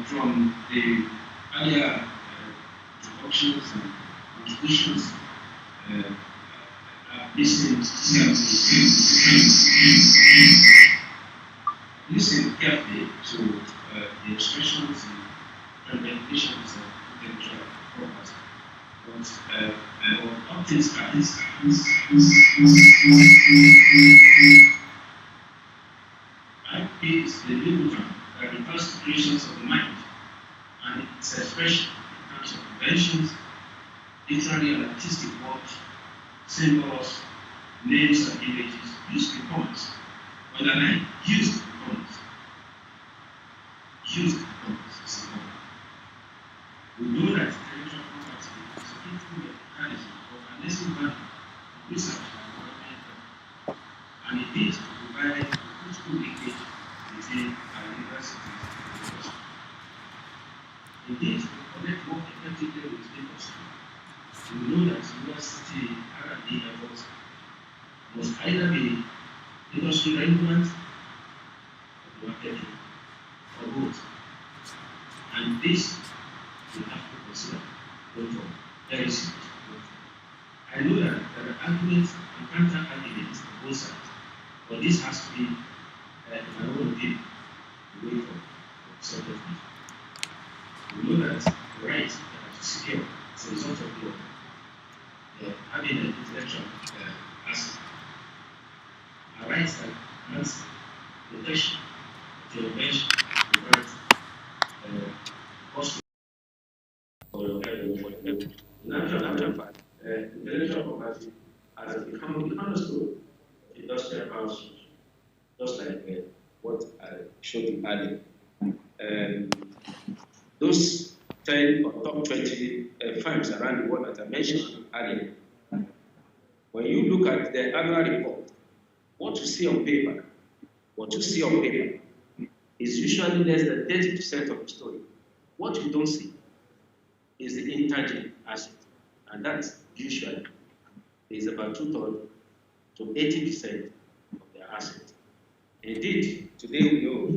from the earlier introductions and contributions. Listen carefully to the expressions and definitions of intellectual property. But up things IP is the legal term that refers to creations of the mind and its expression in terms of inventions, literary and artistic works, symbols, names and images used in commerce. Underline used in commerce. Used in commerce is important. We know that intellectual property is a critical mechanism of harnessing value in research and development, and it needs to provide a critical linkage between our universities and industry. Indeed, to connect more effectively with industry, we know that university R&D efforts must either be industry relevant or market or both. And this we have to consider going forward. Very serious. I know that there are arguments and counter-arguments on both sides, but this has to be, in my own opinion, the way forward for several reasons. We know that the rights that are secure as a result of the having an intellectual asset are rights that has protection of your invention, your rights, cost for your everyone. In actual fact, intellectual property has become the cornerstone of industrial power structure, just like what I showed you earlier. Those 10 or top 20 firms around the world that I mentioned earlier, when you look at the annual report, what you see on paper is usually less than 30% of the story. What you don't see is the intangible asset, and that usually is about 2/3 to 80% of their asset. Indeed, today we know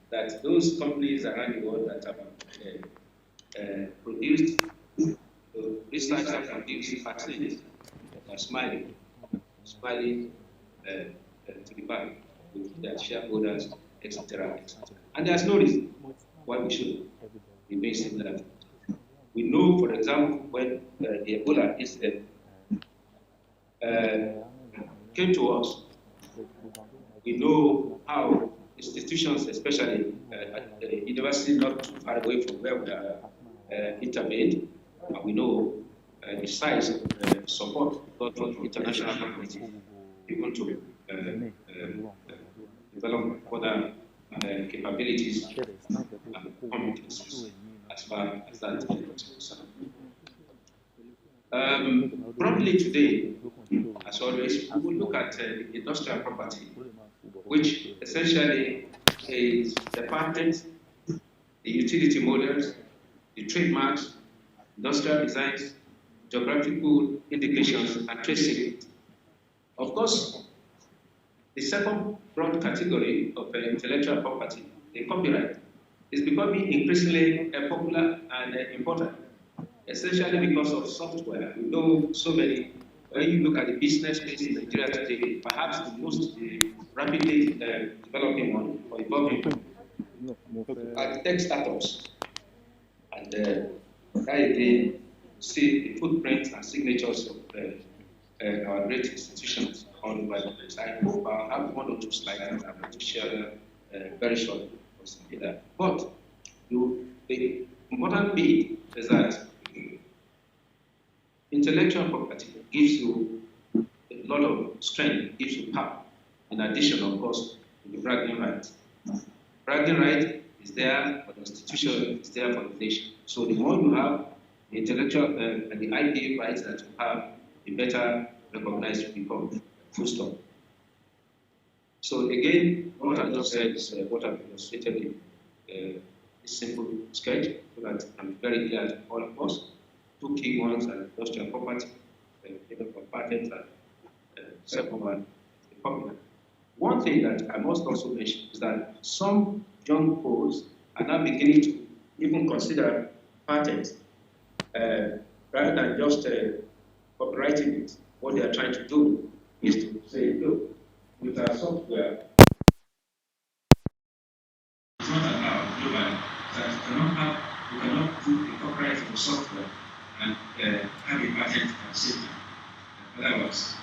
that those companies around the world that have produced research and produced vaccines that are smiling to the bank with their shareholders, etc. And there's no reason why we should be doing similar. We know, for example, when the Ebola incident came to us, we know how institutions, especially at the university not too far away from where we are intervened, and we know the size of support got from the international community, even to develop further capabilities and competencies as far as that is concerned. Probably today, as always, we will look at industrial property, which essentially is the patents, the utility models, the trademarks, industrial designs, geographical indications, and trade secrets. Of course, the second broad category of intellectual property, the copyright, is becoming increasingly popular and important, essentially because of software. We know so many. When you look at the business space in Nigeria today, perhaps the most rapidly developing one or evolving one are the tech startups. And that again, see the footprints and signatures of our great institutions all over the place. I hope I'll have one or two slides that I'm going to share very shortly. But the important bit is that intellectual property gives you a lot of strength, gives you power, in addition, of course, to the bragging right. Bragging right is there for the institution, it's there for the nation. So the more you have the intellectual and the IP rights that you have, the better recognized you become. Full stop. So again, what I just said is what I've illustrated in a simple sketch, so that I'm very clear to all of us. Two key ones are industrial property, for patents, and second one, the copyright. One thing that I must also mention is that some young folks are now beginning to even consider patents rather than just copywriting it. What they are trying to do is to say, look, with our software, it's not allowed globally that you cannot do a copyright of the software and have a patent at the same time. In other words,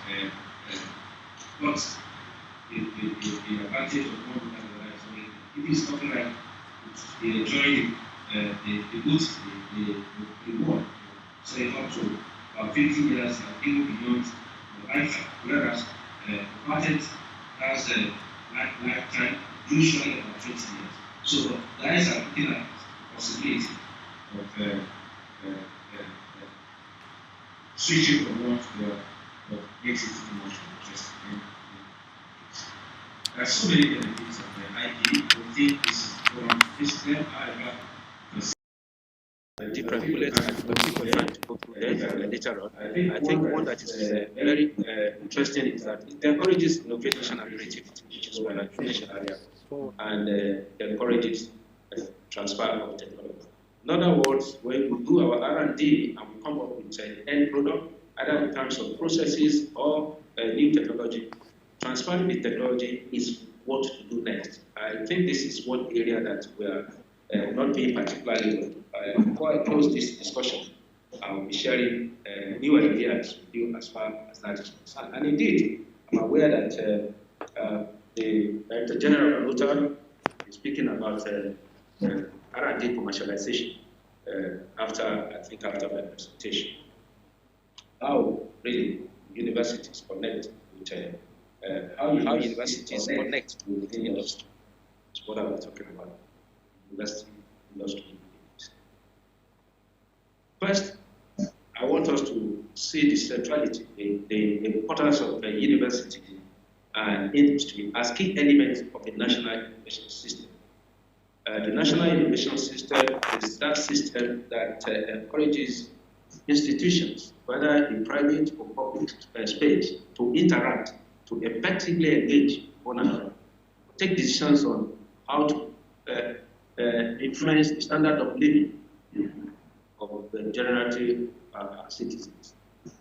what's the advantage of one than the other? So it is something like they enjoy the goods, the reward. So up to about 50 years and even beyond the lifetime, whereas the patent has a lifetime usually about 20 years. So guys are looking at the possibility of switching from one to the other, but makes it too much interesting. There are so many benefits of the IP. We think this is one system, however, different bullets, and people trying to go through that later on. I think one that is very interesting is that it encourages innovation and creativity, which is one information area, and encourages transfer of technology. In other words, when we do our R&D and we come up with an end product, either in terms of processes or new technology, transferring the technology is what to do next. I think this is one area that we are not being particularly well. Before I close this discussion, I will be sharing new ideas with you as far as that is concerned. And indeed, I'm aware that the Director General of Luther is speaking about R&D commercialization after my presentation. How really universities connect with how universities connect with the industry. That's what I'm talking about. University industry. First, I want us to see the centrality, the importance of the university and industry as key elements of the national innovation system. The national innovation system is that system that encourages institutions, whether in private or public space, to interact, to effectively engage one another, take decisions on how to influence the standard of living of the generative citizens.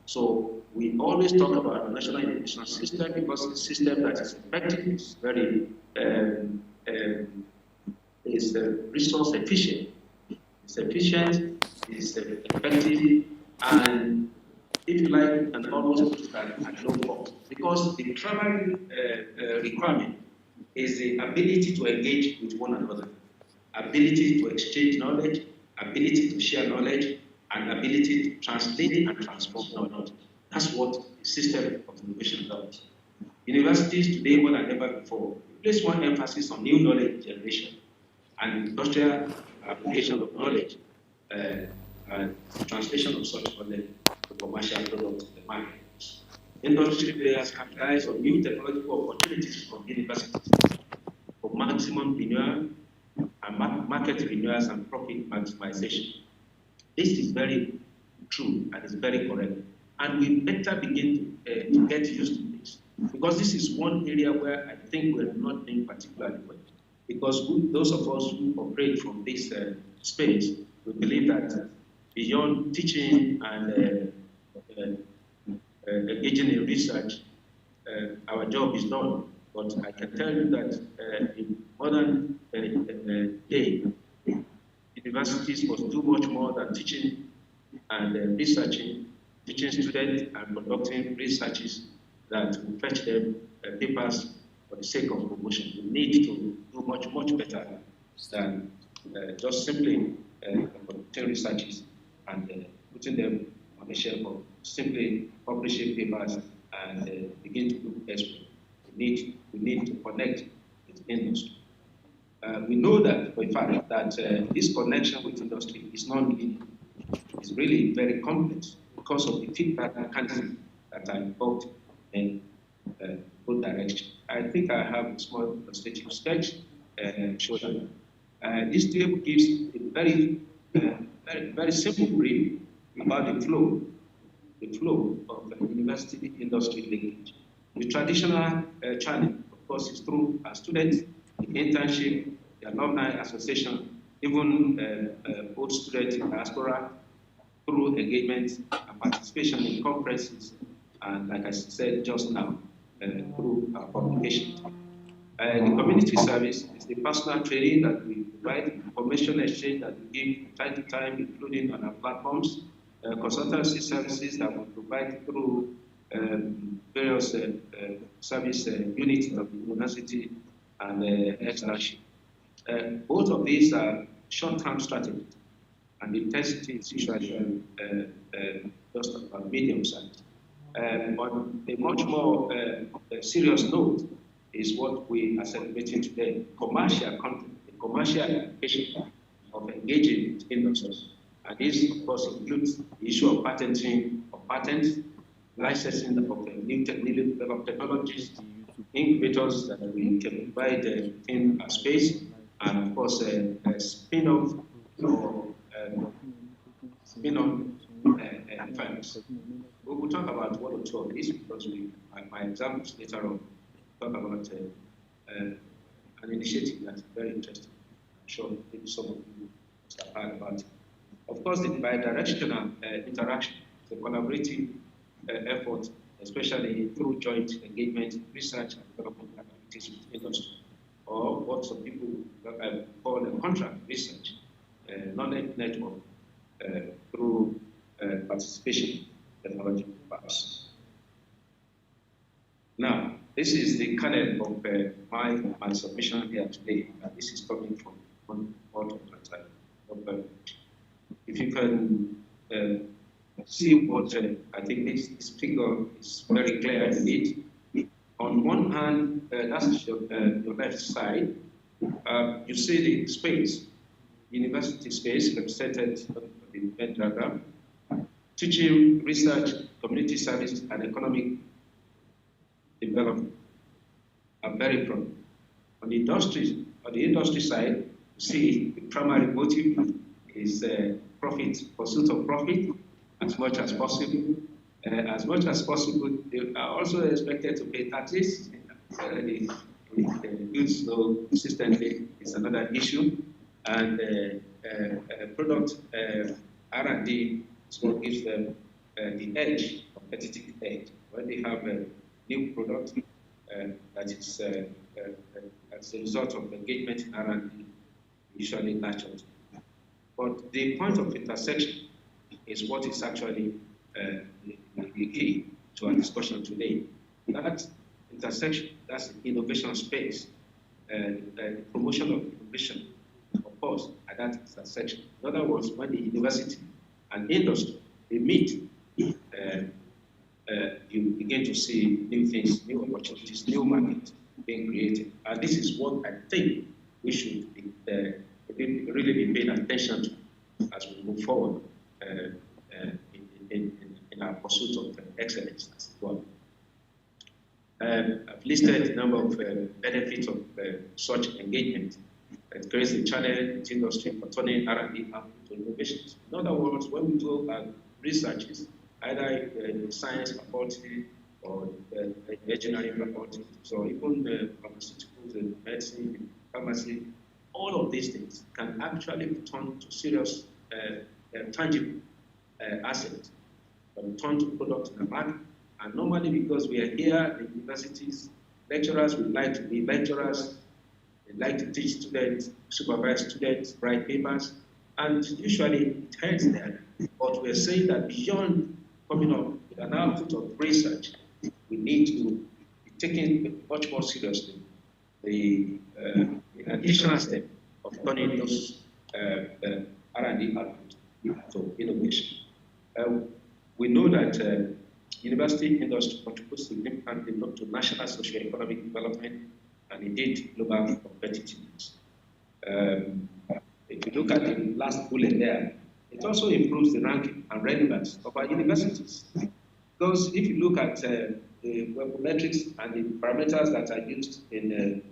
So we always talk about the national innovation system because it's a system that is effective, it's very resource efficient, it's effective, and if you like, and almost at low cost. Because the primary requirement is the ability to engage with one another, ability to exchange knowledge, ability to share knowledge, and ability to translate and transform knowledge. That's what the system of innovation does. Universities today, more than ever before, place more emphasis on new knowledge generation and industrial application of knowledge and translation of such knowledge to commercial products in the market. Industry players capitalize on new technological opportunities from universities for maximum renewal and market renewals and profit maximization. This is very true and is very correct. And we better begin to get used to this. Because this is one area where I think we're not being particularly well. Because those of us who operate from this space, we believe that beyond teaching and engaging in research, our job is done. But I can tell you that in modern day, universities must do much more than teaching and researching, teaching students and conducting researches that will fetch them papers for the sake of promotion. We need to do much better than just simply conducting researches and putting them on the shelf of simply publishing papers and begin to do expert. We need to connect with industry. We know that, for a fact, that this connection with industry is not linear. It's really very complex because of the feedback mechanisms that are involved in both directions. I think I have a small illustrative sketch show that. This table gives a very simple brief about the flow of university industry linkage. The traditional channel, of course, is through our students, the internship, the alumni association, even both students in diaspora, through engagement and participation in conferences, and like I said just now, through our publication. The community service is the personal training that we provide, information exchange that we give from time to time, including on our platforms, consultancy services that we provide through various service units of the university and externship. Both of these are short-term strategies, and the intensity is usually just about medium size. On a much more serious note is what we are celebrating today: commercial content, the commercial application of engaging with industries. And this, of course, includes the issue of patenting of patents, licensing of new technologies, incubators that we can provide in our space, and of course, a spin-off or spin-off firms. We will talk about one or two of these because my examples later on talk about an initiative that's very interesting. I'm sure maybe some of you must have heard about it. Of course, the bi-directional interaction is a collaborative effort, especially through joint engagement, research, and development activities with industry, or what some people call a contract research, knowledge network, through participation in technology parts. Now, this is the kernel of my submission here today, and this is coming from one part of my time. If you can see what I think this figure is very clear in it. On one hand, that's your left side. You see the space, university space represented in the Venn diagram, teaching, research, community service, and economic development are very prominent. On the industry side, you see the primary motive is profit, pursuit of profit, as much as possible. As much as possible, they are also expected to pay taxes. The goods so consistently is another issue, and product R&D is what gives them the edge, competitive edge. When they have a new product that is as a result of engagement in R&D, usually nurtured. But the point of intersection is what is actually the key to our discussion today. That intersection, that's the innovation space, the promotion of innovation, of course, at that intersection. In other words, when the university and industry they meet, you begin to see new things, new opportunities, new markets being created. And this is what I think we should be, really be paying attention to as we move forward in our pursuit of excellence as well. I've listed a number of benefits of such engagement. It creates a channel with industry for turning R&D up to innovations. In other words, when we do researches, either in the science faculty or engineering faculty, so even pharmaceuticals and medicine, and pharmacy, all of these things can actually turn to serious, tangible assets, but turn to products in the market. And normally, because we are here in universities, lecturers would like to be lecturers, they like to teach students, supervise students, write papers, and usually it ends there. But we're saying that beyond coming up with an output of research, we need to be taking much more seriously the additional step of turning those R&D output to innovation. We know that university industry contributes significantly to national socio-economic development and indeed global competitiveness. If you look at the last bullet there, it also improves the ranking and relevance of our universities. Because if you look at the metrics and the parameters that are used in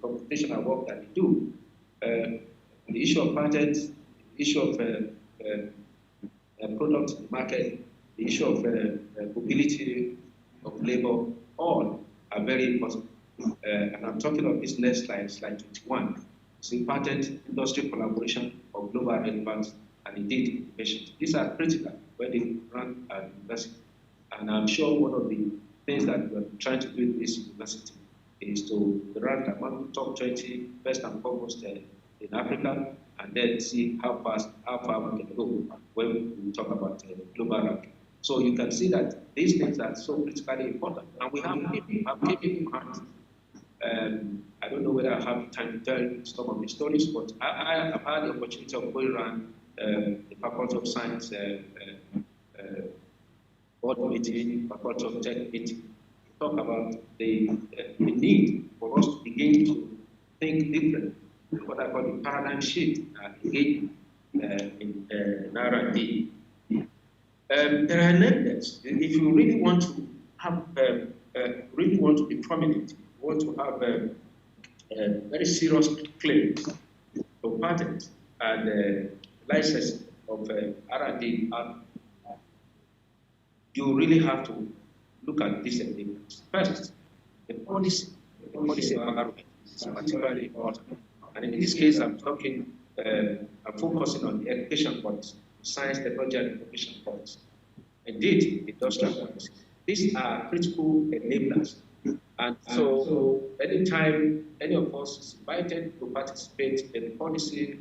computational work that we do, the issue of patents, the issue of product market, the issue of mobility of labor, all are very important. And I'm talking of this next slide, slide 21. is important industry collaboration of global relevance and indeed innovation. These are critical when they run at university. And I'm sure one of the things that we're trying to do in this university is to rank among the top 20 first and foremost in Africa, and then see how far we can go when we talk about global ranking. So you can see that these things are so critically important, and we have people in mind. I don't know whether I have time to tell you some of the stories, but I have had the opportunity of going around the Faculty of Science board meeting, Faculty of Tech meeting, talk about the need for us to begin to think different, what I call the paradigm shift again in R&D. There are enablers. If you really want to have, really want to be prominent, you want to have very serious claims for patents and license of R&D, you really have to look at these enablers. First, the policy environment is particularly important. And in this case, I'm focusing on the education policy, science, technology, and innovation policy. Indeed, industrial policy. These are critical enablers. And so anytime any of us is invited to participate in policy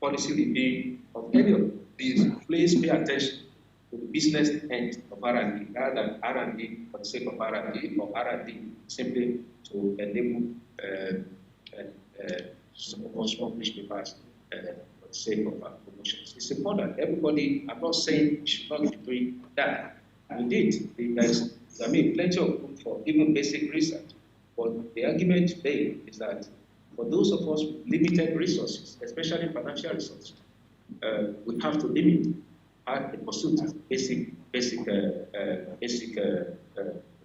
review of any of these, please pay attention to the business end of R&D, rather than R&D for the sake of R&D, or R&D simply to enable some of us publish papers for the sake of promotions. It's important. Everybody, I'm not saying we should not be doing that. Indeed, there's plenty of room for even basic research. But the argument today is that for those of us with limited resources, especially financial resources, we have to limit the pursuit of basic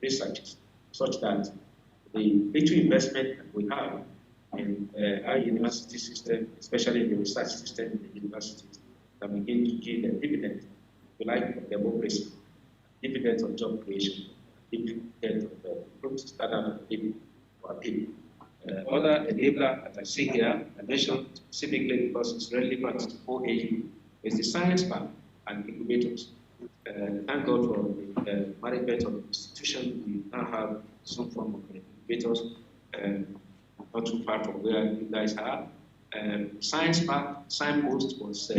researches, such that the little investment that we have in our university system, especially in the research system in the universities, can begin to give a dividend, if you like, of democracy, dividends of job creation, dividends of improved standard of living for our people. Other enabler, as I see here, I mentioned specifically because it's relevant to OAU, is the science park and incubators. Thank God for the management of the institution. We now have some form of incubators, not too far from where you guys are. Science park signpost was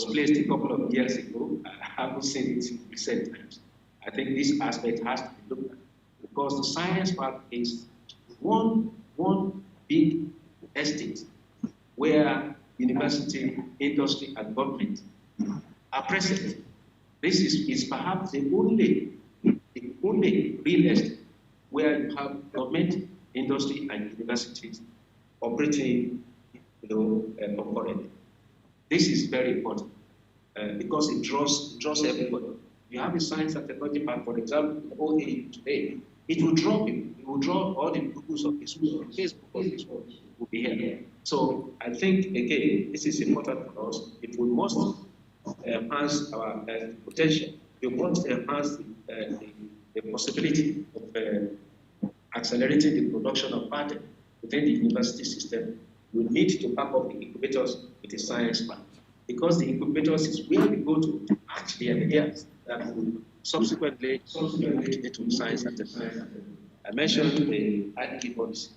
placed a couple of years ago. I haven't seen it in recent times. I think this aspect has to be looked at, because the science park is one big estate where university, industry, and government are present. This is perhaps the only real estate where you have government, industry, and universities operating, concurrently. This is very important because it draws everybody. You have a science and technology park, for example, in OAU today. It will draw people. It will draw all the Googles of this world, Facebook of this world will be here. So I think, again, this is important for us. If we must enhance our potential, we must enhance the possibility of accelerating the production of patent within the university system. We need to back up the incubators with a science park, because the incubators is where we go to hatch the ideas that will subsequently lead into science and technology. I mentioned the IT policy,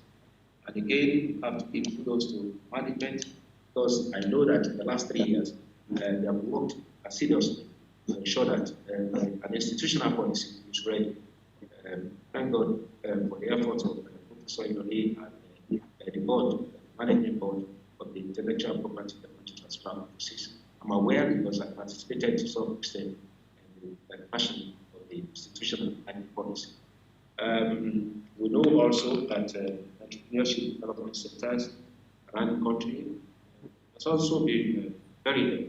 and again, you have to give kudos to management, because I know that in the last 3 years, they have worked assiduously to ensure that an institutional policy is ready. Thank God for the efforts of Professor Inoli and the board, management board of the intellectual property technology transfer process. I'm aware because I participated to some extent in the passion of the institutional and policy. We know also that entrepreneurship development sectors around the country has also been very low,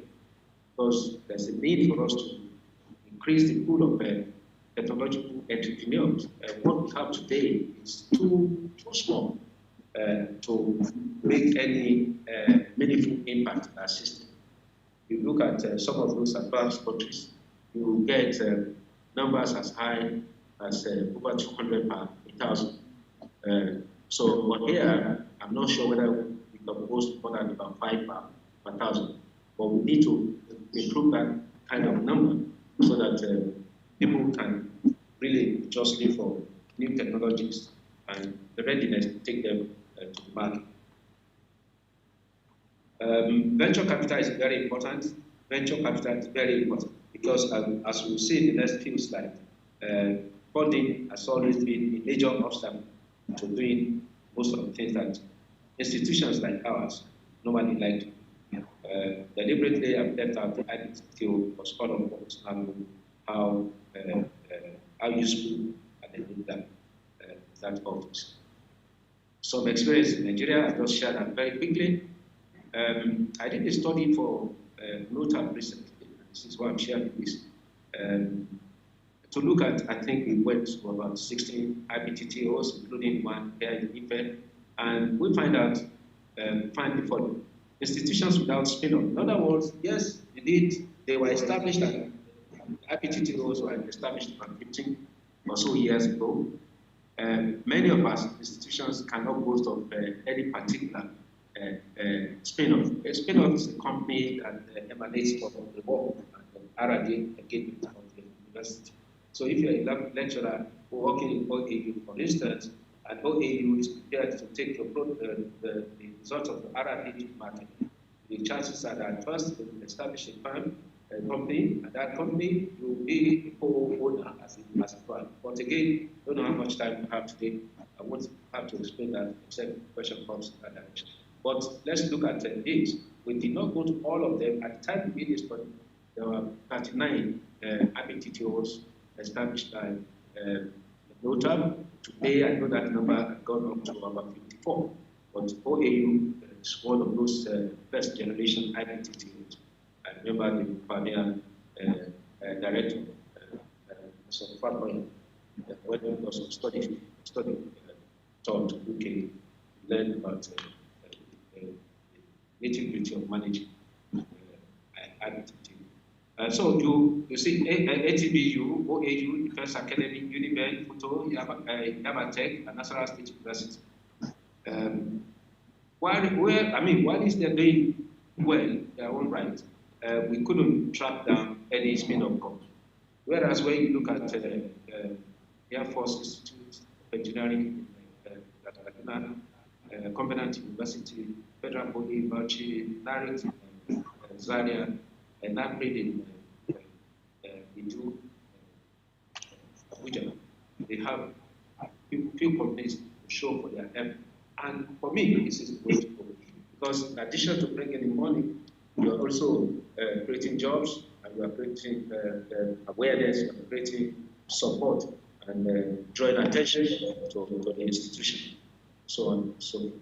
because there's a need for us to increase the pool of technological entrepreneurs. What we have today is too small to make any meaningful impact in our system. You look at some of those advanced countries, you get numbers as high as over 200 per 1,000. So, but here, I'm not sure whether boast more than about 5 per thousand. But we need to improve that kind of number so that people can really justly for new technologies and the readiness to take them to the market. Venture capital is very important. Venture capital is very important because, as we'll see in the next few slides, funding has always been a major obstacle to doing most of the things that institutions like ours normally like to do. Deliberately, I've left out the IPTO because all of us now know how useful and that office. Some experience in Nigeria, I just shared that very quickly. I did a study for NOTAB recently. This is why I'm sharing this. To look at, I think we went to about 16 IPTTOs, including one here in Ife, and we find the following. Institutions without spin-off. In other words, yes, indeed, they were established, and IPTTOs were established about 15 or so years ago. Many of us institutions cannot boast of any particular spin-off. A spin-off is a company that emanates from the work and R&D engagement of the university. So if you're a lecturer working in OAU, for instance, and OAU is prepared to take the results of the R&D to market, the chances are that first they will establish a firm, a company, and that company will be co-owner as a firm. But again, I don't know how much time we have today. I won't have to explain that except the question comes in that direction. But let's look at this. We did not go to all of them. At the time we did this study, there were 39 IPTTOs established by NOTAB. Today, I know that number has gone up to about 54. But OAU is one of those first generation IPTTOs. I remember the pioneer director, Mr. Fatboy, when he was studying taught UK, learned about nitty-gritty of managing IPTTO. So you see ATBU, OAU, Defense Academy, Uniben, Futo, Yabatech, and National State University. While is they doing well, their own right, we couldn't track down any spin-off company. Whereas when you look at Air Force Institute of Engineering, Covenant University, Federal Poly, Bauchi, Narek, Zaria, and NAPRID in Abuja, they have few companies to show for their effort. And for me, this is the way to go. Because in addition to bringing in money, you are also creating jobs, and you are creating awareness, you are creating support, and drawing attention to the institution. So on. So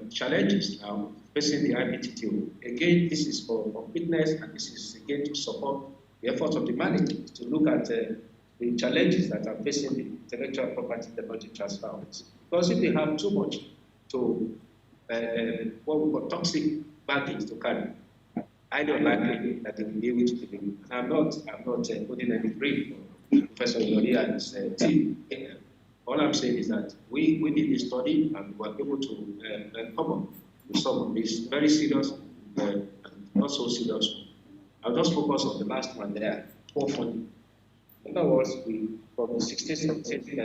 challenges now facing the IPTTO. Again, this is for fitness, and this is again to support the efforts of the management to look at the challenges that are facing the intellectual property technology transfer. Because if they have too much to what we call toxic baggage to carry, I don't likely that they will be able to deliver. I'm not putting any brief for Professor Yoria and his team. All I'm saying is that we did this study and we were able to come up with some of these very serious and not so serious. I'll just focus on the last one there, poor funding. In other words, from the 16, 17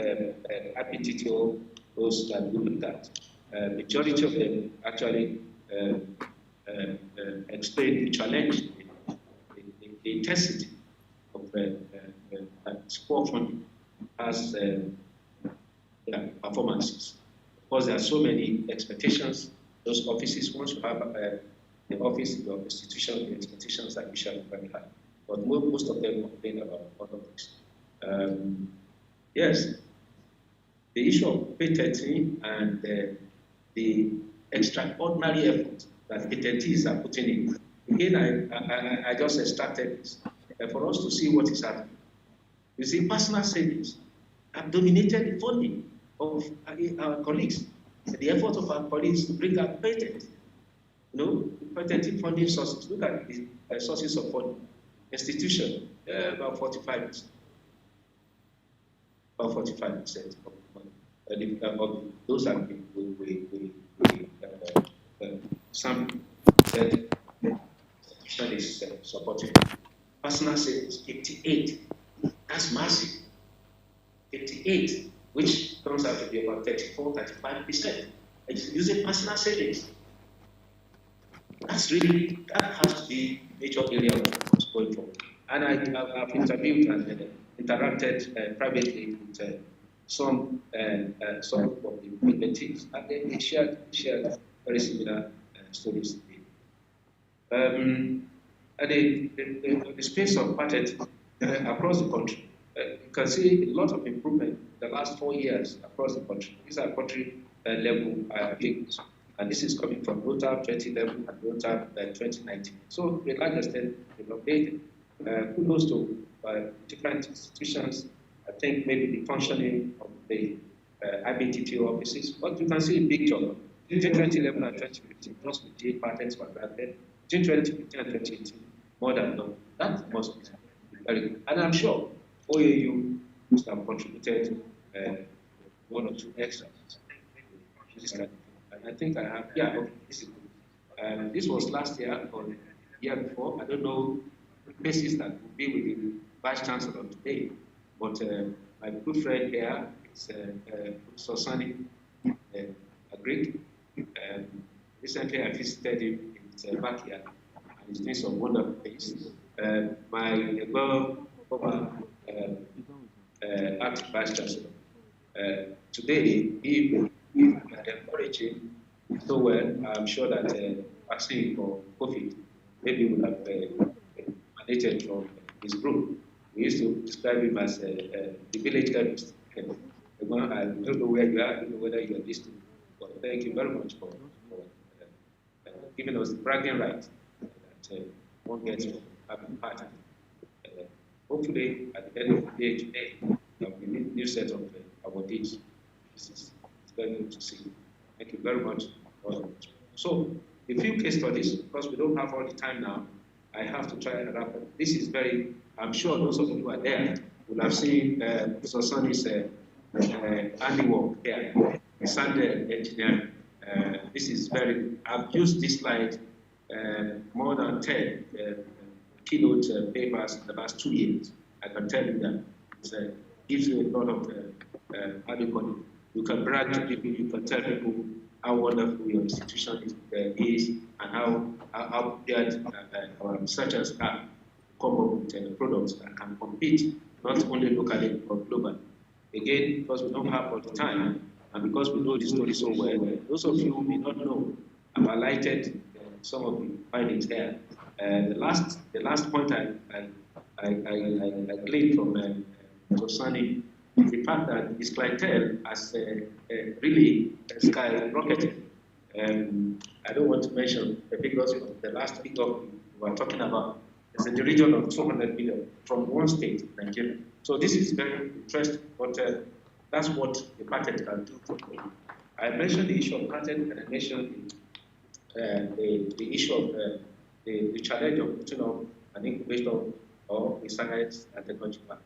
IPTTO, those that we looked at, majority of them actually explain the challenge, the intensity of poor funding as performances. Because there are so many expectations, those offices, once you have the office, your institution, the expectations are usually very high. But most of them complain about other things. Yes, the issue of patenting and the extraordinary effort that patentees are putting in. Again, I just extracted this for us to see what is happening. You see, personal savings have dominated the funding of our colleagues. The effort of our colleagues to bring out patents. Patenting funding sources. Look at the sources of funding. Institution, about 45%. About 45% of those are some said institution is supporting. Personal savings, 58. That's massive. 58, which comes out to be about 34, 35%. It's using personal savings. That has to be a major area of focus going forward. And I've interviewed and interacted privately with some of the invitees, and they shared very similar stories. And the space of patent across the country, you can see a lot of improvement in the last 4 years across the country. These are country level figures. And this is coming from ROTAP 2011 and ROTAP 2019. So, to a large extent, they've updated. Kudos to different institutions. I think maybe the functioning of the IBTT offices, but you can see a big jump. Between 2011 and 2015, close to 8 patents were granted. Between 2015 and 2018, more than double. That must be very good. And I'm sure OAU must have contributed 1 or 2 extras. And I think I have, yeah, okay, this is good. This was last year or the year before. I don't know the basis that will be with the Vice Chancellor today, but my good friend here is Professor Sani Agreed. Recently, I visited him in his backyard, and he's doing some wonderful things. My former acting Vice Chancellor, today, he encouraging so well. I'm sure that vaccine for COVID maybe would have managed from his group. We used to describe him as the village chemist. I don't know where you are, I don't know whether you are listening, but thank you very much for giving us the bragging right that one gets from having part. Hopefully, at the end of the day today, there will be a new set of awardees. This is very good to see. Thank you very much. So, a few case studies, because we don't have all the time now, I have to try and wrap up. This is very, I'm sure those of you who are there will have seen Professor Sonny's handiwork here, sound engineering. This is very, I've used this slide more than 10 keynote papers in the last 2 years. I can tell you that it gives you a lot of, how do you call it? You can brag to people, you can tell people how wonderful your institution is and how prepared our researchers are to come up with products that can compete not only locally but globally. Again, because we don't have all the time and because we know the story so well, those of you who may not know, I've highlighted some of the findings there. The last point I gleaned from Tosani, the fact that his clientele has really skyrocketed. I don't want to mention the figures, but the last figure we were talking about is in the region of 200 million from one state, Nigeria. So this is very interesting, but that's what the patent can do for me. I mentioned the issue of patent, and I mentioned the issue of the challenge of putting up an incubator or a science and technology park.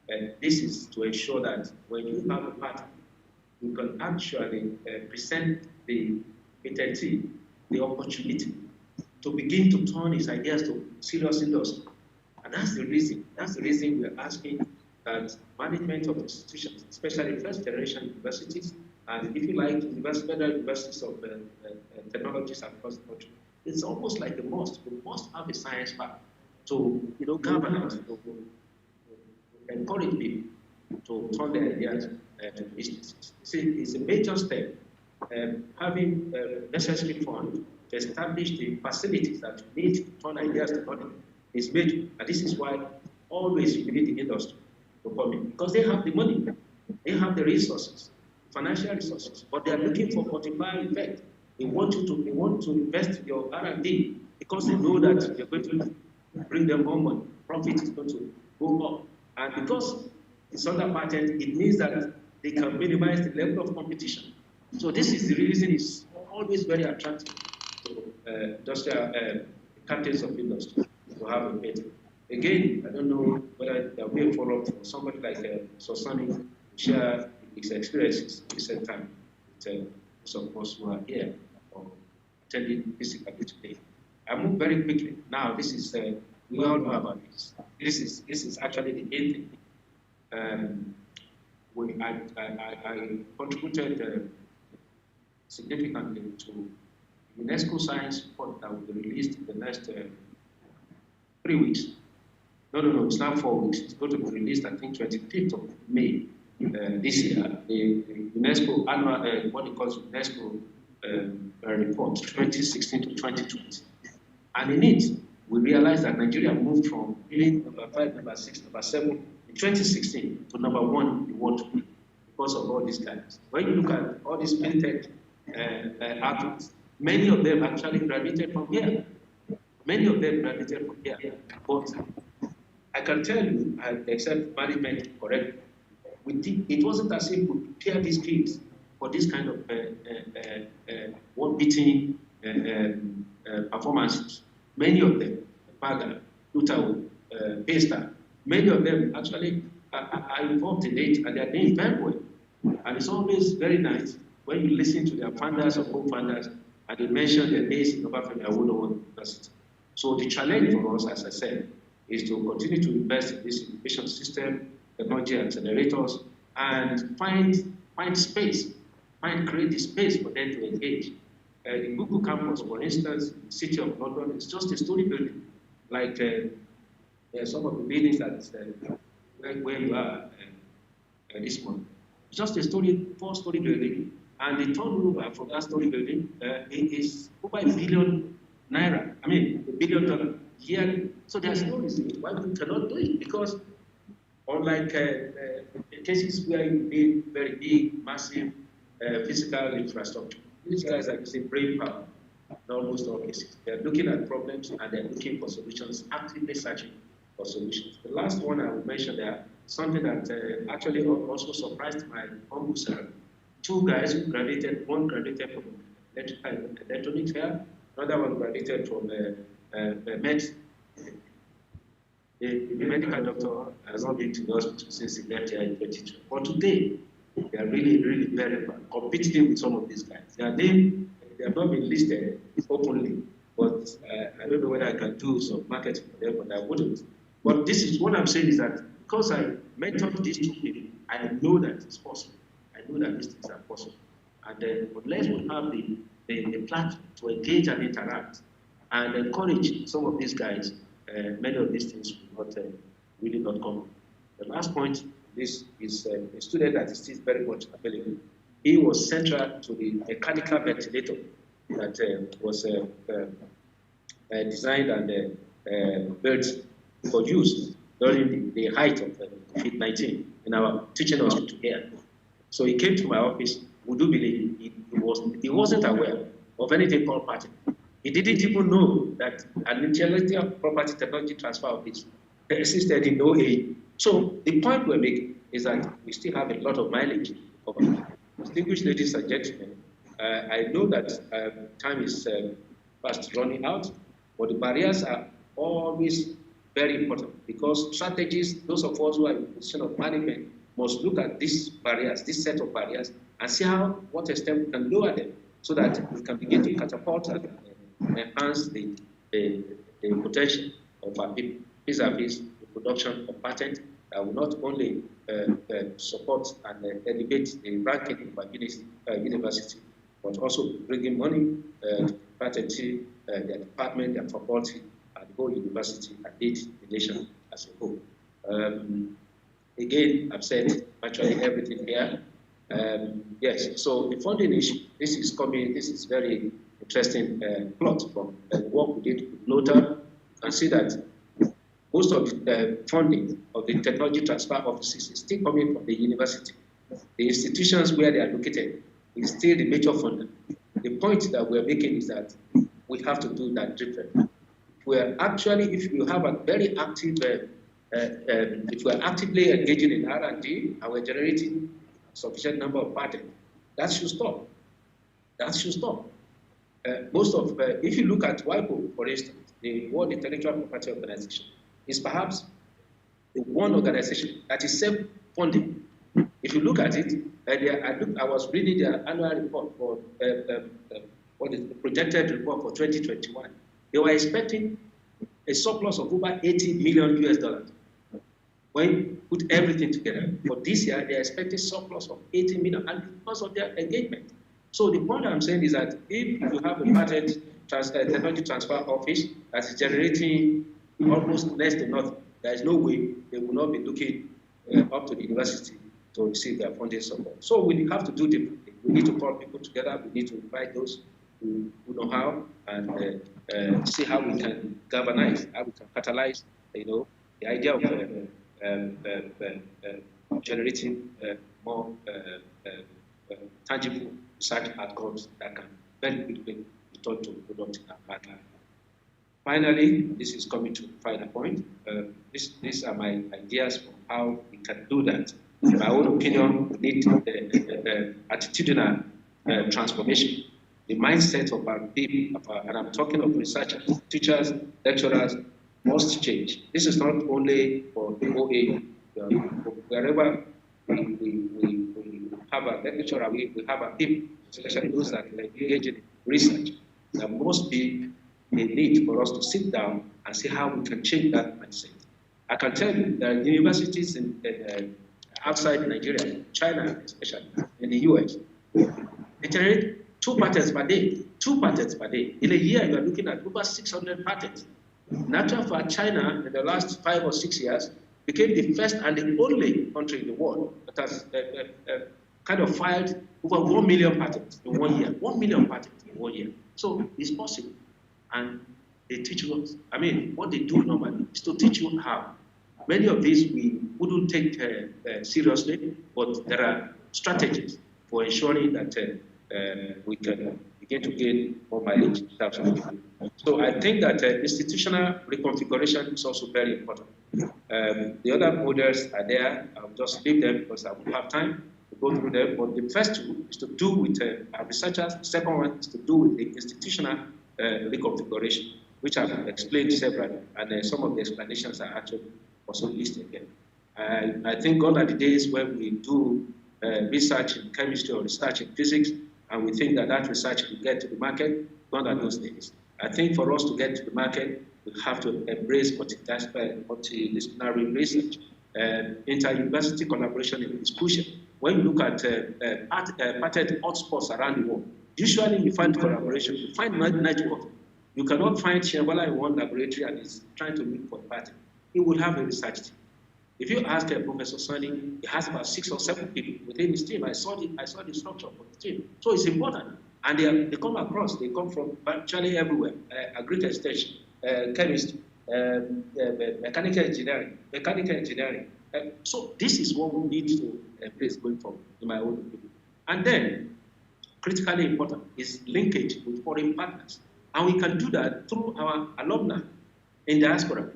And this is to ensure that when you have a patent, you can actually present the patentee the opportunity to begin to turn his ideas to serious industry. And that's the reason we're asking that management of institutions, especially first generation universities, and if you like, federal universities of technologies across the country, it's almost like a must. We must have a science park to govern, to encourage people to turn their ideas to businesses. See, it's a major step. Having necessary funds to establish the facilities that you need to turn ideas to money is major. And this is why always you need the industry to come in, because they have the money, they have the resources, financial resources, but they are looking for multiplier effect. They want to invest in your R&D because they know that you're going to bring them more money. Profit is going to go up. And because it's under patent, it means that they can minimize the level of competition. So this is the reason it's always very attractive to industrial captains of industry to have a patent. Again, I don't know whether there will be a follow-up for somebody like Sosani to share his experiences in recent time with some of us who are here, or attending physically today. I move very quickly. Now, this is, we all know about this. This is actually the main thing. I contributed significantly to UNESCO science report that will be released in the next 3 weeks. No, it's not 4 weeks. It's going to be released, I think, 25th of May this year. The UNESCO annual, what it calls UNESCO report, 2016 to 2020. And in it, we realized that Nigeria moved from being number 5, number 6, number 7 in 2016 to number 1 in the world because of all these guys. When you look at all these fintech athletes, many of them actually graduated from here. Many of them graduated from here. But I can tell you, except management correct, it wasn't as if we prepare these kids for this kind of world-beating performances. Many of them, Paga, Lutao, Pesta, many of them actually are involved in it and they are doing very well. And it's always very nice when you listen to their founders or co-founders and they mention their days in Obafemi Awolowo University. So the challenge for us, as I said, is to continue to invest in this innovation system, technology accelerators, and find space, create the space for them to engage. The Google campus, for instance, in the city of London, is just a story building, like some of the buildings that where you are this month. It's just a 4-story building, and the turnover from that story building is over $1 billion naira. I mean, $1 billion yearly. So there's no reason why we cannot do it, because unlike cases where you need very big, massive physical infrastructure, these guys are using brain power in almost all cases. They're looking at problems and they're looking for solutions, actively searching for solutions. The last one I will mention there, something that actually also surprised my humble self. 2 guys who graduated, one graduated from electronics here, another one graduated from medicine. The medical doctor has not been to the hospital since he left here in 2012. But today, they are really, really very bad, competing with some of these guys. They have not been listed openly, but I don't know whether I can do some marketing for them, but I wouldn't. But this is what I'm saying is that because I mentored these 2 people, I know that it's possible. I know that these things are possible. And unless we have the platform to engage and interact and encourage some of these guys, many of these things will not really not come. The last point, this is a student that is still very much available. He was central to the mechanical ventilator that was designed and built for use during the height of COVID-19 in our teaching hospital here. So he came to my office. Would you believe he wasn't aware of anything called patent. He didn't even know that an intellectual property technology transfer office existed in no age. So the point we're making is that we still have a lot of mileage over. Distinguished ladies and gentlemen, I know that time is fast running out, but the barriers are always very important because strategies, those of us who are in the position of management, must look at these barriers, this set of barriers, and see what extent we can lower them so that we can begin to catapult and enhance the potential of our people vis-a-vis the production of patent that will not only support and elevate the ranking of our university, but also bringing money to patentee, their department, their faculty, and the whole university, and lead the nation as a whole. Again, I've said virtually everything here. Yes, so the funding issue, this is very interesting plot from the work we did with NOTA. You can see that most of the funding of the technology transfer offices is still coming from the university. The institutions where they are located is still the major funder. The point that we're making is that we have to do that differently. If you have a very active, if we're actively engaging in R&D and we're generating a sufficient number of patents, that should stop. That should stop. If you look at WIPO, for instance, the World Intellectual Property Organization, is perhaps the one organization that is self-funding. If you look at it, I was reading their annual report for what is the projected report for 2021, they were expecting a surplus of over 80 million US dollars. When you put everything together, for this year, they are expecting surplus of 80 million, and because of their engagement. So the point I'm saying is that if you have a patent technology transfer office that is generating almost less than nothing, there is no way they will not be looking up to the university to receive their funding support. So we have to do differently. We need to call people together. We need to invite those who know how, and see how we can galvanize, how we can catalyze, the idea of generating more tangible research outcomes that can very quickly return to product in our pipeline. Finally, this is coming to the final point. These are my ideas for how we can do that. In my own opinion, we need attitudinal transformation. The mindset of our people, and I'm talking of researchers, teachers, lecturers, must change. This is not only for the OA. Wherever we have a lecturer, we have a people, especially those that engage in research. There must be a need for us to sit down and see how we can change that mindset. I can tell you that universities outside Nigeria, China especially, in the US, they generate 2 patents per day. 2 patents per day. In a year, you are looking at over 600 patents. Natural for China, in the last 5 or 6 years, became the first and the only country in the world that has kind of filed over 1 million patents in 1 year. 1 million patents in 1 year. So it's possible. And they teach us. I mean, what they do normally is to teach you how. Many of these we wouldn't take seriously, but there are strategies for ensuring that we can begin to gain more mileage in terms of people. So I think that institutional reconfiguration is also very important. The other models are there. I'll just leave them because I won't have time to go through them. But the first two is to do with our researchers. The second one is to do with the institutional reconfiguration, which I've explained several, and some of the explanations are actually also listed here. I think gone are the days when we do research in chemistry or research in physics, and we think that that research will get to the market. Gone are those days. I think for us to get to the market, we have to embrace multidisciplinary research. Inter-university collaboration is crucial. When you look at patent hotspots around the world, usually you find collaboration, you find networking. You cannot find Shambhala in one laboratory and is trying to look for a patent. He will have a research team. If you ask Professor Sunny, he has about 6 or 7 people within his team. I saw the structure of the team. So it's important. And they come across, they come from virtually everywhere. Agri extension, chemistry, mechanical engineering. So this is what we need to embrace going forward, in my own opinion. And then, critically important is linkage with foreign partners. And we can do that through our alumni in diaspora.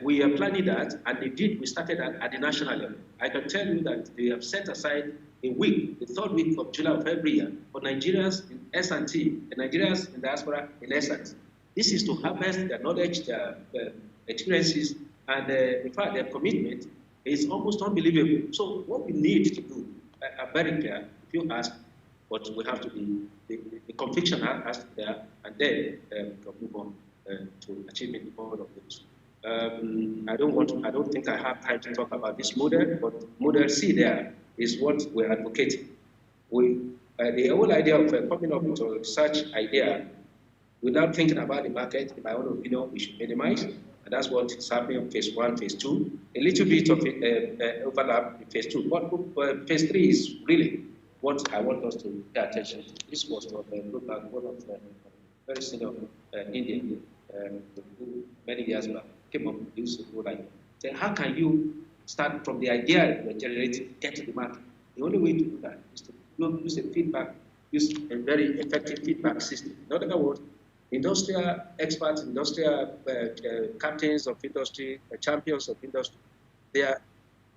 We are planning that, and indeed we started at the national level. I can tell you that they have set aside a week, the 3rd week of July of every year, for Nigerians in S&T, and Nigerians in diaspora in essence. This is to harvest their knowledge, their experiences, and in fact, their commitment is almost unbelievable. So what we need to do, are very clear, if you ask, but we have to be, the conviction has to be there, and then we can move on to achieving the goal of those. I don't think I have time to talk about this model, but model C there is what we're advocating. The whole idea of coming up with a research idea without thinking about the market, in my own opinion, we should minimize. And that's what is happening in phase 1, phase 2. A little bit of overlap in phase 2. But phase 3 is really what I want us to pay attention to. This was to look at one of the very senior Indian many years back. Came up with this whole idea. So how can you start from the idea you're generating, get to the market? The only way to do that is to use a very effective feedback system. In other words, industrial experts, industrial captains of industry, champions of industry, they are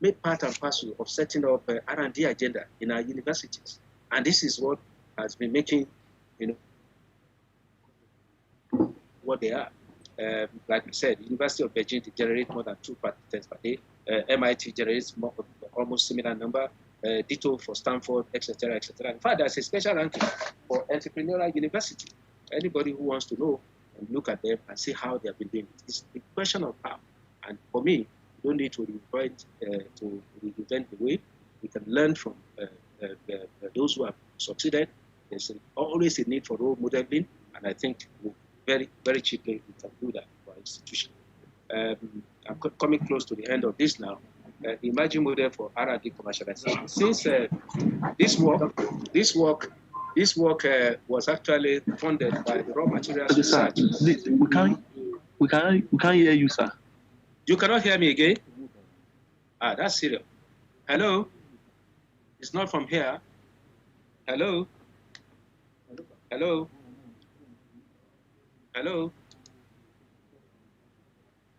made part and parcel of setting up R&D agenda in our universities. And this is what has been making, what they are. Like we said, University of Beijing generates more than 2 patents per day. MIT generates almost similar number. Ditto for Stanford, etc., etc. In fact, there's a special ranking for entrepreneurial university. Anybody who wants to know and look at them and see how they have been doing it. It's a question of how. And for me, you don't need to reinvent the way. We can learn from those who have succeeded. There's always a need for role modeling, and I think very, very cheaply we can do that for our institution. I'm coming close to the end of this now. The emerging model for R&D commercialization. Since this work was actually funded by the Raw Materials Research. We can't hear you, sir. You cannot hear me again? Ah, that's serious. Hello? It's not from here. Hello? Hello? Hello?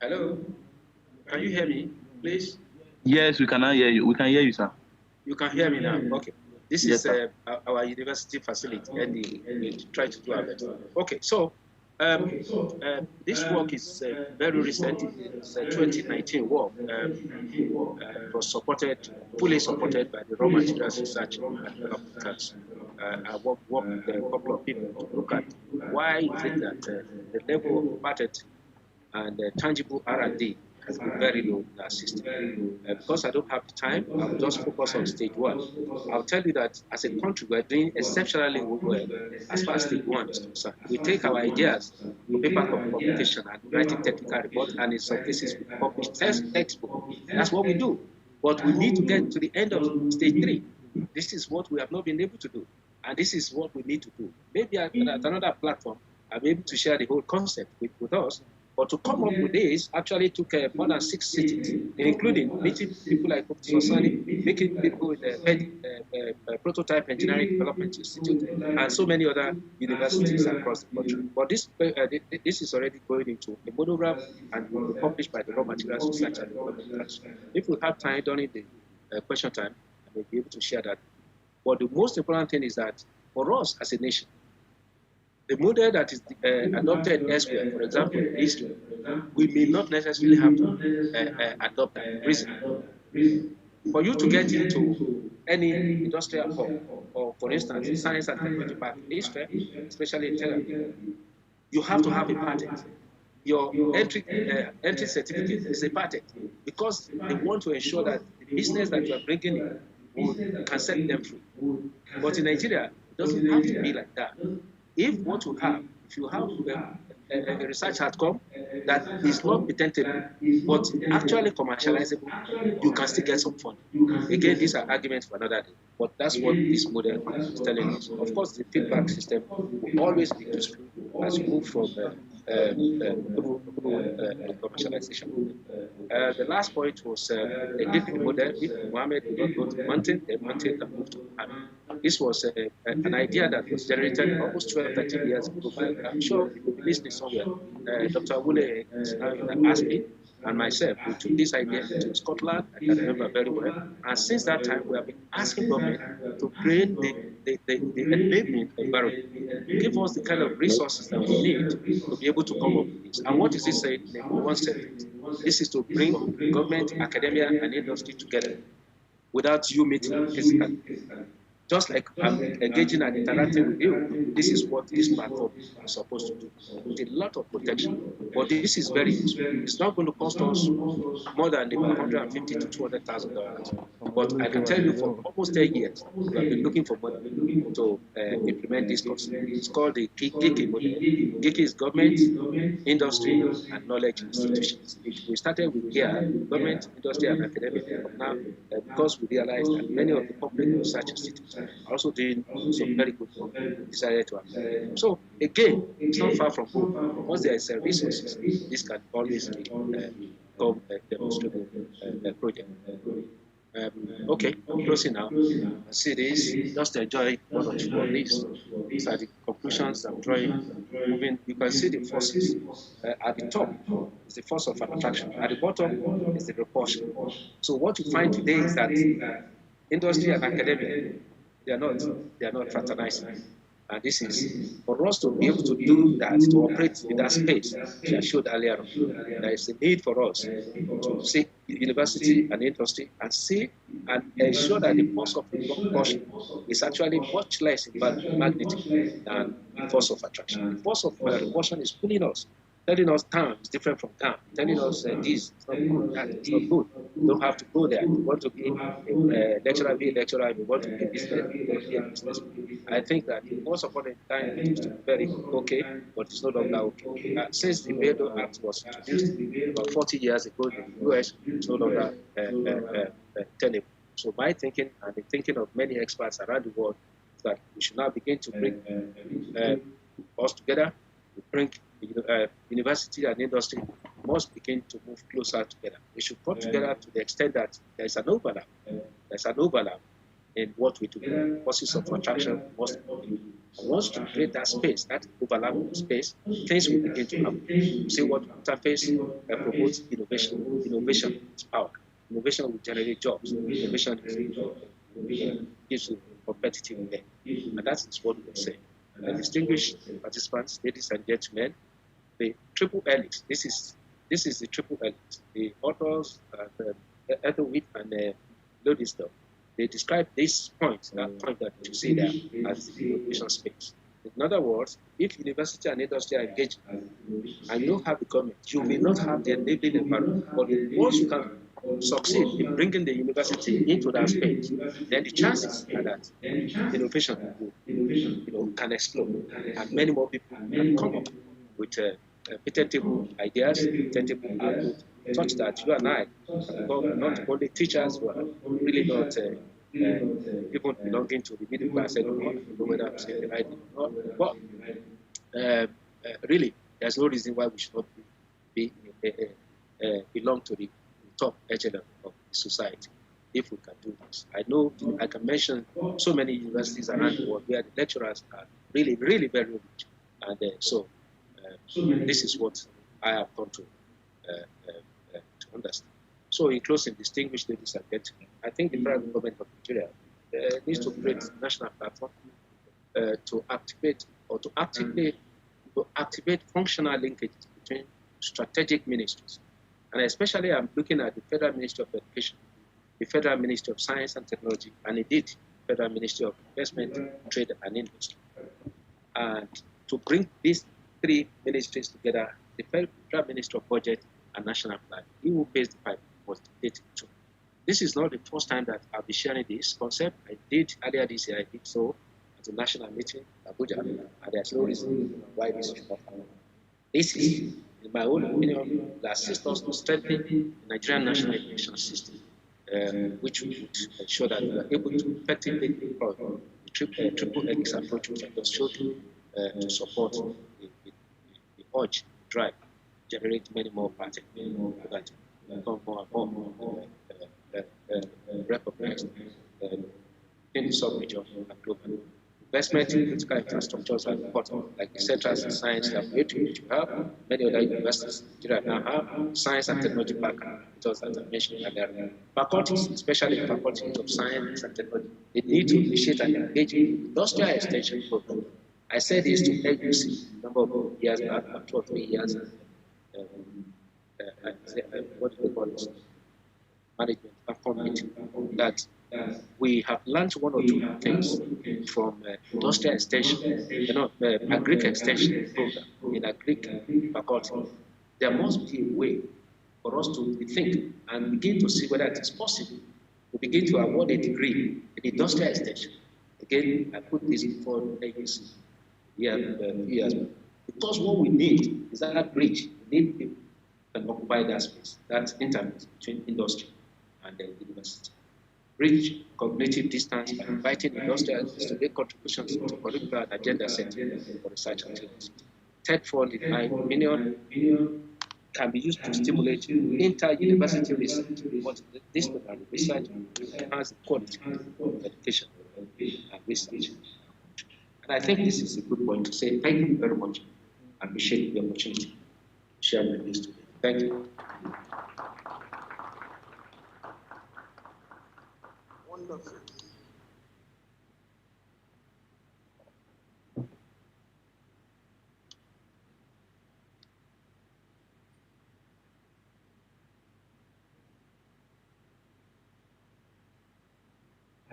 Hello? Can you hear me, please? Yes, we cannot hear you. We can hear you, sir. You can hear me now? Okay. This is our university facility, and we try to do our best. Okay, so this work is very recent. It's a 2019 work. It was fully supported by the Raw Materials Research and Development Council. I worked with a couple of people to look at why is it that the level of patent and tangible R&D has been very low in our system. Because I don't have the time, I'll just focus on stage one. I'll tell you that as a country, we're doing exceptionally well as far as stage one is concerned. We take our ideas to paper publication and writing technical report, and in some cases, we publish textbook. That's what we do. But we need to get to the end of stage three. This is what we have not been able to do. And this is what we need to do. Maybe at another platform, I'm able to share the whole concept with us. But to come up with this actually took more than 6 cities, including meeting people like Sosani, making people with the Prototype Engineering Development Institute, and so many other universities across the country. But this is already going into a monograph and will be published by the Raw Materials Research and Development Council. If we have time during the question time, I will be able to share that. But the most important thing is that for us as a nation, the model that is adopted elsewhere, for example, in Israel, we may not necessarily have to adopt that. Reason. For you to get into any industrial hub, or for instance, science and technology park in Israel, especially in Tel Aviv, you have to have a patent. Your entry certificate is a patent because they want to ensure that the business that you are bringing in can set them free. But in Nigeria, it doesn't have to be like that. If you have a research outcome that is not patentable, but actually commercializable, you can still get some funding. Again, these are arguments for another day, but that's what this model is telling us. Of course, the feedback system will always be useful as you move from commercialization. The last point was a different model. If Mohammed did not go to the mountain can move to Mohammed. This was an idea that was generated almost 12, 13 years ago. I'm sure you will be listening somewhere. Dr. Wule is now in ASPE and myself. We took this idea to Scotland, I can remember very well. And since that time, we have been asking government to create the enabling environment, give us the kind of resources that we need to be able to come up with this. And what is it saying in one sentence? This is to bring government, academia, and industry together without you meeting physically. Just like I'm engaging and interacting with you, this is what this platform is supposed to do, with a lot of protection. But this is very useful. It's not going to cost us more than about $150,000 to $200,000. But I can tell you for almost 10 years, we have been looking for money to implement this concept. It's called the GIKI model. GIKI is government, industry, and knowledge institutions. We started with government, industry, and academia. But now, because we realized that many of the public research institutes are also doing some very good work, decided to apply. So again, it's not far from home. Once there is resources, this can always become a demonstrable project. Okay, I'm closing now. See this, just enjoy one or two of these. These are the conclusions I'm drawing. Moving, you can see the forces. At the top is the force of attraction. At the bottom is the repulsion. So what you find today is that industry and academia, they are not fraternizing. And this is for us to be able to do that, to operate in that space, which I showed earlier on. There is a need for us to see university and industry and see and ensure that the force of repulsion is actually much less in magnitude than the force of attraction. The force of repulsion is pulling us, telling us town is different from town, telling us this is not good, that is not good. You don't have to go there. If you want to be a lecturer, be a lecturer. If you want to be a business, be a business. I think that once upon a time it used to be very okay, but it's no longer okay. Since the Bedo Act was introduced about 40 years ago in the US, it's no longer tenable. So my thinking and the thinking of many experts around the world is that we should now begin to bring us together, we bring university and industry must begin to move closer together. They should come together to the extent that there is an overlap. There's an overlap in what we do. Forces of attraction must be. And once you create that space, that overlapping space, things will begin to happen. You see what interface promotes innovation. Innovation is power. Innovation will generate jobs. Innovation gives you competitive edge. And that is what we say. Distinguished participants, ladies and gentlemen, the triple helix. This is the triple helix. The authors, Ethelwit and Lodisdorff, they describe this point, that point that you see there, as the innovation space. In other words, if university and industry are engaged and you don't have the government, you may not have the enabling environment. But once you can succeed in bringing the university into that space, then the chances are that innovation can explode, and many more people can come up with patentable ideas, patentable output, such that you and I can become not only teachers, but really not even belonging to the middle class anymore. I don't know whether I'm saying the right thing or not. But really, there's no reason why we should not belong to the top echelon of society if we can do this. I know I can mention so many universities around the world where the lecturers are really, really very rich. And so this is what I have come to understand. So in closing, distinguished ladies and gentlemen, I think the federal government of Nigeria needs to create a national platform to activate functional linkages between strategic ministries. And especially I'm looking at the Federal Ministry of Education, the Federal Ministry of Science and Technology, and indeed the Federal Ministry of Investment, Trade and Industry. And to bring these three ministries together, the Federal Ministry of Budget and National Plan, he who pays the pipe was dictated to. This is not the first time that I'll be sharing this concept. I did earlier this year, I did so at the national meeting in Abuja, and there's no reason why this should not happen. This is, in my own opinion, that assists us to strengthen the Nigerian national education system, which would ensure that we are able to effectively deploy the triple helix approach, which I just showed you, to support the urge, drive, generate many more parties, so that become more and more recognized in the sub-region and globally. Investment in critical infrastructures are important, like the centers in science laboratory which we have, many other universities in Nigeria now have, science and technology backgrounds that I mentioned earlier. Faculties, especially the faculties of science and technology, they need to initiate and engage in industrial extension program. I said this to LUC a number of years back, about 2 or 3 years, what do they call this? Management and meeting, that we have learned one or two things from industrial extension, agric extension program in agric faculty. There must be a way for us to rethink and begin to see whether it is possible to begin to award a degree in industrial extension. Again, I put this before AUC years back. Because what we need is that bridge. We need people who can occupy that space, that interface between industry and the university. Bridge cognitive distance by inviting industrialists to make contributions to curricular and agenda setting for research activities. Third fund, in my opinion, can be used to stimulate inter-university research, but this research enhance the quality of education and research. And I think this is a good point to say thank you very much. I appreciate the opportunity to share my views today. Thank you. Wonderful.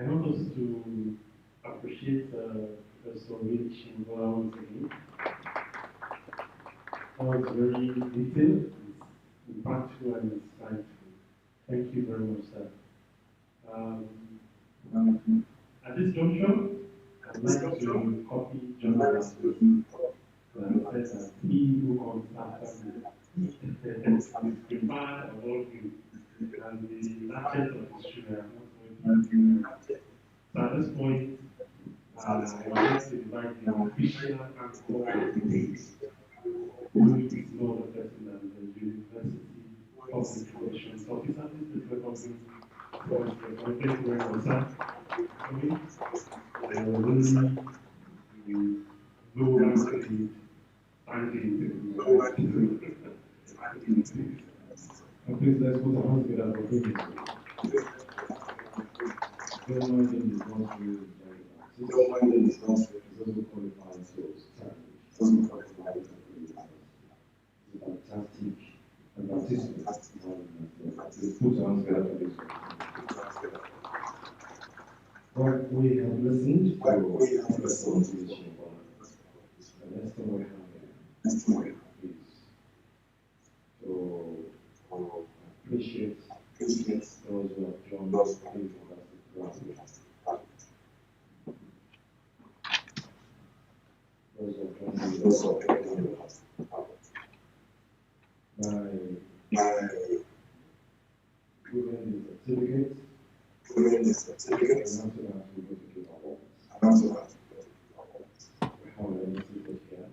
want us to appreciate Professor Rich once again. That was very detailed, impactful, and insightful. Thank you very much, sir. At this juncture, I'd like to copy John Lawrence that says that he who comes after me is prepared of all you, and the latchet of his shoe are not going to. So at this point, I would like to invite the official anchor of the day, who is no other person than the University Public Relations Officer. Please welcome him for his thank you very much, sir. I really global credit and please let's put our hands together for him. Don't mind him is not really don't mind him is not doesn't qualify doesn't qualify fantastic and participant. Let's put our hands together for this. Right, we have listened to the presentation. The next thing we have is to appreciate those who have joined us in the class. Those who have joined us by giving the certificates, and after that we go to give awards. We have a message here.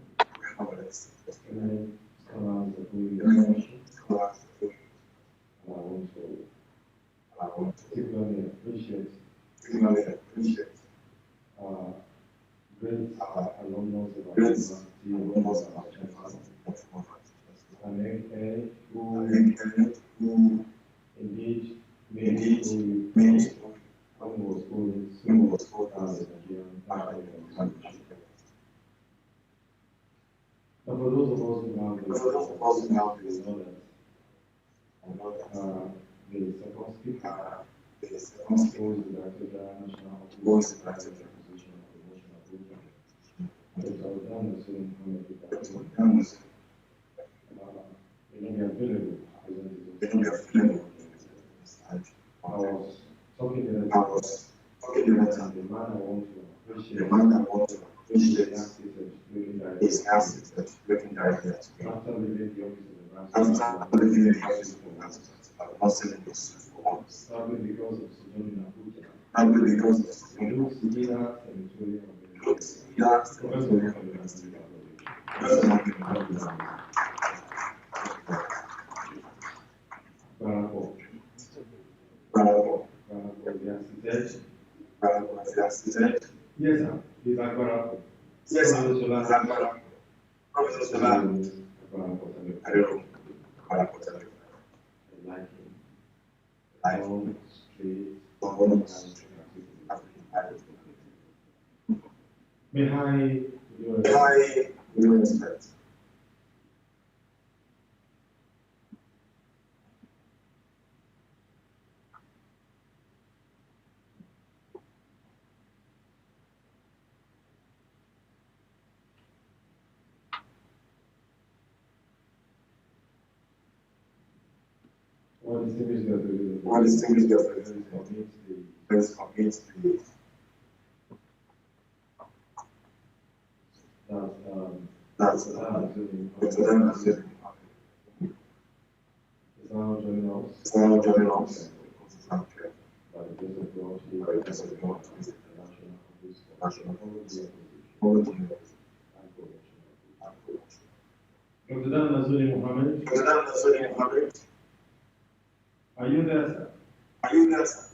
Can I come out of the question? I want to particularly appreciate great alumnus of our university, and who engaged many who was going as a Nigerian. But for those of us who now know that the second speaker who is the Director General National Office of Acquisition and Promotion of Dr. Odan Soon Mohammed, may not be available I was talking to them about the man I want to appreciate his assets that looking directly at me. After leaving the office of the branch, probably because of Sujoni Nabuja. Probably because of Sujoni Yes, sir. He's Agbara. Yes, sir. Professor Sola. I like him. Long, straight, May I, your respect. What distinguishes your first against the that's it's now joining us. By the grace of God, Dr. Dan Nazuli Mohammed. Are you there, sir?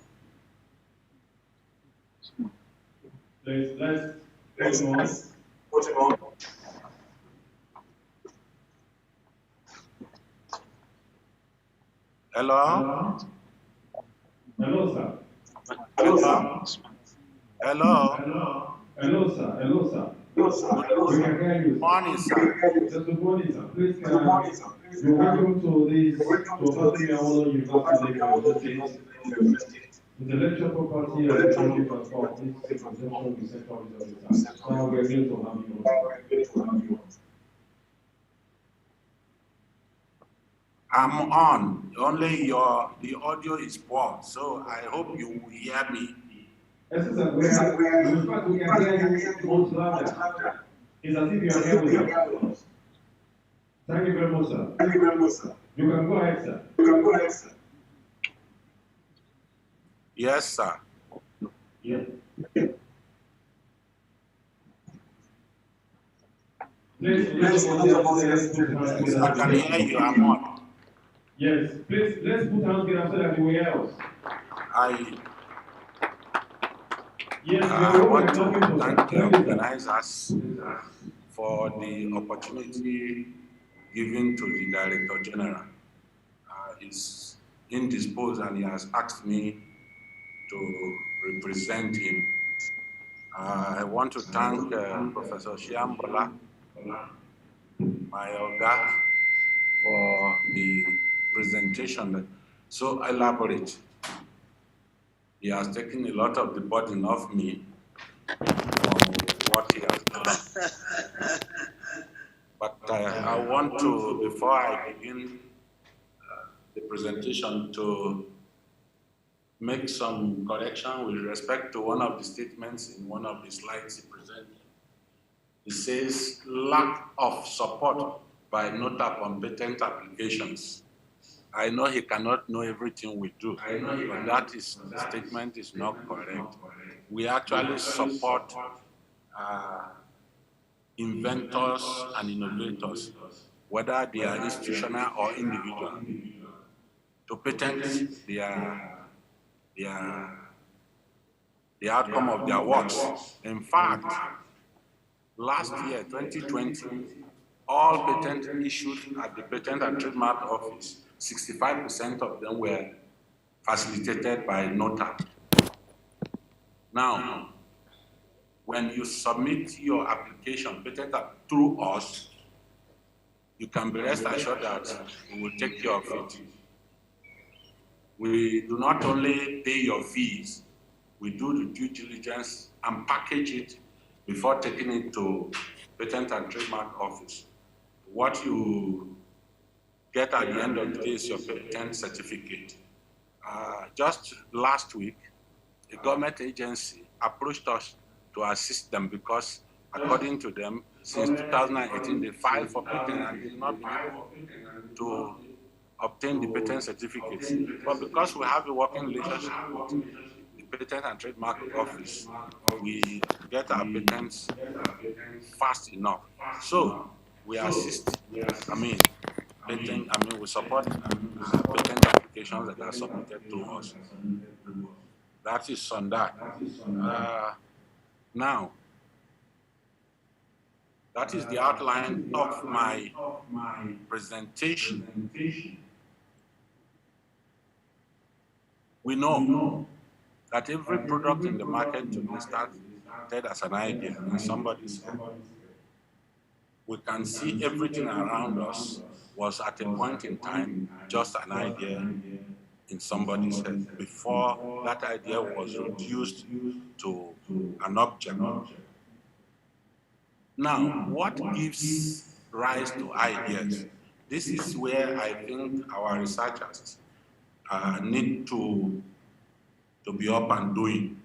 Let's put him on. Hello? Hello, sir. Hello, sir. We can hear you. Morning, sir. Just good morning, sir. Please, you're welcome to this, to University. Intellectual property and economic transfer of this conception with central research. So we're going to have you on. I'm on. Only the audio is poor, so I hope you will hear me. Yes, sir. In fact, we can hear you much louder. It's as if you are here with us. Thank you very much, sir. You can go ahead, sir. Yes, sir. Yeah. Please, let's put hands together. I can hear you. I'm on. Yes, please, let's put hands together so that we hear us. I want to thank the organizers for the opportunity given to the Director General. He's indisposed and he has asked me to represent him. I want to thank Professor Shiambola, my Oga, for the presentation so elaborate. He has taken a lot of the burden off me from what he has done. But I want to, before I begin the presentation, to make some correction with respect to one of the statements in one of the slides he presented. He says lack of support by NOTA on patent applications. I know he cannot know everything we do, but that statement is not correct. We actually support inventors and innovators, whether they are institutional or individual, to patent the outcome of their works. In fact, last year, 2020, all patents issued at the Patent and Trademark Office, 65% of them were facilitated by NOTA. Now, when you submit your application, patent through us, you can be rest assured that we will take care of it. We do not only pay your fees, we do the due diligence and package it before taking it to Patent and Trademark Office. What you get at the end of the day is your patent certificate. Just last week, a government agency approached us to assist them because, according to them, since 2018, they filed for patent and did not be able to obtain the patent certificates. But because we have a working relationship with the Patent and Trademark Office, we get our patents fast enough. So we assist, we support patent applications that are submitted to us. That is on that. Now, that is the outline of my presentation. We know that every product in the market started as an idea in somebody's head. We can see everything around us was at a point in time just an idea in somebody's head before that idea was reduced to an object. Now, what gives rise to ideas? This is where I think our researchers need to be up and doing.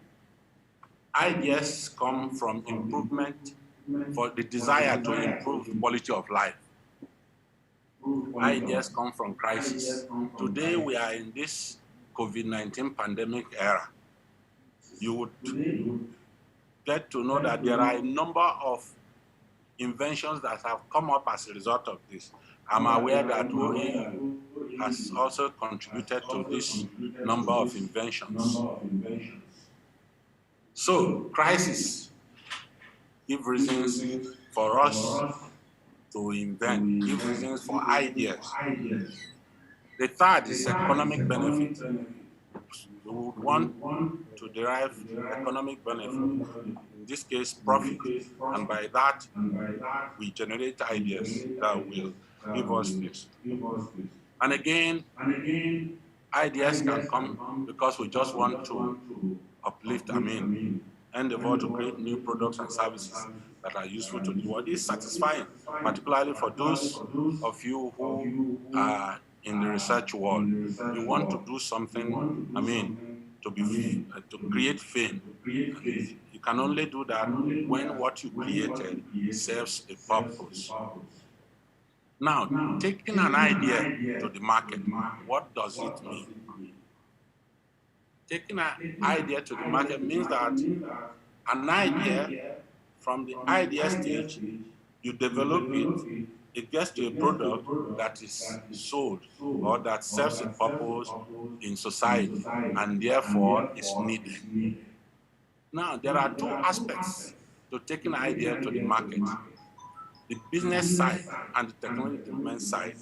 Ideas come from improvement, for the desire to improve quality of life. Ideas come from crisis. Today we are in this COVID-19 pandemic era. You would get to know that there are a number of inventions that have come up as a result of this. I'm aware that OAU has also contributed to this number of inventions. So, crisis give reasons for us to invent, give reasons for ideas. The third is economic benefit. We would want to derive economic benefit, in this case profit, and by that we generate ideas that will give us this. And again, Ideas can come because we just want to uplift, endeavor to create new products and services that are useful to the world. It's satisfying, particularly for those of you who are in the research world. You want to do something, to create fame. You can only do that when what you created serves a purpose. Now, taking an idea to the market, what does it mean? Taking an idea to the market means that an idea, from the idea stage, you develop it, it gets to a product that is sold or that serves a purpose in society and therefore is needed. Now, there are two aspects to taking an idea to the market: the business side and the technology development side.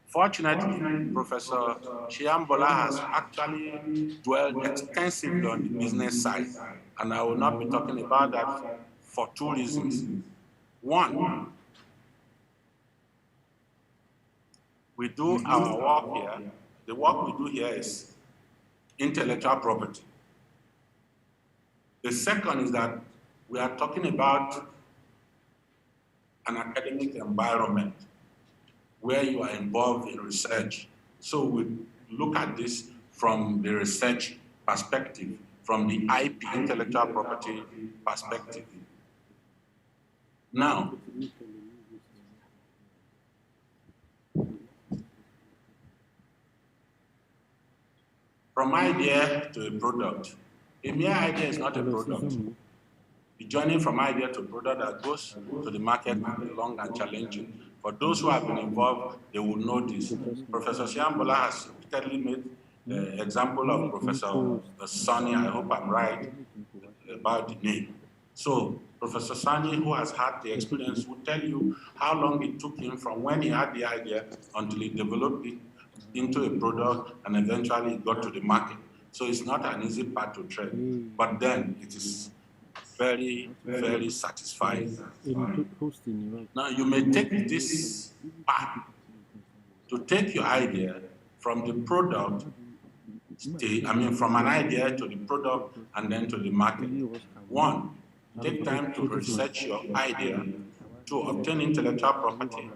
Fortunately, Professor Chiambola has actually dwelled extensively on the business side, and I will not be talking about that for two reasons. One, we do our work here. The work we do here is intellectual property. The second is that we are talking about an academic environment where you are involved in research. So we look at this from the research perspective, from the IP, intellectual property perspective. Now, from idea to a product, a mere idea is not a product. The journey from idea to product that goes to the market can be long and challenging. For those who have been involved, they will know this. Professor Shiambola has repeatedly made the example of Professor Sani, I hope I'm right about the name. So Professor Sani, who has had the experience, will tell you how long it took him from when he had the idea until he developed it into a product and eventually it got to the market. So it's not an easy path to tread, but then it is very, very satisfying. Now, you may take this path to take your idea from the product, from an idea to the product and then to the market. One, take time to research your idea, to obtain intellectual property.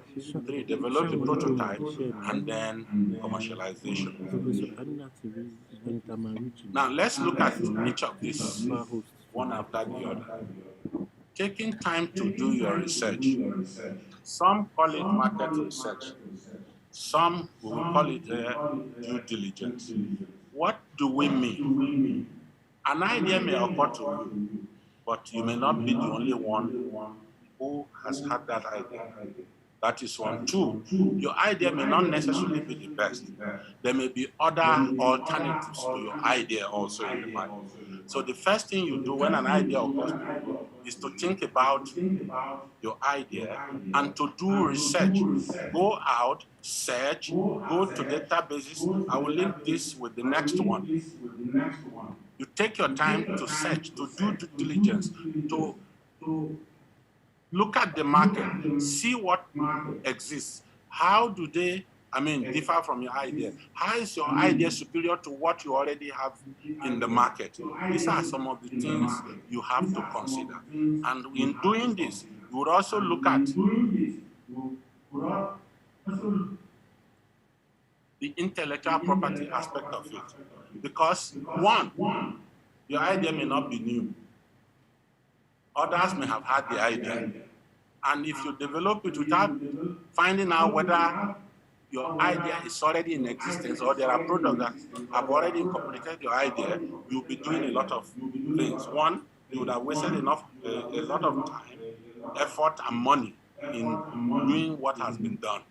Three, develop the prototype, and then commercialization. Now, let's look at each of these one after the other. Taking time to do your research. Some call it market research. Some will call it due diligence. What do we mean? An idea may occur to you, but you may not be the only one who has had that idea. That is one. Two, your idea may not necessarily be the best. There may be other alternatives to your idea also in the market. So the first thing you do when an idea occurs to you is to think about your idea and to do research. Go out, search, go to databases. I will link this with the next one. You take your time to search, to do due diligence, to look at the market, see what exists. How do they, differ from your idea? How is your idea superior to what you already have in the market? These are some of the things you have to consider. And in doing this, you would also look at the intellectual property aspect of it. Because one, your idea may not be new. Others may have had the idea. And if you develop it without finding out whether your idea is already in existence or there are products that have already incorporated your idea, you'll be doing a lot of things. One, you would have wasted a lot of time, effort, and money in doing what has been done.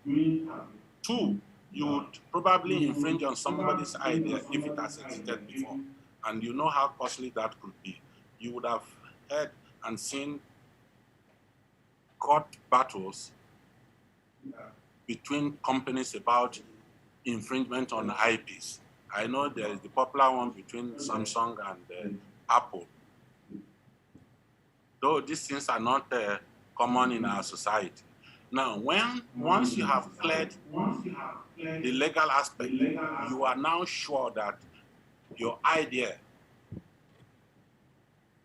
Two, you would probably infringe on somebody's idea if it has existed before. And you know how costly that could be. You would have heard and seen court battles between companies about infringement on IPs. I know there is the popular one between Samsung and Apple. Though these things are not common in our society. Now, once you have cleared the legal aspect, you are now sure that your idea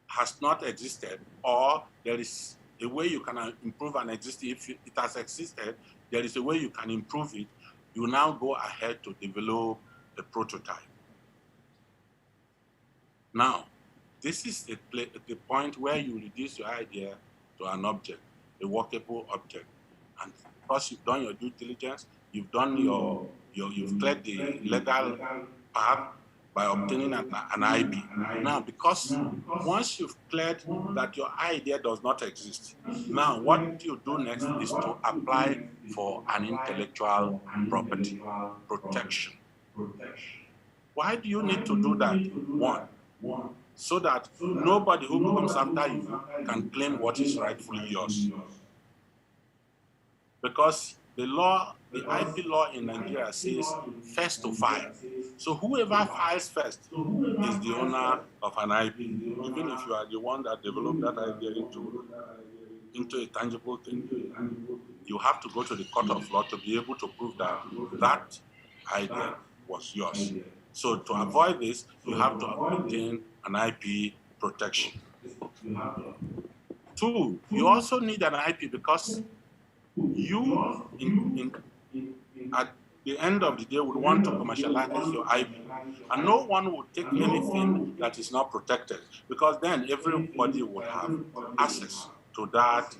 has not existed, or there is a way you can improve an existing. If it has existed, there is a way you can improve it. You now go ahead to develop a prototype. Now, this is the point where you reduce your idea to an object, a workable object. And because you've done your due diligence, you've done you've cleared the legal path by obtaining an IP. Now, because once you've cleared that your idea does not exist, now what you do next is to apply for an intellectual property protection. Why do you need to do that? One, so that nobody who comes after you can claim what is rightfully yours. Because the IP law in Nigeria says first to file. So whoever files first is the owner of an IP, even if you are the one that developed that idea into a tangible thing. You have to go to the court of law to be able to prove that that idea was yours. So to avoid this, you have to obtain an IP protection. Two, you also need an IP because you, at the end of the day, would want to commercialize your IP. And no one would take anything that is not protected, because then everybody would have access to that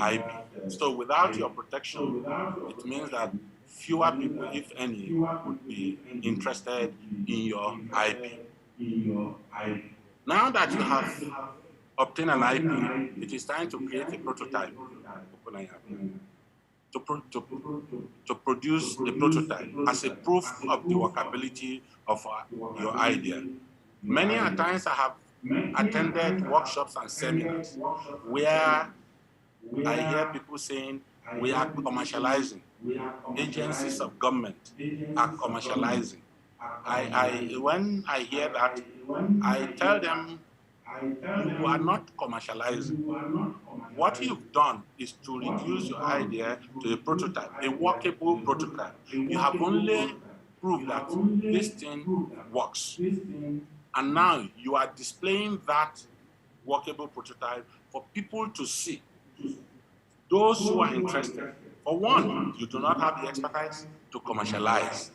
IP. So without your protection, it means that fewer people, if any, would be interested in your IP. Now that you have obtained an IP, it is time to create a prototype. To produce a prototype as a proof of the workability of your idea. Many a times I have attended workshops and seminars where I hear people saying, we are commercializing. Agencies of government are commercializing. When I hear that, I tell them, you are not commercializing. What you've done is to reduce your idea to a prototype, a workable prototype. You have only proved that this thing works. And now you are displaying that workable prototype for people to see. Those who are interested. For one, you do not have the expertise to commercialize.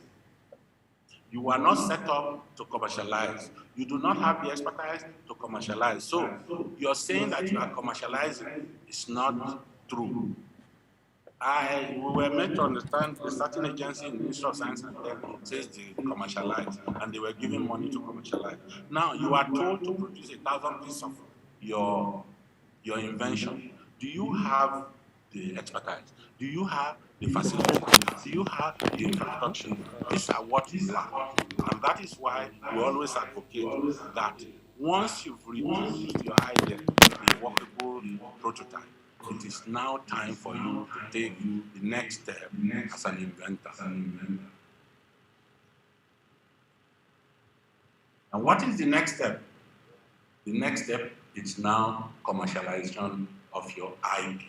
You are not set up to commercialize. You do not have the expertise to commercialize. So you're saying that you are commercializing is not true. We were made to understand a certain agency in the Ministry of Science and Tech says they commercialize, and they were giving money to commercialize. Now you are told to produce 1,000 pieces of your invention. Do you have the expertise? Do you have the facility? Do you have the infrastructure? These are what you lack. And that is why we always advocate that once you've reduced your idea to a workable prototype, it is now time for you to take the next step as an inventor. And what is the next step? The next step is now commercialization of your IP.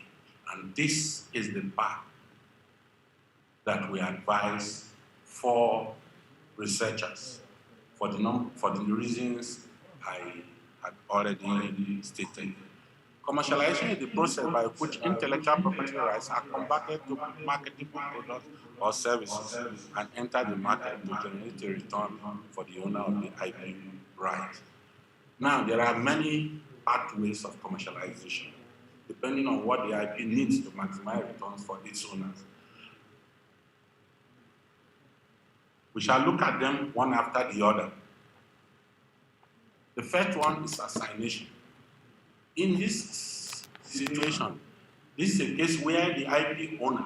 And this is the path that we advise for researchers for the reasons I had already stated. Commercialization is the process by which intellectual property rights are converted to marketable products or services and enter the market to generate a return for the owner of the IP right. Now, there are many pathways of commercialization, depending on what the IP needs to maximize returns for its owners. We shall look at them one after the other. The first one is assignation. In this situation, this is a case where the IP owner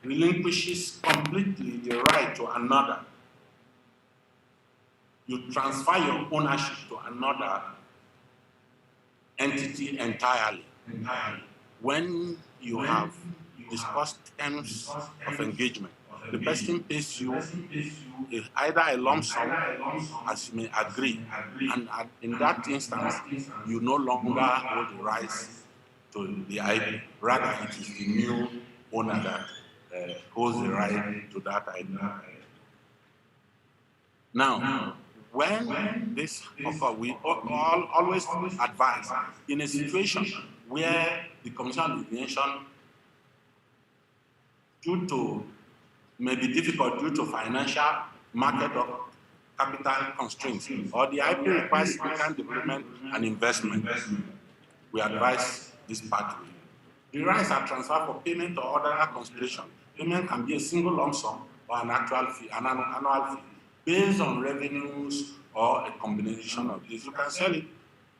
relinquishes completely the right to another. You transfer your ownership to another entity entirely. When you have discussed terms of engagement, the person pays you either a lump sum, as you may agree, and in that instance, you no longer hold the rights to the IP. Rather, it is the new owner that holds the right to that IP. Now, when this occurs, we always advise in a situation where the Commission on Deviation, due to maybe difficult due to financial, market, or capital constraints, or the IP requires significant development and investment, we advise this pathway. The rights are transferred for payment or other consideration. Payment can be a single lump sum or an actual fee, an annual fee, based on revenues or a combination of these. You can sell it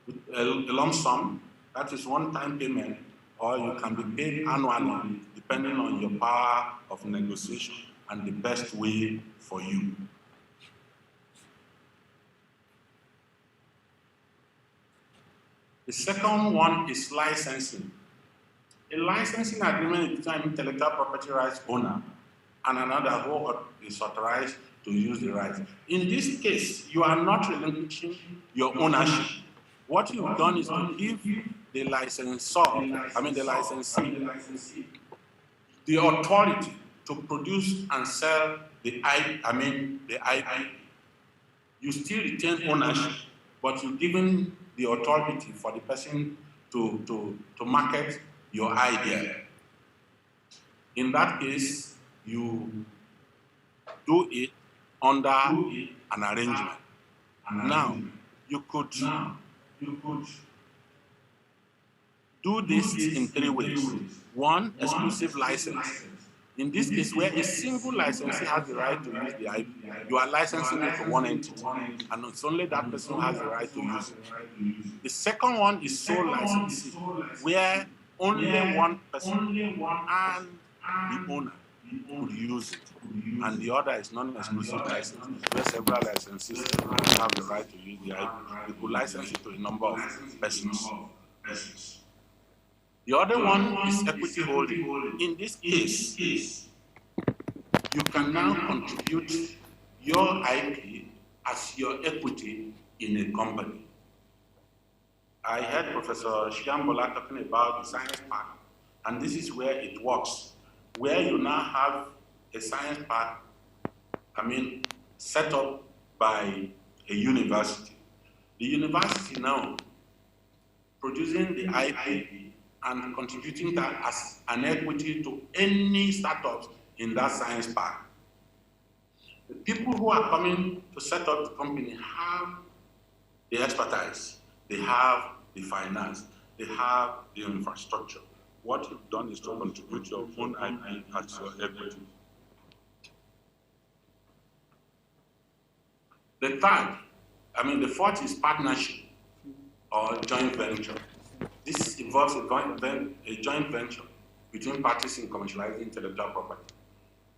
with a lump sum, that is one-time payment, or you can be paid annually, depending on your power of negotiation and the best way for you. The second one is licensing. A licensing agreement between an intellectual property rights owner and another who is authorized to use the rights. In this case, you are not relinquishing your ownership. What you've done is to give the licensor, the licensee, the authority to produce and sell the IP. You still retain ownership, but you're given the authority for the person to market your idea. In that case, you do it under an arrangement. Now, you could do this in three ways. One, exclusive license. In this case, where a single licensee has the right to use the IP, you are licensing it to one entity, and it's only that person who has the right to use it. The second one is sole licensee, where only one person and the owner could use it, and the other is non-exclusive license, where several licensees have the right to use the IP. You could license it to a number of persons. The other one is equity holding. In this case, you can now contribute your IP as your equity in a company. I heard Professor Shiambola talking about the science park, and this is where it works, where you now have a science park, set up by a university. The university now producing the IP and contributing that as an equity to any startups in that science park. The people who are coming to set up the company have the expertise, they have the finance, they have the infrastructure. What you've done is to contribute your own IP as your equity. The fourth is partnership or joint venture. This involves a joint venture between parties in commercializing intellectual property.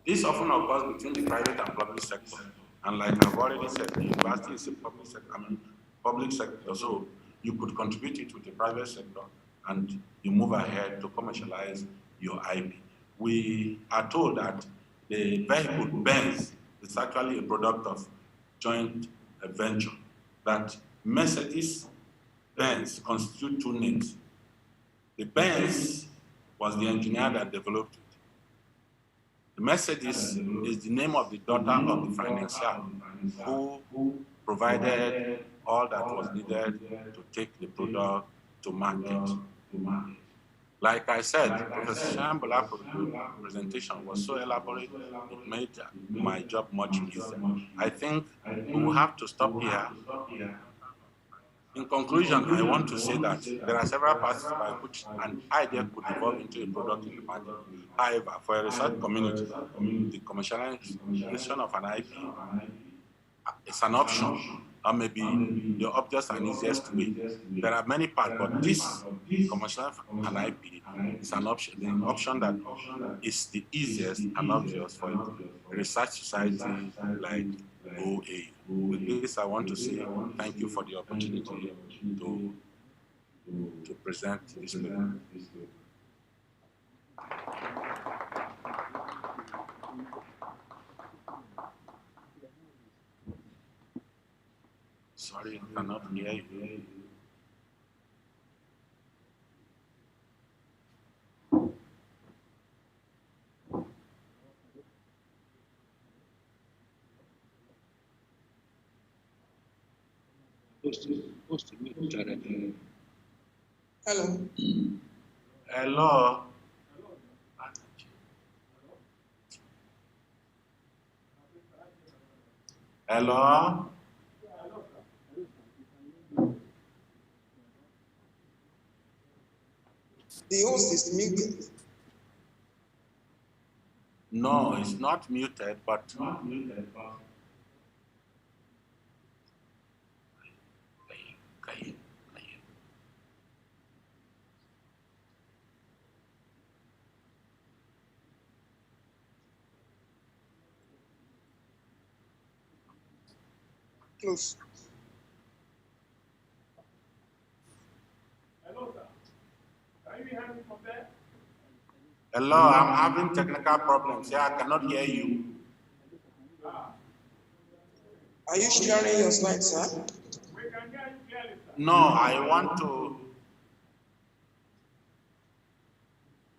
This often occurs between the private and public sector. And like I've already said, the university is a public sector, so you could contribute it with the private sector and you move ahead to commercialize your IP. We are told that the vehicle Benz is actually a product of joint venture, that Mercedes-Benz constitute two names. The Benz was the engineer that developed it. The Mercedes is the name of the daughter of the financier who provided all that was needed to take the product to market. Like I said, Professor Shambola's presentation was so elaborate, it made my job much easier. I think we will have to stop here. In conclusion, I want to say that there are several paths by which an idea could evolve into a product in the market. However, for a research community, the commercialization of an IP is an option, or maybe the obvious and easiest way. There are many paths, but this commercialization of an IP is an option, the option that is the easiest and obvious for a research society like OA. With this, I want to say thank you for the opportunity to present this paper. Sorry, I cannot hear you. supposed to meet each other. Hello. Hello. Hello. The host is muted. No, it's not muted, but Close. Hello, sir. Can you hear me from there? hello, I'm having technical problems. Yeah, I cannot hear you. Are you sharing your slides, sir? We can hear you clearly, sir. No,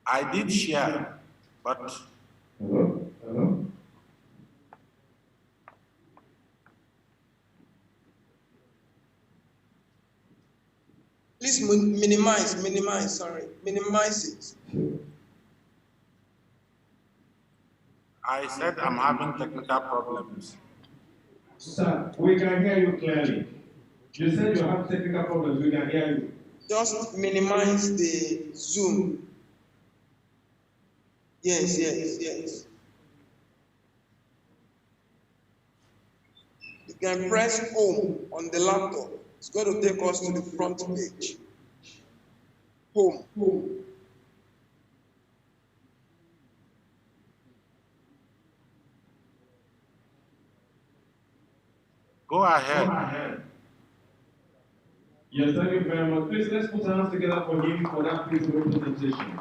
I did share, but Hello? Hello? Please minimize, minimize it. I said I'm having technical problems. Sir, we can hear you clearly. You said you have technical problems, we can hear you. Just minimize the Zoom. Yes. You can press home on the laptop. It's going to take us to the front page. Home. Go ahead. Yes, thank you very much. Please, let's put our hands together for him for that beautiful presentation.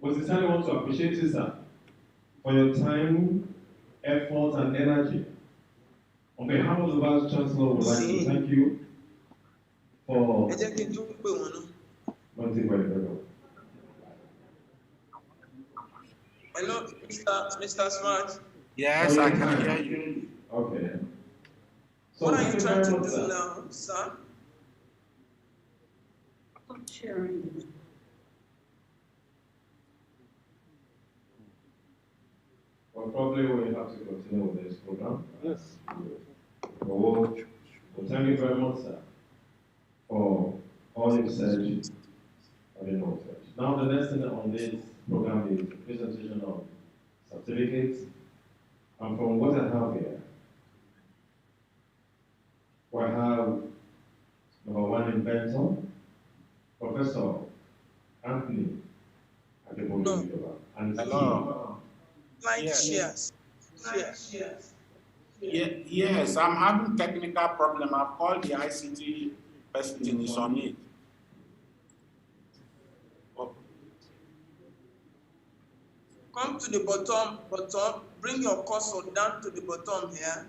We sincerely want to appreciate you, sir, for your time, effort, and energy. On behalf of the Vice Chancellor, we would like to thank you for Hello, Mr. Smart. Yes, I can hear you. Okay. So What are you trying to do sir. now, sir? Well, probably we have to continue with this program. Yes. Well, thank you very much, sir, for all you've said and your knowledge. Now, the next thing on this program is the presentation of certificates. And from what I have here, we have number one inventor, Professor Anthony Adebolu. And Hello. Like Yes. shares. Yes, I'm having technical problem. I've called the ICT person is on it. Oh, Come to the bottom, bring your cursor down to the bottom here.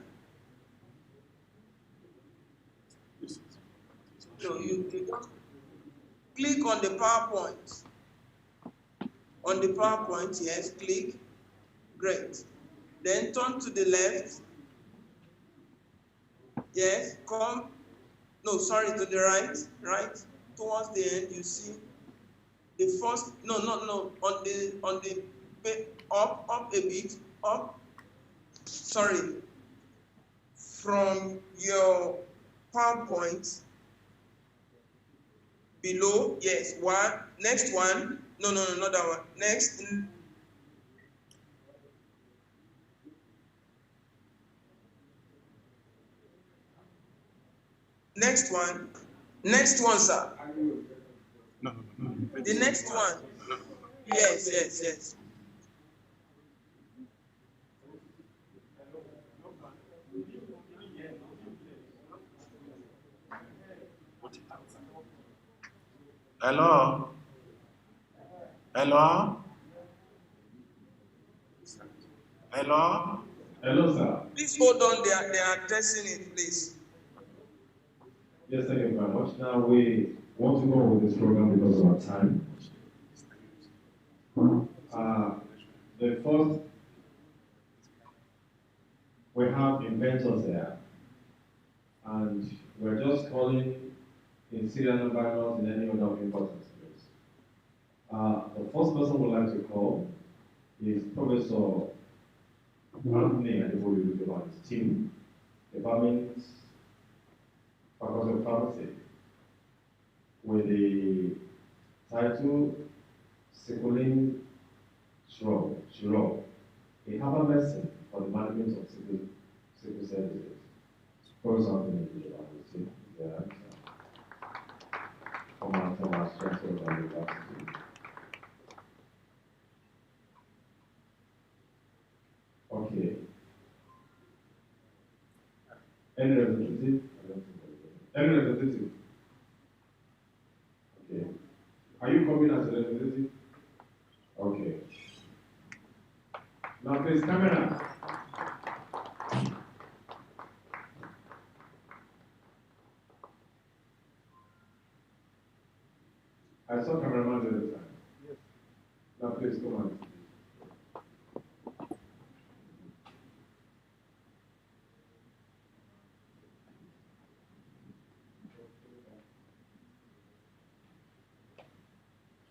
So you just click on the PowerPoint. On the PowerPoint, yes, click. Great. Then turn to the left. Yes, to the right. Towards the end, you see the first, on the up a bit, up. Sorry. From your PowerPoint, below, yes, one. Next one, no, not that one. Next. Next one, sir. no. The next one. Yes. Hello. hello, sir. Please hold on, they are testing it, please. Yes, thank you very much. Now we want to go with this program because of our time. The first we have inventors there, and we're just calling in serial number, not in any order of importance, please. The first person we'd like to call is Professor Anthony Adeboye and his team, Department Faculty of Pharmacy, with the title Sickling Shrub, a herbal medicine for the management of sickle cell disease. Professor Anthony Adeboye and his team, from our Chancellor of the University. Okay. Any representative? Any representative? Okay. Are you coming as a representative? Okay. Now please, camera. I saw cameraman the other time. Yes. Now please, come on.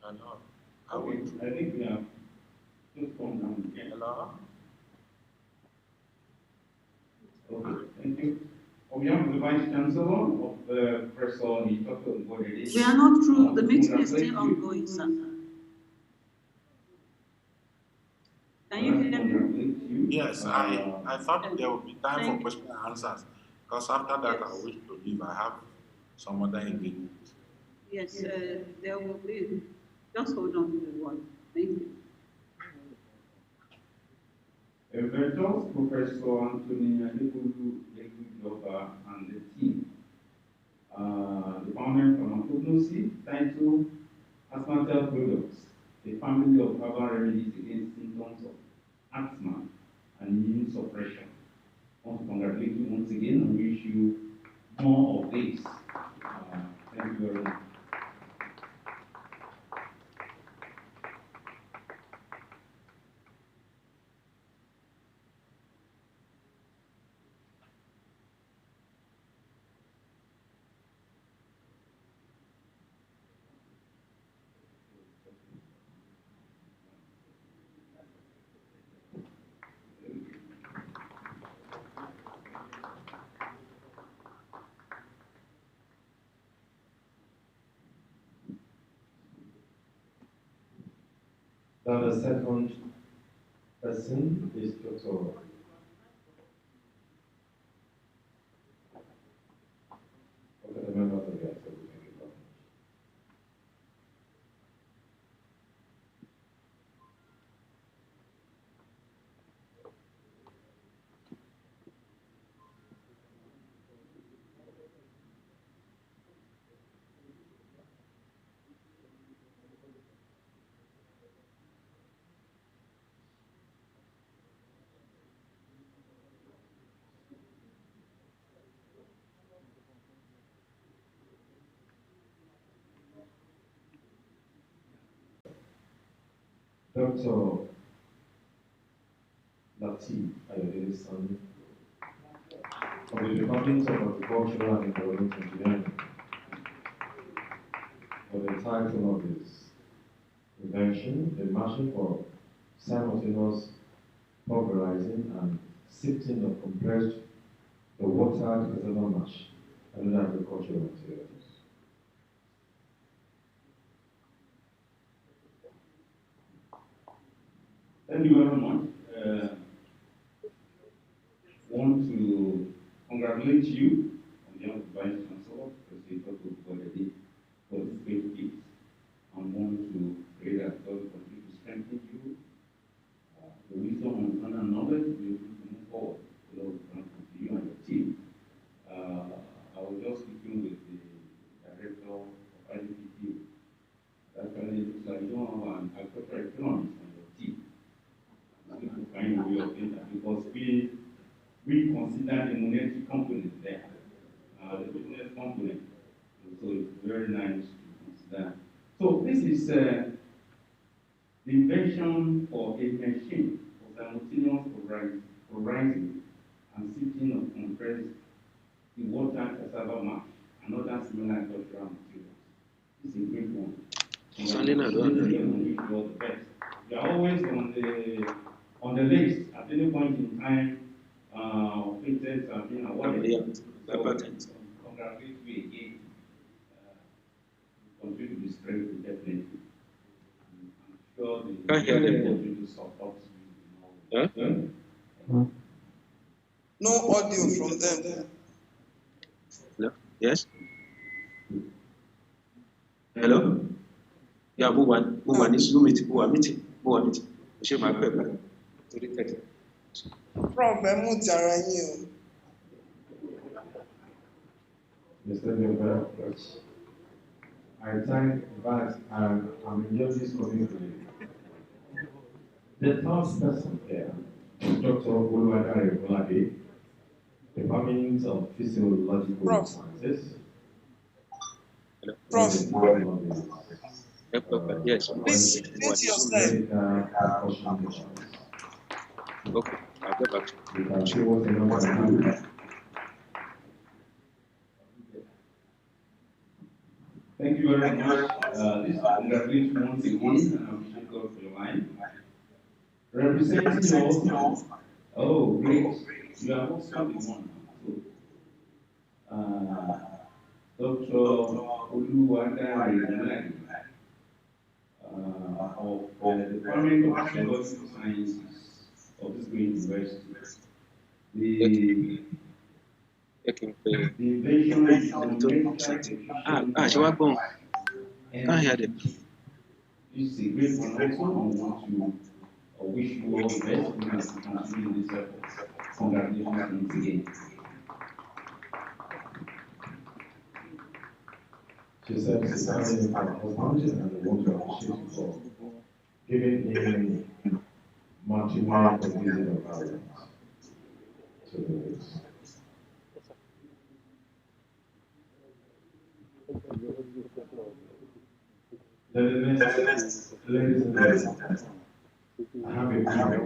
Hello. Okay, I think we have just come down again. Hello. Okay, thank you. On behalf of the Vice Chancellor of the Professor Nitoto, We are not through. The meeting is still ongoing, sir. Can you hear me? Yes, I thought there would be time for question and answers, because after that I wish to leave. I have some other engagement. Yes, there will be. Just hold on to the one. Thank you. Inventors, Professor Anthony Adeboye and the team. Department Pharmacognosy, title Asthmatic Products, a family of herbal remedies against symptoms of asthma and immune suppression. I want to congratulate you once again and wish you more of this. Thank you very much. Now the second person is Dr. Okay, the member of the guest, so we can get on. Dr. Latif Ayodele Sani from the Department of Agricultural and Environment Engineering, for the title of his invention, the machine for simultaneous pulverizing and sifting of compressed the water cassava mash and other agricultural materials. Thank you very much. Want to congratulate you on behalf of the Vice Chancellor, President Dr. Bodede, for this great gift, and want to pray that God will continue to strengthen you, the wisdom and knowledge to be able to move forward. The Lord will grant unto you and your team. I was just speaking with the director of IDPQ. Actually, it looks like you don't have an agricultural economist on your team. We have to find a way of doing that, because we consider the monetary component there, the business component. So it's very nice to consider. So this is the invention for a machine for simultaneous pulverizing and siting of compressed the water cassava mash and other similar cultural materials. It's a great one. Congratulations and wish you all the best. You are always on the list at any point in time. Patents have been awarded. So congratulate you again. Continue to be strengthened definitely. I'm sure the continue to support you. No audio from them. Hello? Yes? Hello? Yeah, who one is Zoom meeting? Who are meeting? Ṣé máa pẹ̀ bá torí tẹ̀lé? Prof, ẹ mú ti ara yín o. Mr. November, I thank that I'm enjoying this community. The third person here is Dr. Oluwadare Olade, Department of Physiological Sciences. Prof, Yes. please mute yourself. Okay, I'll get back to you. You can see what the numbers do. Thank you very much. This congratulations once again, and I wish God for your line. Representing also, oh great, you are also the one. Dr. Oluwadare Olade of the Department of Physiological Sciences of this great university. The invention of she was born. Can't hear them. This is a great one also. I want to wish you all the best and continue this effort. Congratulations once again. She said she's coming from her husband and I want to appreciate you for giving him matrimonial condition of violence. So the next, ladies and gentlemen, I have a comment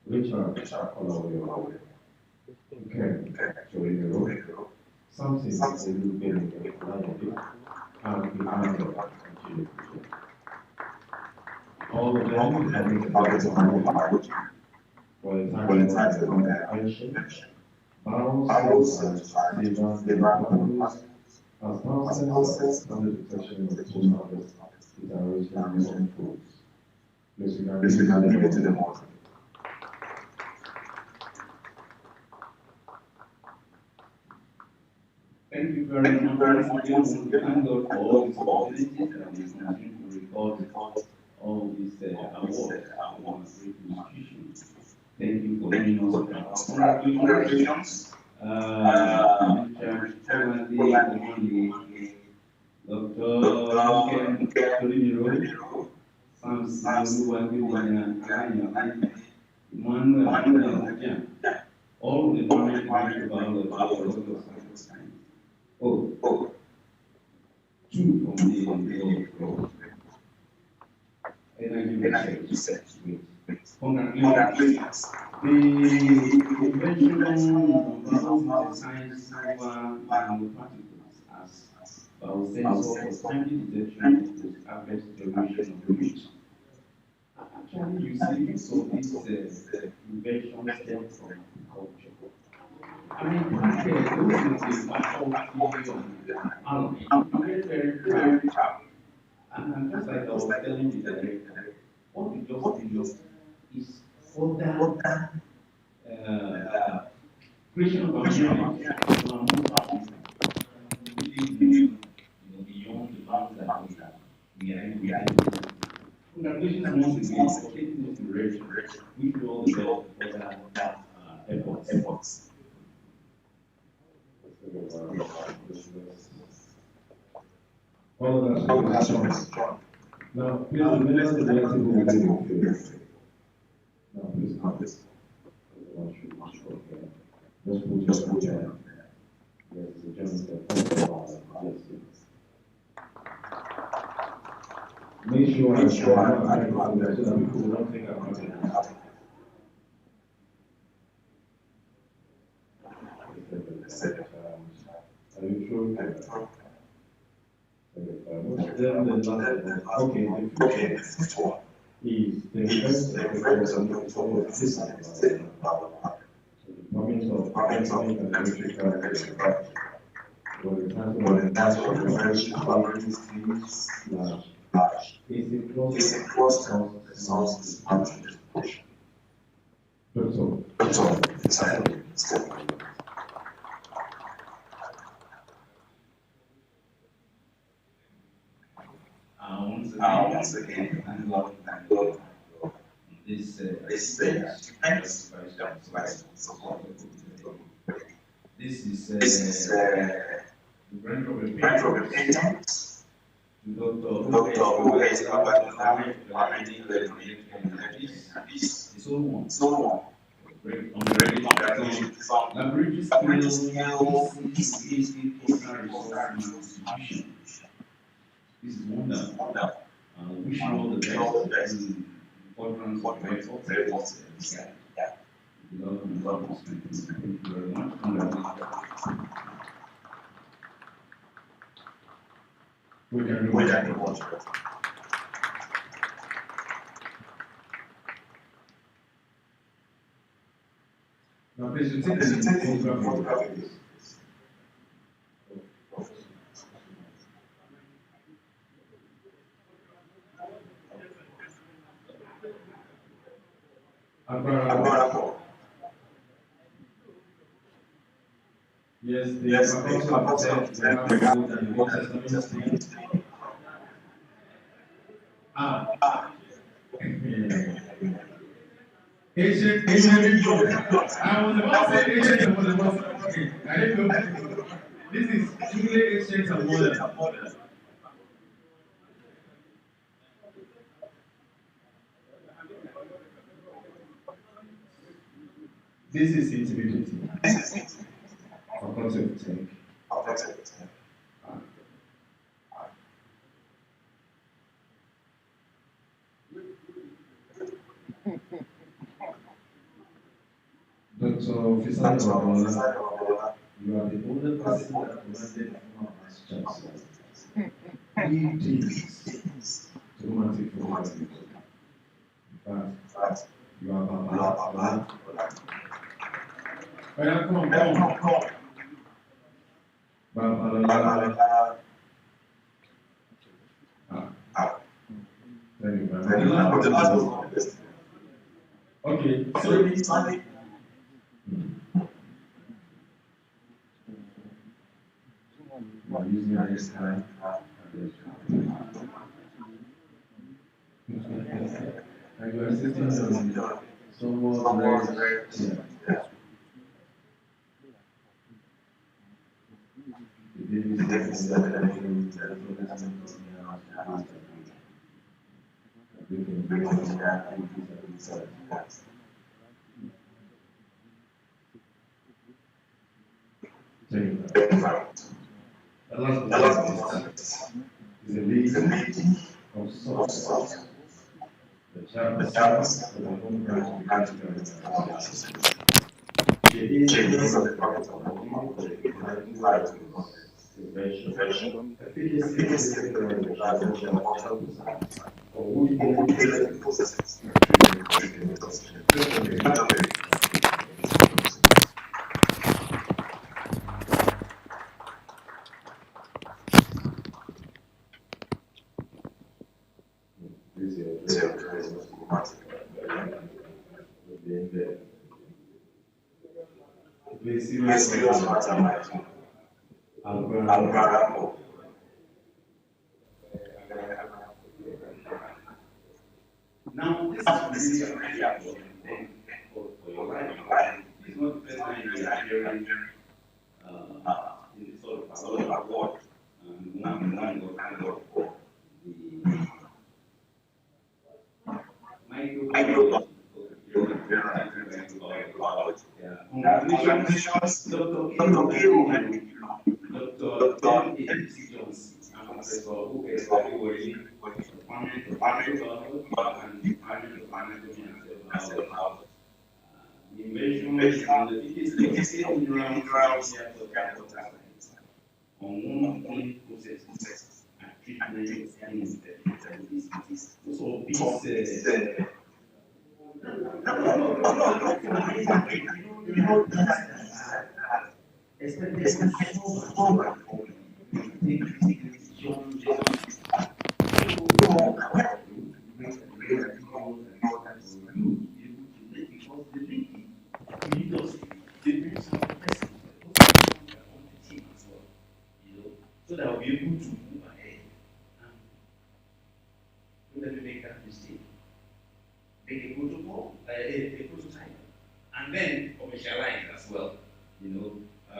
which are all over your way. Okay, so in the road, something that will be in the life and we have to continue. All of them have been for the time of pension, bounds, as nonsense from the detection of post-harvest iteration of foods. Please, we can leave it to them all. Thank you very much. Once again, thank God for all these opportunities and we continue to record all these awards from our great institutions. Thank you for being us. Congratulations. Dr. Toliniro, Emmanuel, all the department of biology, science. Oh, two from the energy research. Congratulations. The invention of synthesized silver nanoparticles as biosensor for timely detection of post-harvest duration of fruit. Actually, you see, most of these inventions stem from agriculture. I mean, those with the faculty and very proud. And just like I was telling the director, what we just did is further creation of awareness beyond the bounds that we are in. Congratulations once again for taking this direction. We do all the best for that efforts. All of us are strong. Now, please remember the relative will be with Now, please, just put your hand. Yes, the gentleman. Yes. Make sure I show up so that people will not think I'm not in. Then the last one. Okay, the fifth one is the first objective of the statement about the promise of economic and electrical development. For the title of the membership collaborative /is a cross-resource partnership. Doctor, once again, thank God for this achievement Vice Chancellor. This is the grant of repentance to Dr. Who is this is all one. On the regulation laboratory skills, personal resource institution. This is wonderful. Wish you all the best in importance of efforts. Development. Thank you very much. we can reward Now, please, you take the photograph. Yes, the apostle said we have to go to the New Testament. Ancient, I was about to say ancient and modern. Okay, I didn't know. This is truly ancient and modern. This is intimidating. Faculty of Tech. Dr. Officer Babola, you are the only person that commanded former Vice Chancellor 3 days to come and take photography. In fact, you are Babola. Come on. Babola. Thank you very much. Okay, so using your next time. And you are sitting on someone's red chair. The last is a lady of sorts. The chairperson of the home branch organization. She is the department of prevention, efficacy, or would you processes. Now, this is really important thing for your life. It's not the first time you are hearing in this sort of award. Thank God for the microbiology. Congratulations, Dr. Dr. M.A.C. Johnson, and Professor O.S. Adewale, Department of Microbiology and Department of Anatomy and Cell Biology. The measurements and the efficacy of minerals on wound healing processes and treatment, and this. So these, expected so much for take young because the lady industry they bring some person on the team as well, so that we'll be able to move ahead and don't let me make that mistake. Make a protocol, a prototype, and then commercialize as well. I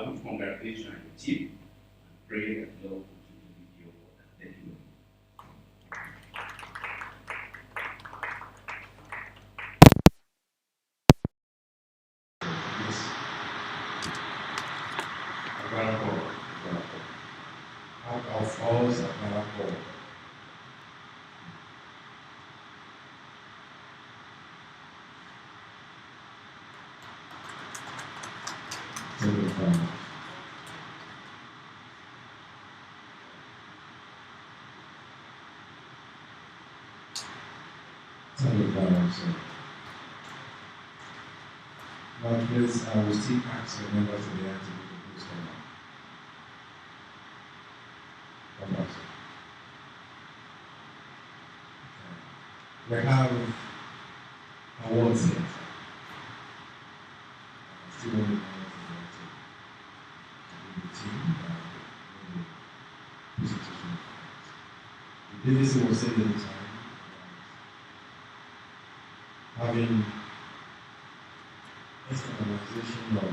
would congratulate you and your team and pray that the Lord will continue to be your water. Thank you. Out of us, Agarako. Now, please, I will still ask the members of the activity to please come up. Come back, sir. We have awards here. Still want the members of the team the presentation. The DVC was said at the time having externalization of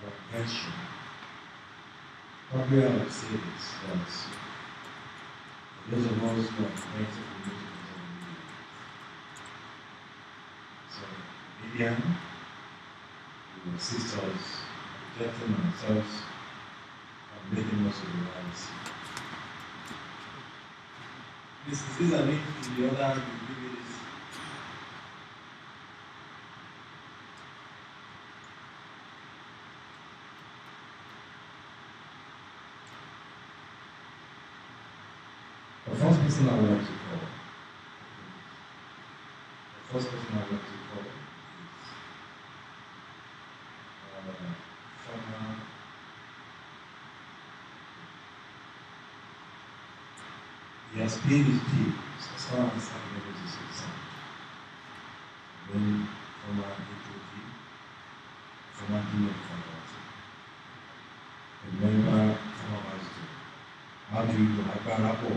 our pension. Probably I would say this, that for those of us who are connected with music and so media will assist us projecting ourselves and making us a reality. This is a link to the other activities. The first person I would like to call, is former he has paid his dues as far as academics is concerned. Then former HOD, former dean of faculty, a member, former vice. How do you know? Agbarapo.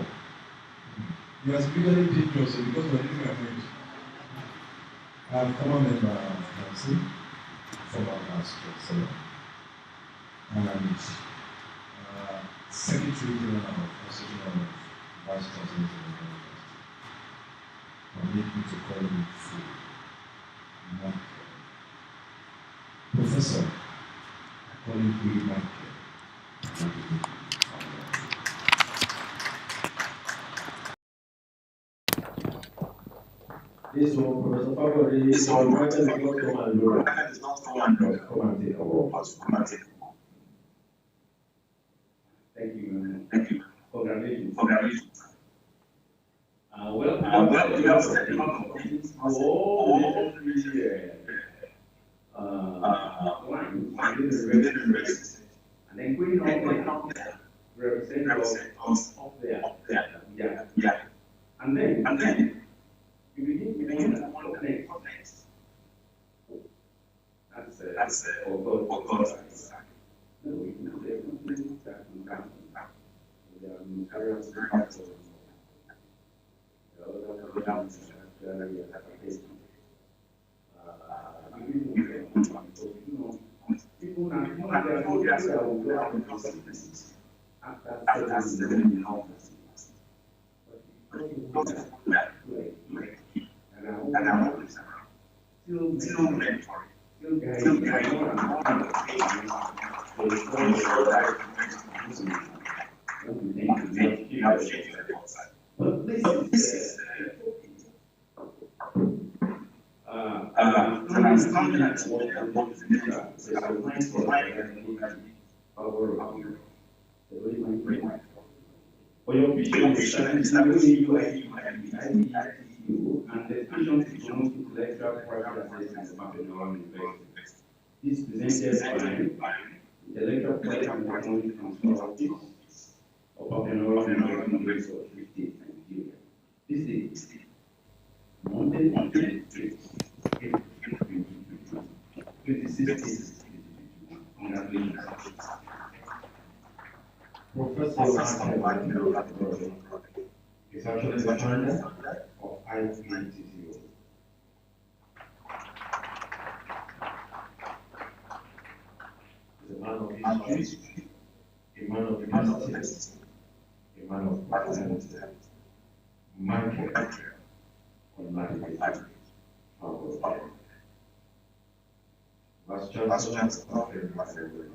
You are spiritually dangerous because we are living my friend. I am former member of council, former pastor, and secretary general of Association of Vice President of the University. Permit me to call him full. Professor, I call him Willie Michael. This one, Professor Fabio, this one, Michael is not come and do it. Come and take a walk. Thank you. Thank you. Congratulations. Well, we have said a lot of things. All necessary lines within the university. And then putting all the representatives up there. Yeah. And then you begin to what next. That's for God. No, we can do everything that can come. There are materials to come. But this is For your vision is establishing UITU and the vision to promote intellectual property assessment of Babylon University. This is presented by Intellectual Property and Technology Transfer Office of Babylon University, Lagos State, Nigeria. This is mounted on 26 Congratulations. Professor Untitled is actually the founder of IPTCO. He's a man of history, a man of justice, a man of excellence, Michael Untitled. Vice Chancellor of the University.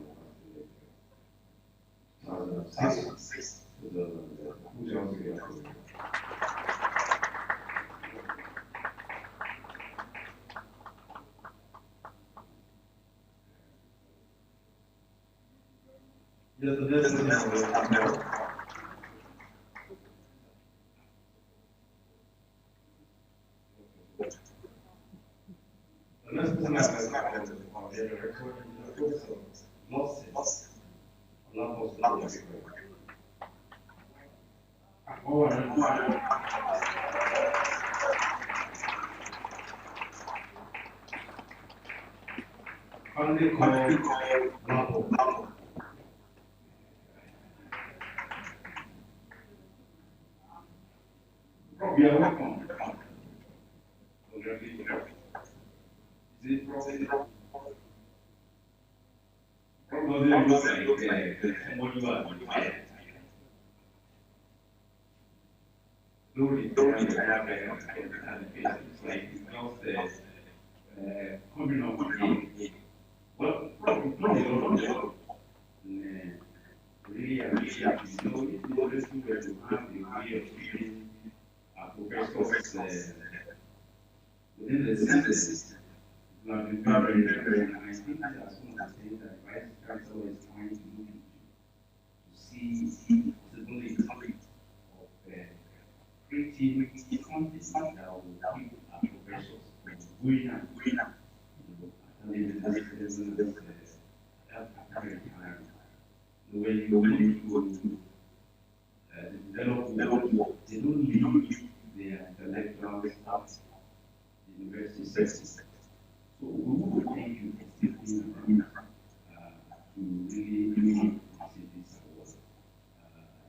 2006 to the who's else again? Yes, the next thing I have is losses. We are welcome. Is it probably? Probably looks like someone you are. Lord, it's like it's not coming up again. Well, probably really appreciate it. So it's interesting to have the way of treating professors within the system. We have been very, very, and I think that as one of the things that Vice Chancellor is trying to look into, to see the possibility of creating something that will keep our professors from going out. And then this that very time, when you develop work, they don't leave their intellectual staff, the university sector. So we want to thank you for sitting around to really see this award.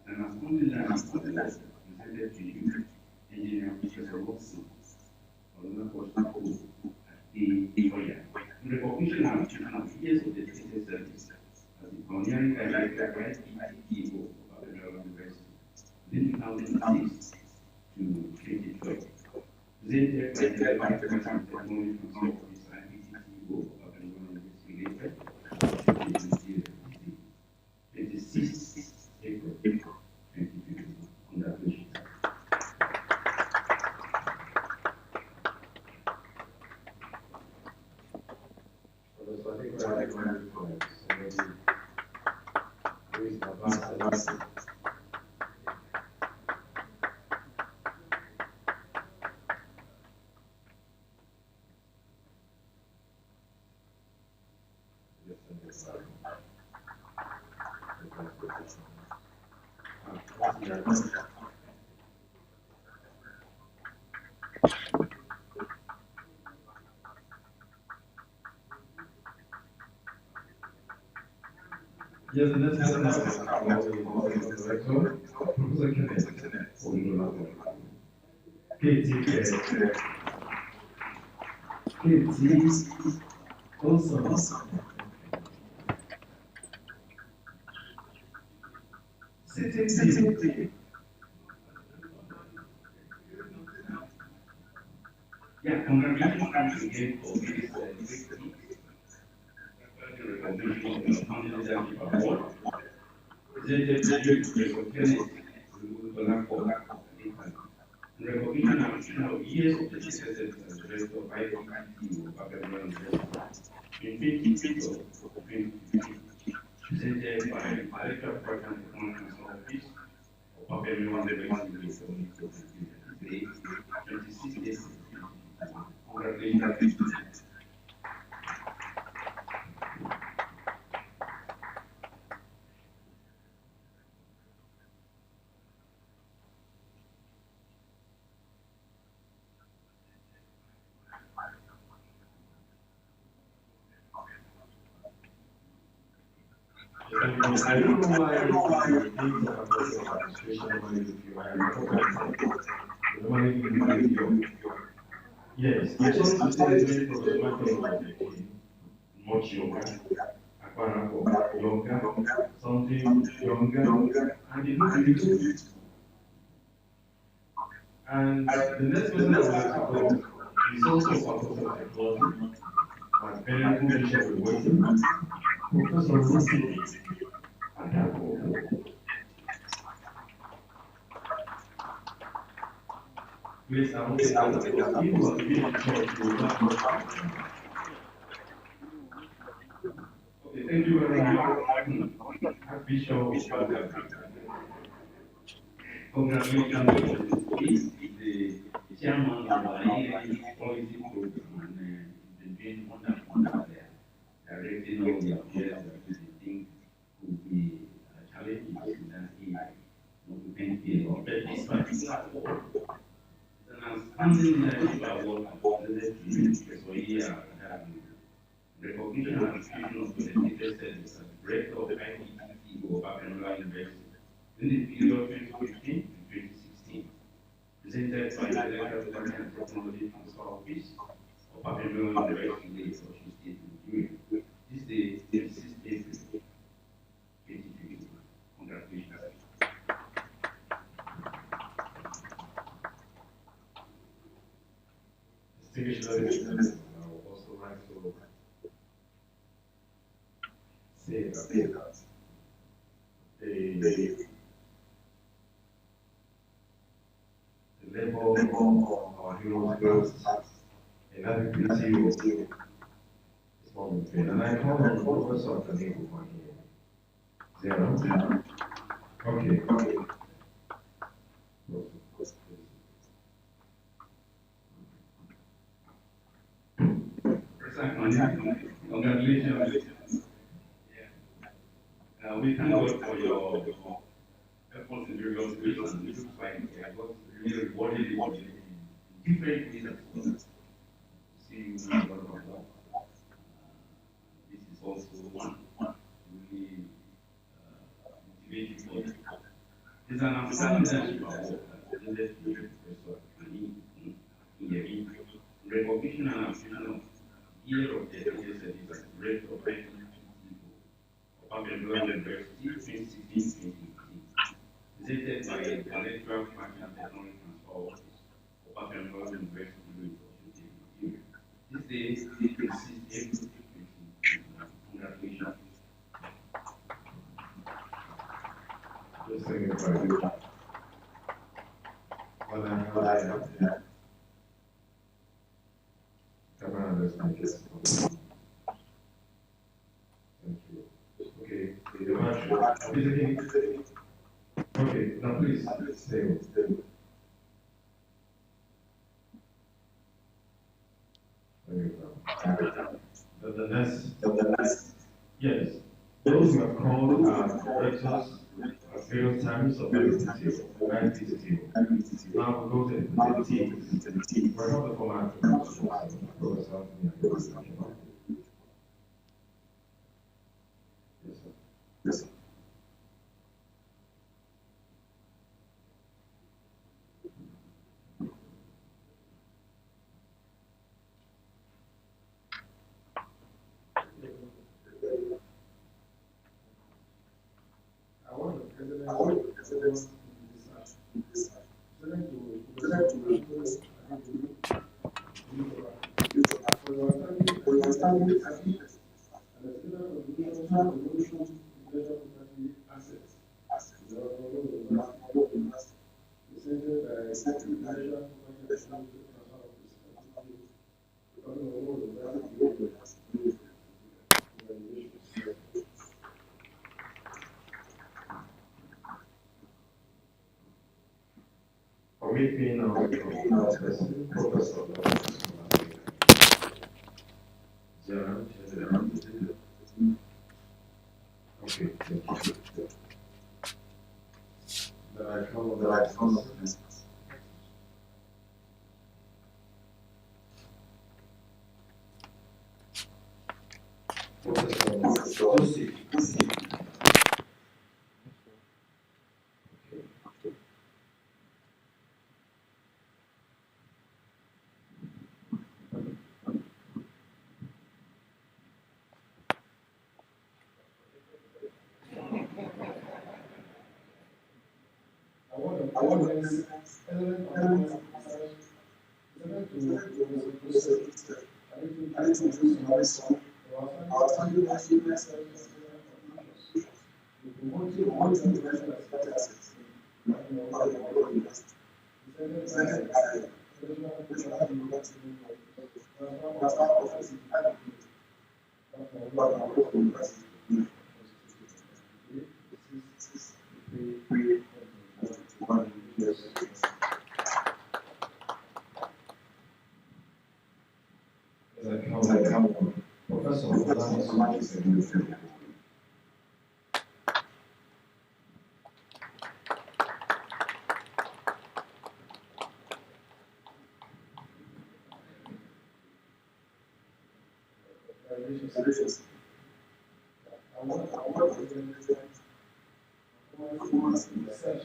And as only that is presented to you, Engineer Professor Wilson, for the in recognition of years of dedicated service as the pioneering director of IPTCO of Babylon University, between 2006 to 2012. Presented by the Commercialization and Technology Transfer Office IPTCO of Babylon University, Lagos, 26 April 2021. Congratulations. Yes, and that's how Professor Awesome. Sitting. Yeah, congratulations again for this recognition of your founding leadership award. Presented to you, Professor Kenneth in recognition of years of the service as director of IPTCO of Babylon University. In 2015, presented by Intellectual Property and Technology Transfer Office of Everyone University Way, today, 26 April 2021. Congratulations. I don't know why the things of administration normally give you higher performance. They normally give you medium. Yes, I'm sorry to say this very Professor Michael was a king, much younger, Akbarako, younger, something younger, and they look beautiful. And the next person I would like to call is also a faculty of technology, my venerable bishop in waiting, Professor Rotimi Adako. Please, I won't take that because if he was to be in church, he would not know. Okay, thank you very much. Archbishop, congratulations. He's the chairman of our policy program and he's been doing wonderful work there, directing all the affairs that we think could be challenges in that area. Not to thank you, but this particular award is an outstanding leadership award presented to you, Professor Iya Adamu. Recognition and appreciation of your dedicated service as Director of IPTT of Babylon University in the period 2015 to 2016, presented by the Intellectual Property and Technology Transfer Office of Babylon University, Osun State, Nigeria. This day, 26th April 2021. Congratulations. Distinguished ladies, I would also like to say that the labor of our heroes past in IPPT is not in vain. And I call on Professor Akane for here. Zero. Okay. Congratulations. Yeah. We thank God for your efforts in various ways, and it looks like God really rewarded you in different ways as well. See you in a lot of work. This is also one really motivate you for it. It's an outstanding leadership award that presented to you, Professor Akane, recognition and appreciation of year of dedicated service as Director of IPTT of Babylon University 2016-2018, presented by the Intellectual Property and Technology Transfer Office of Babylon University in Osun State, Nigeria. This day is 26th April 2021. Congratulations. Just saying it right. What I have here. Come on, let's make it. Thank you. Okay, okay, now please stay. The next, yes, those who have called are directors at various times of IPTT. Now we go to the team. We're not the format Professor. Yes, sir. Committing our person, Professor Gerald, okay, thank you. Then I follow that. Professor Joseph. I want to element of I need to my son. Our family was in my son. We want to be assets. Second, Professor, delicious. I want to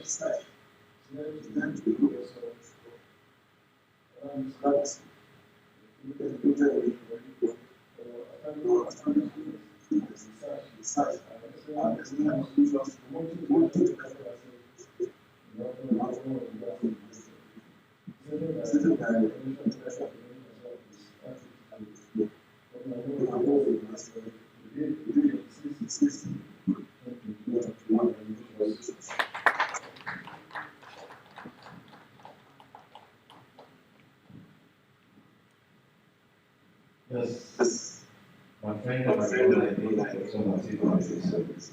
research. Yes, my friend and my brother, I think that's all I think about this.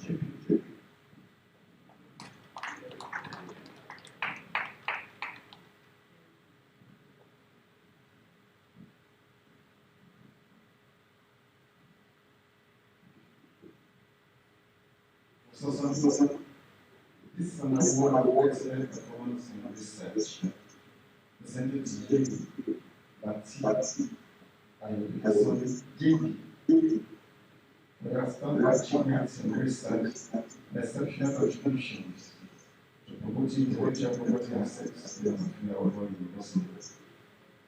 So, this is an award of excellent performance in research, presented to you by T. Education JP for outstanding achievements in research and exceptional contributions to promoting intellectual property assets in our university.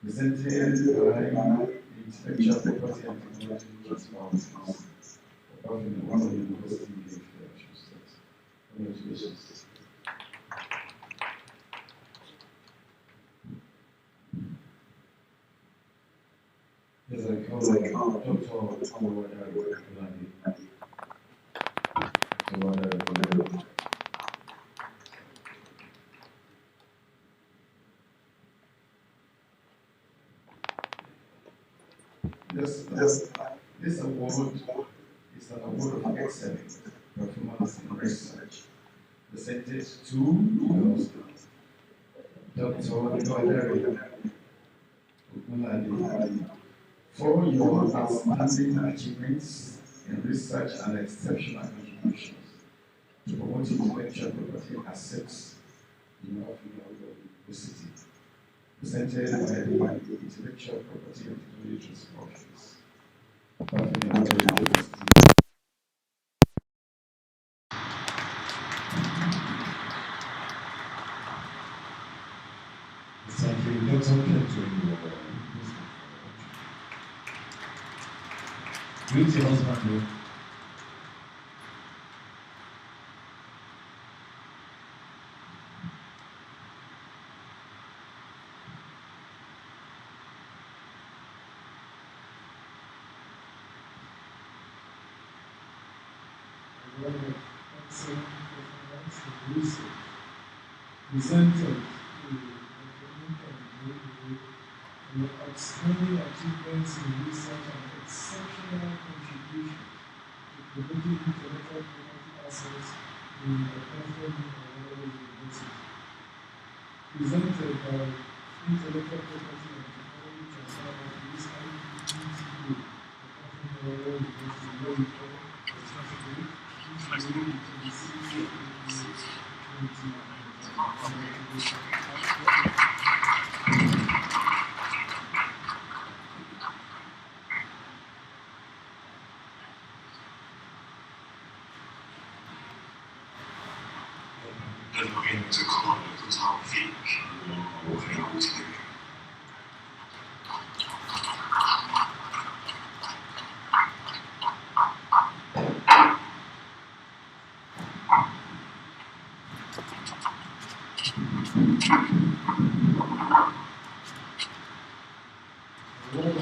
Presented by the Intellectual Property and Technology Transfer Office of the University of Massachusetts. Congratulations. As I call this award is an award of excellent performance in research presented to Dr. Valerie for your outstanding achievements in research and exceptional contributions to promoting intellectual property assets in our university, presented by the Intellectual Property and Technology Transfer Office. Thank you. That's okay. Greet your husband. Excellent performance in research. Presented the outstanding achievements in research and exceptional contributions to promoting intellectual property assets in the California University. presented by Intellectual Property and Technology Transfer Office, IETTO, the company where you call responsible, ETA, to the city of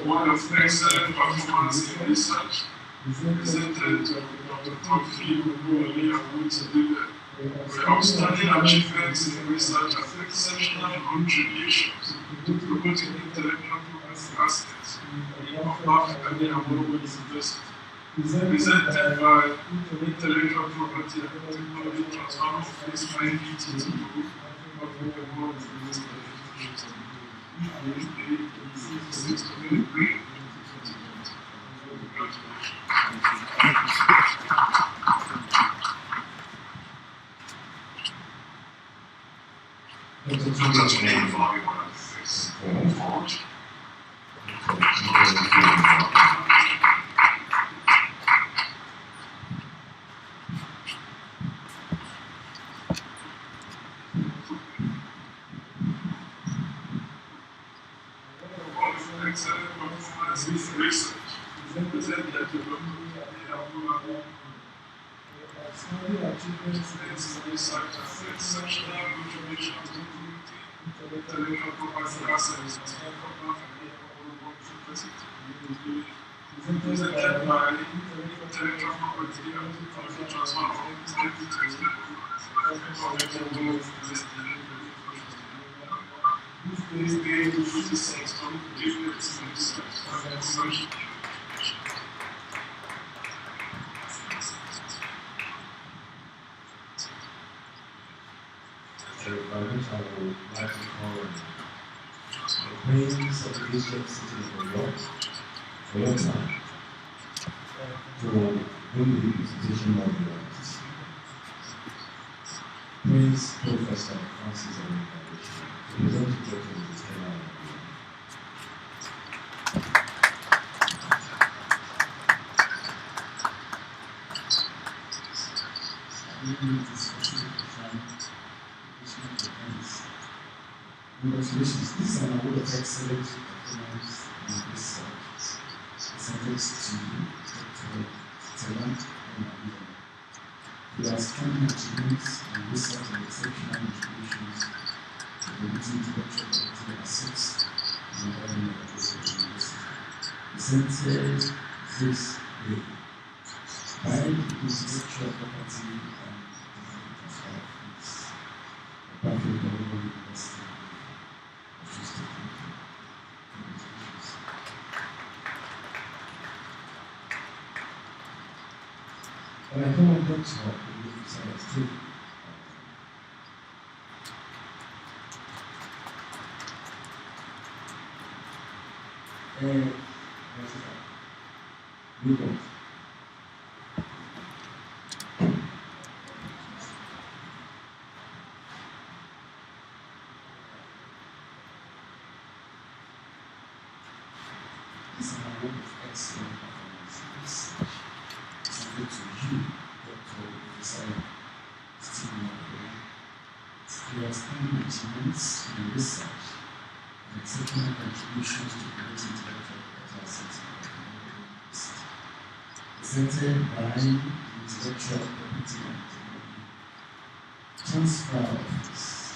One of excellent performance in research presented Dr. Tofi Oguwale Awotide. The outstanding achievements in research and exceptional contributions to promoting intellectual property assets in Upper African Award University. Presented by Intellectual Property and Technology Transfer Office IPTTO of the World University. Excellent performance in research presented to outstanding achievements in research and exceptional contributions to intellectual property assets presented by Intellectual Property and Technology Transfer These days, we see some difference in research and research. I would like to call the Queen's of the Bishop City of New York, for your time, to bring the presentation of the artist. Prince Professor Francis America, to present the Dr. Stella. Congratulations, this is an award of excellent performance in research. Presented to Dr. Stella Onabiona. For outstanding achievements in research and exceptional contributions to promoting intellectual property assets in the University. Presented this day by the Intellectual Property and Technology Transfer Office, the Patrick University. And I come on that talk with the science too. You go. This is an award of excellent performance in research. Presented to you, Dr. Professor Stephen Okoye. For outstanding achievements in research and exceptional contributions to promoting intellectual property assets in the University. Presented by the Intellectual Property and Technology Transfer Office,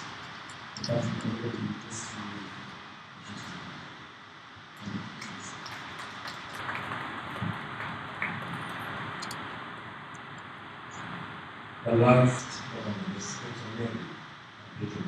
the Department of University. The last one is Dr. Mary Pedro.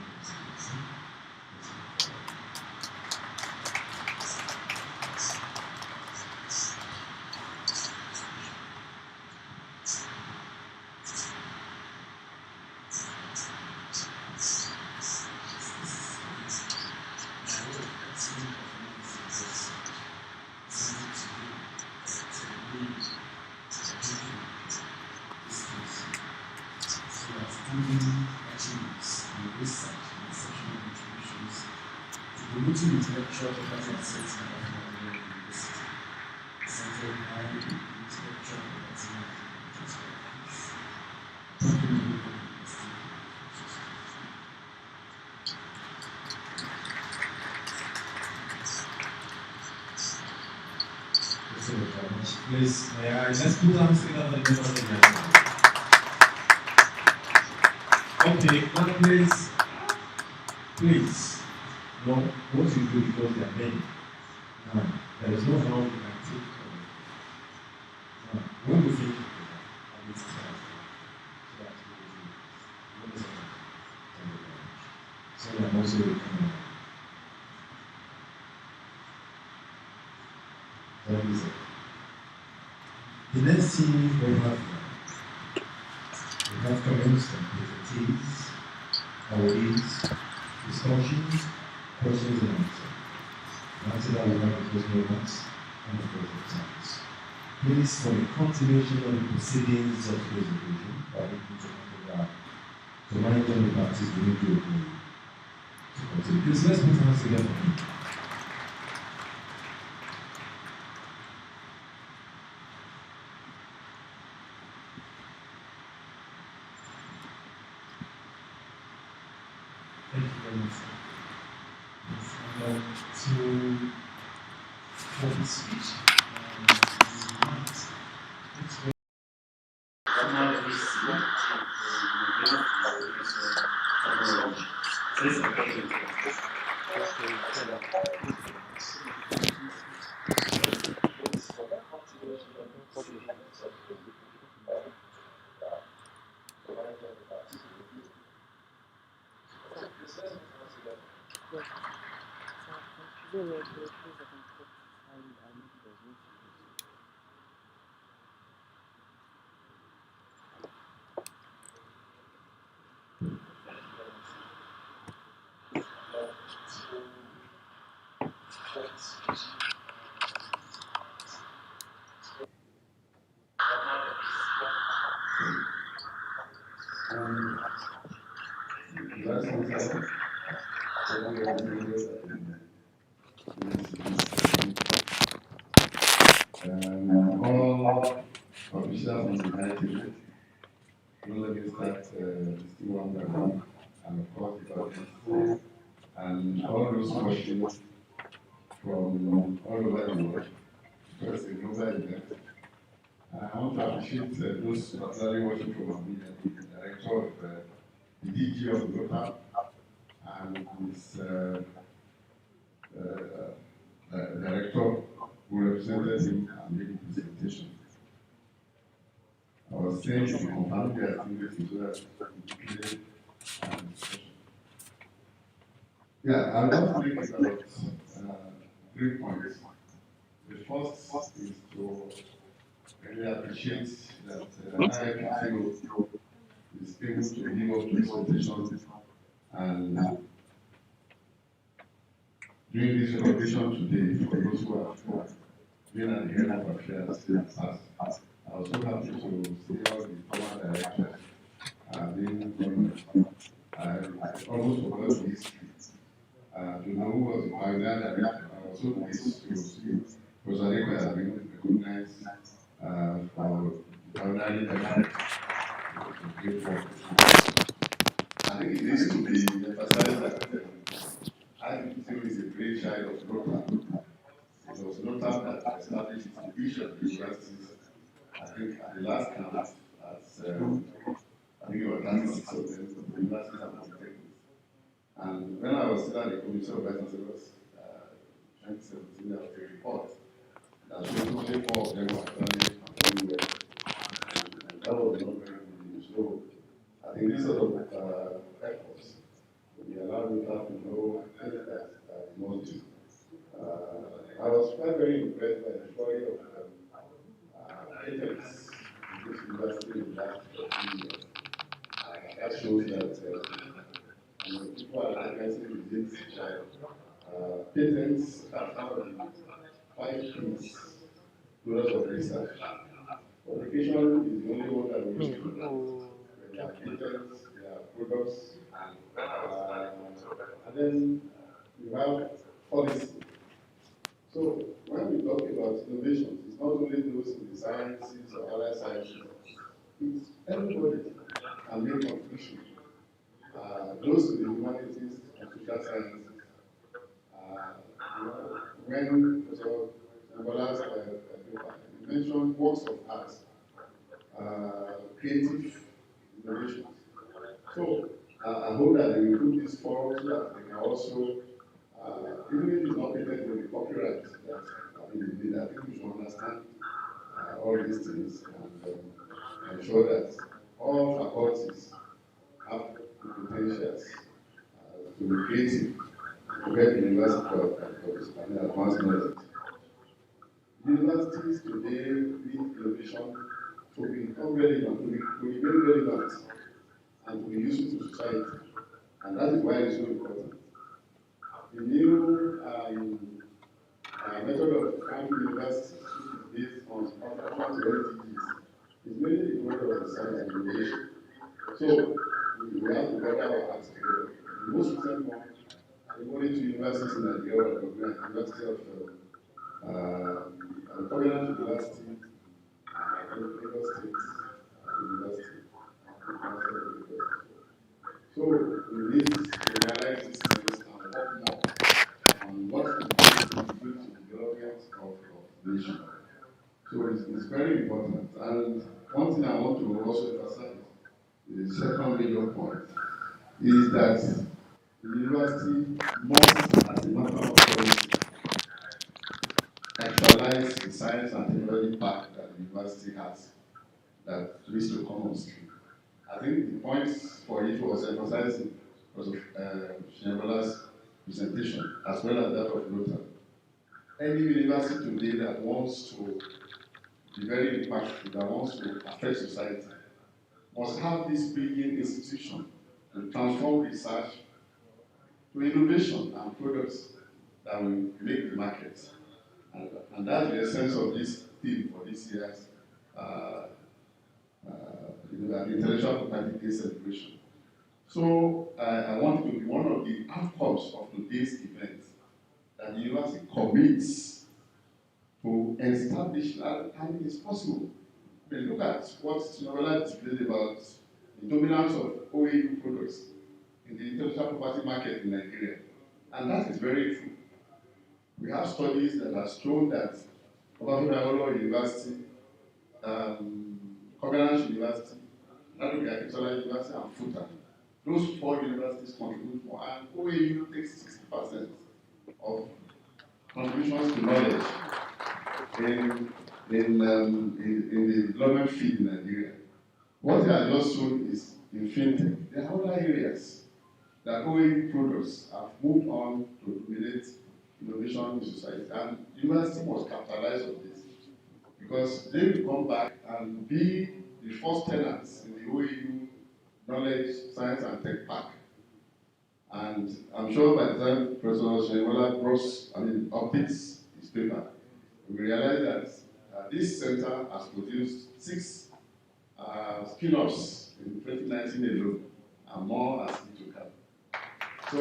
Promoting intellectual property and safety in African University. The Center of High Intellectual Property Please, may I let's put hands together for the members of the Okay, now please, no, what you do because they are many. Now, there is no how you can take now, when we think of this class, so I'm also that is it. The next thing we have commenced on activities, awards, discussions, questions and answers. After that, we have the closing remarks and the closing times. Please, for the continuation of the proceedings of today's occasion, I would like to hand over to manager the parties we need to continue. Please, let's put hands together. Thank you very much. For the speech, all officials on the high table, let me start listing one by one, and of course the audience, and all those watching from all over the world, because it's a global event. I want to appreciate those particularly watching from Abuja, the director of the DG of the local, and his director who represented him and made the presentation. I was saying to confirm their activities so that we can play discussion. Yeah, I'll just make about 3 points. The first is to really appreciate that IFPCO is able to live up to expectations and doing this recognition today for those who have been at the head of affairs in the past. I was so happy to see all the former directors being honored. I almost forgot the history. To know who was the pioneer director, I was so pleased to see Rosario has been recognized for pioneering effort. I think it needs to be emphasized that IPTO is a great child of Rotan. It was Rotan that established each of the universities. I think at the last count, I think it was 36 of them, the universities and polytechnics. And when I was still at the Commission of Vice Chancellors, 2017, there was a report that showed only 4 of them were actually performing well. And that was not very good news. So I think this sort of efforts will allow Rotan to know things that they must do. I was quite very impressed by the story of agents in this university in the last 15 years. That shows that people are recognizing the things patents are part of the 5 P's pillars of research. Publication is the only one that we use to know. There are patents, there are products, and then you have policy. So when we talk about innovations, it's not only those in the sciences or other sciences. It's everybody can make contribution. Those in the humanities and social sciences. When Professor Angolas mentioned works of art, creative innovations. So I hope that they will put this forward so that they can also, even if it's not patented with the copyright, that I think we should understand all these things and ensure that all faculties have the potentials to be creative, to get the university of advanced knowledge. Universities today need innovation to become relevant, to remain relevant, and to be useful to society. And that is why it's so important. The new method of funding universities, which is based on transformation to SDGs, is mainly the method of research and innovation. So we have to gather our acts together. The most recent one, the only two universities in Nigeria were University of Covenant University and Lagos State University. So we need to realize these things and work more on what we can contribute to the development of the nation. So it's very important. And one thing I want to also emphasize, the second major point, is that the university must, as a matter of policy, actualize the science and technology part that the university has that needs to come on stream. I think the points for it was emphasizing because of Shinebola's presentation, as well as that of Luther. Any university today that wants to be very impactful, that wants to affect society, must have this bridging institution and transform research to innovation and products that will make the market. And that's the essence of this theme for this year's Intellectual Property Day celebration. So I want to be one of the outcomes of today's event that the university commits to establish that, and it is possible. I mean, look at what Sinola displayed about the dominance of OAU products in the intellectual property market in Nigeria. And that is very true. We have studies that have shown that Obafemi University, Covenant University, Nigerian Agricultural University, and FUTA, those four universities contribute more, and OAU takes 60% of contributions to knowledge in the development field in Nigeria. What they have just shown is in fintech. There are other areas that OAU products have moved on to dominate innovation in society, and university must capitalize on this because they will come back and be the first tenants in the OAU knowledge, science, and tech park. And I'm sure by the time Professor Shinebola updates his paper, we realize that this center has produced 6 spin-offs in 2019 alone, and more are still to come. So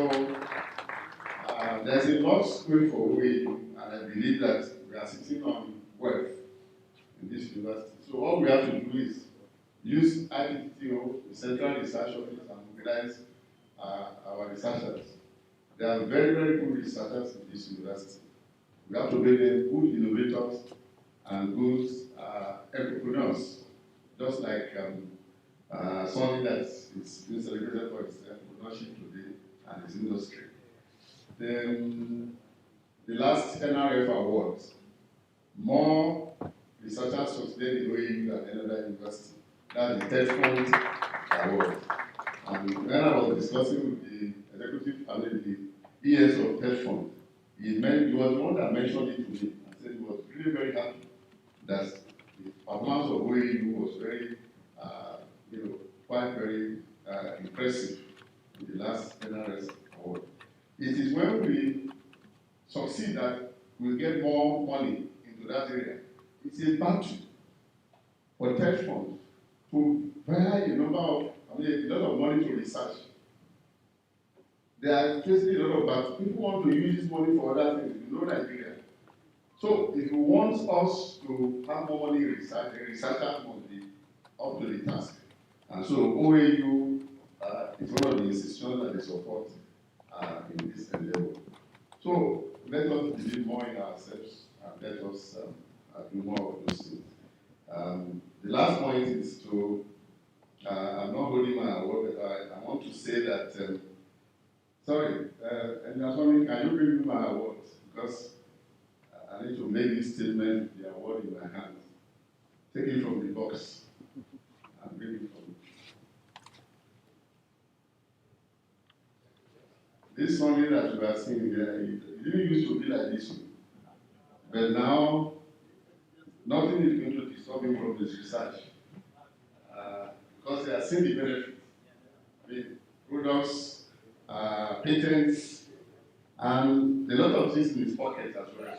there's a lot going for OAU, and I believe that we are sitting on wealth in this university. So all we have to do is use IPTO, the Central Research Office, and mobilize our researchers. They are very, very good researchers in this university. We have to bring in good innovators and good entrepreneurs, just like something that is being celebrated for its entrepreneurship today and its industry. Then the last NRF awards, more researchers succeeded in OAU than any other university. That's the third point award. And when I was discussing with the executive, the ES of Tech Fund, he was the one that mentioned it to me and said he was really very happy that the performance of OAU was very, quite very impressive in the last NRS award. It is when we succeed that we get more money into that area. It's a battle for Tech Fund to buy a lot of money to research. They are facing a lot of battles. People want to use this money for other things. You know Nigeria. So if you want us to have more money in research, the researchers must be up to the task. And so OAU is one of the institutions that they support in this endeavor. So let us believe more in ourselves and let us do more of those things. The last point is to, I'm not holding my award, but I want to say that, sorry, and can you bring me my award? Because I need to make this statement, the award in my hand. Take it from the box and bring it from. This Sunday that we are seeing here, it didn't used to be like this. But now, nothing is going to disturb him from this research. Because they are seeing the benefit. The products, patents, and a lot of things in his pocket as well.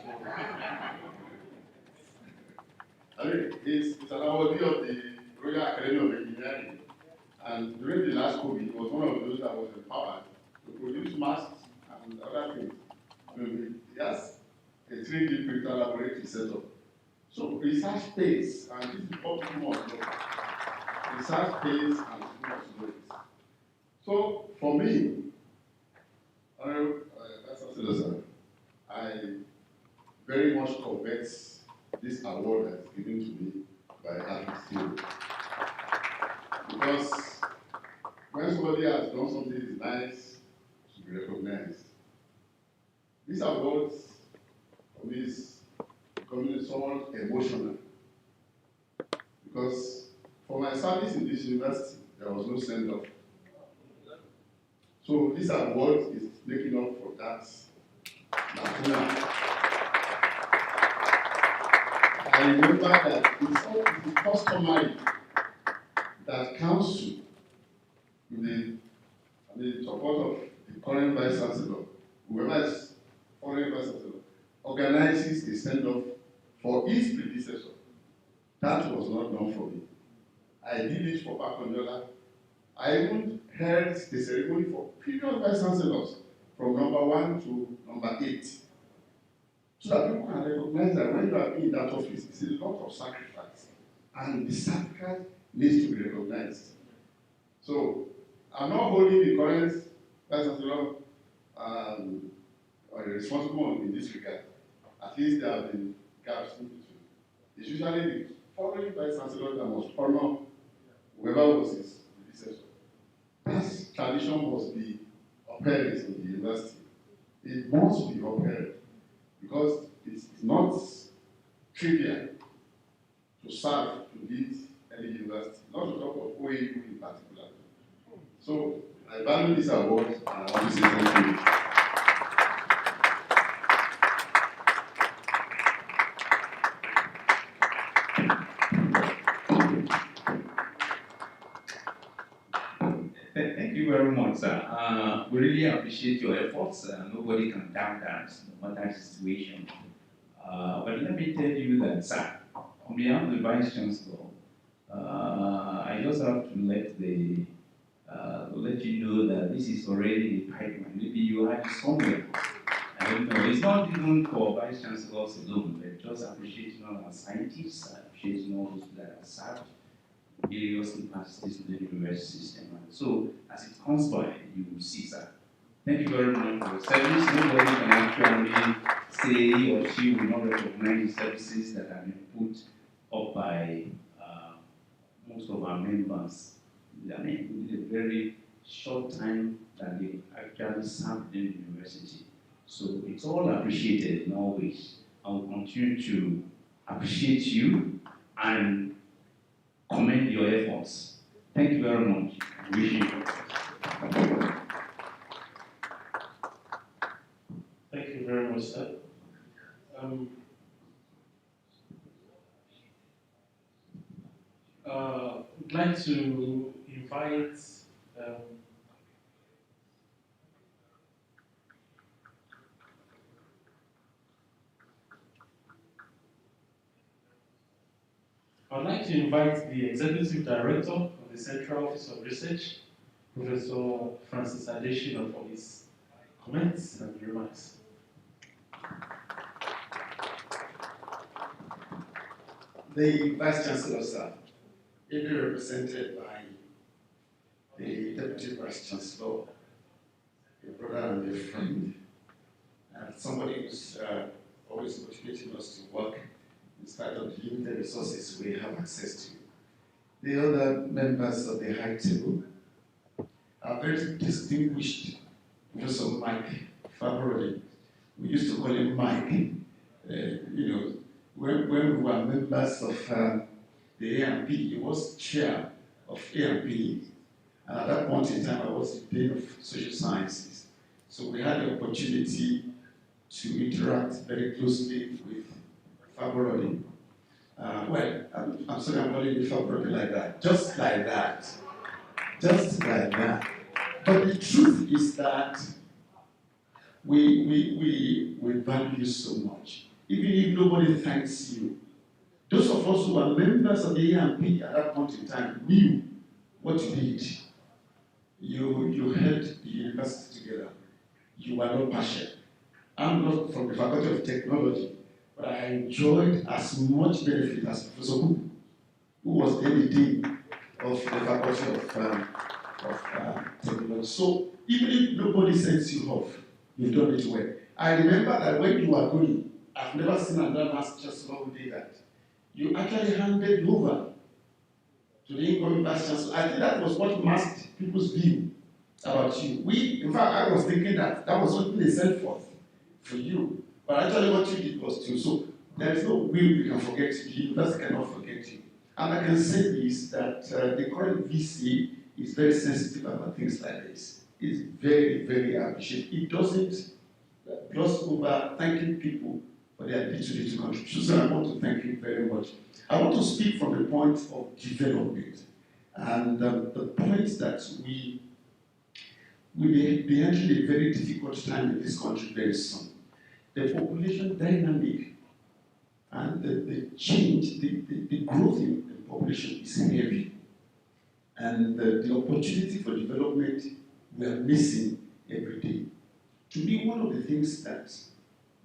So, I mean, it's an awardee of the Royal Academy of Engineering. And during the last COVID, he was one of those that was empowered to produce masks and other things. I mean, he has a 3D printer laboratory set up. So research pays, and this is what people must know. Research pays and people must know it. So for me, I very much covet this award that's given to me by Artist. Because when somebody has done something that is nice, to be recognized. This award for me is becoming somewhat emotional. Because for my service in this university, there was no send-off. So this award is making up for that lacuna. I remember that it's customary that council, with the support of the current vice chancellor, whoever is current vice chancellor, organizes a send-off for his predecessor. That was not done for me. I did it for Bakonjola. I even held the ceremony for previous vice chancellors from number 1 to number 8. So that people can recognize that when you are in that office, it's a lot of sacrifice. And the sacrifice needs to be recognized. So I'm not holding the current vice chancellor responsible in this regard. At least there have been gaps in between. It's usually the following vice chancellor that must honor whoever was his predecessor. This tradition must be upheld in the university. It must be upheld because it's not trivial to serve, to lead any university, not to talk of OAU in particular. So I value this award and I want to say thank you. Thank you very much, sir. We really appreciate your efforts. Nobody can doubt that, no matter the situation. But let me tell you that, sir, on behalf of the Vice Chancellor, I just have to let you know that this is already a pipeline. Maybe you have it somewhere. I don't know. It's not even for Vice Chancellors alone, but just appreciating all our scientists, appreciating all those that are served various capacities in the university system. And so, as it comes by, you will see, sir. Thank you very much for your service. Nobody can actually say he or she will not recognize the services that have been put up by most of our members. I mean, in a very short time that they actually served in the university. So it's all appreciated in all ways. I will continue to appreciate you and commend your efforts. Thank you very much. I wish you. Thank you very much, sir. I'd like to invite the Executive Director of the Central Office of Research, Professor Francis Adesina, for his comments and remarks. The Vice Chancellor, sir, ably represented by the Deputy Vice Chancellor, a brother and a friend, and somebody who's always motivating us to work in spite of the limited resources we have access to. The other members of the high table are very distinguished. Professor Mike Favorelli, we used to call him Mike. When we were members of the A&P, he was chair of A&P, and at that point in time, I was the Dean of Social Sciences. So we had the opportunity to interact very closely with Favorelli. I'm sorry I'm calling you Favorelli like that. Just like that. Just like that. But the truth is that we value you so much. Even if nobody thanks you, those of us who are members of the A&P at that point in time knew what you did. You held the university together. You were not partial. I'm not from the Faculty of Technology, but I enjoyed as much benefit as Professor who was then the Dean of the Faculty of Technology. So even if nobody sends you off, you've done it well. I remember that when you were going, I've never seen another Vice Chancellor who did that. You actually handed over to the incoming Vice Chancellor. I think that was what masked people's view about you. In fact, I was thinking that was something they sent forth for you. But actually what you did was too. So there is no way we can forget you. The university cannot forget you. And I can say this, that the current VC is very sensitive about things like this. It's very, very appreciated. It doesn't gloss over thanking people for their little contributions. So I want to thank you very much. I want to speak from the point of development. And the point that we will be entering a very difficult time in this country very soon. The population dynamic and the change, the growth in population is heavy. And the opportunity for development we are missing every day. To me, one of the things that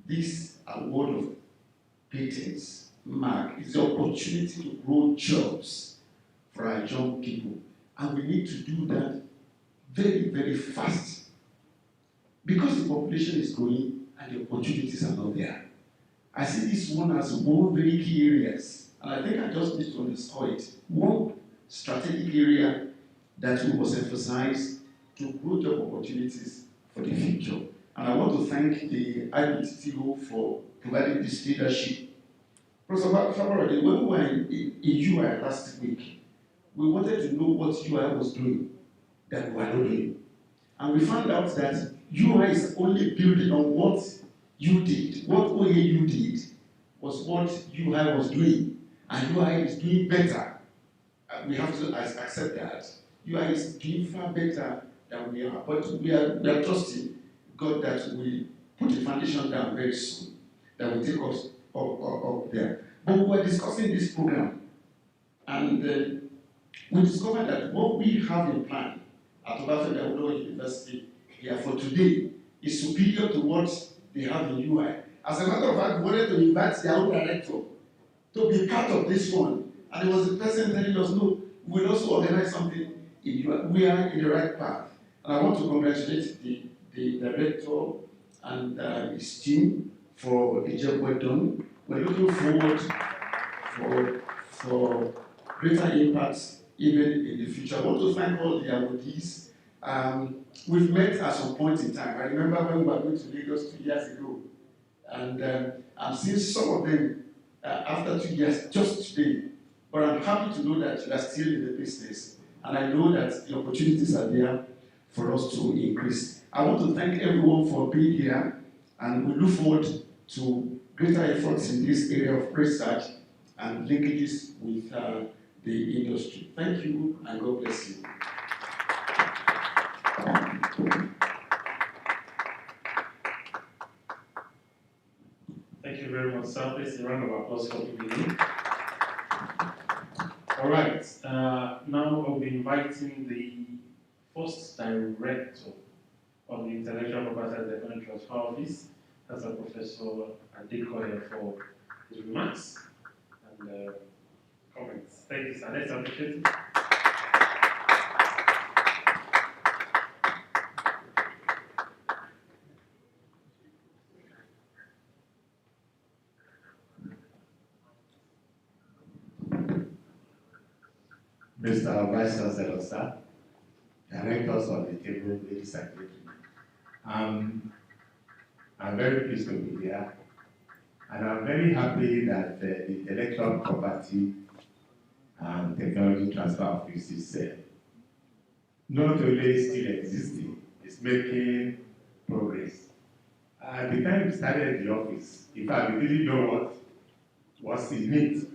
this award of patents mark is the opportunity to grow jobs for our young people. And we need to do that very, very fast. Because the population is growing and the opportunities are not there. I see this one as one very key areas, and I think I just need to underscore it. One strategic area that we must emphasize to grow job opportunities for the future. And I want to thank the IPTTO for providing this leadership. Professor Favorelli, when we were in UI last week, we wanted to know what UI was doing that we were not doing. And we found out that UI is only building on what you did. What OAU did was what UI was doing. And UI is doing better. We have to accept that. UI is doing far better than we are. But we are trusting God that we put the foundation down very soon, that will take us up there. But we were discussing this program, and we discovered that what we have in plan at Obafemi University here for today is superior to what they have in UI. As a matter of fact, we wanted to invite their own director to be part of this one. And it was the person telling us, no, we will also organize something in UI. We are in the right path. And I want to congratulate the director and his team for the job well done. We're looking forward for greater impacts even in the future. I want to thank all the awardees. We've met at some point in time. I remember when we were going to Lagos 2 years ago, and I'm seeing some of them after 2 years just today. But I'm happy to know that you are still in the business, and I know that the opportunities are there for us to increase. I want to thank everyone for being here, and we look forward to greater efforts in this area of research and linkages with the industry. Thank you, and God bless you. Thank you very much, sir. Please a round of applause for beginning. All right. Now I'll be inviting the first director of on the Intellectual Property and Development Transfer Office, that's a Professor Adekoya, for his remarks and comments. Thank you, sir. Let's appreciate it. Mr. Vice Chancellor, sir, directors on the table, ladies and gentlemen. I'm very pleased to be here, and I'm very happy that the Intellectual Property and Technology Transfer Office is not only still existing, it's making progress. At the time we started the office, in fact, we didn't know what was in it.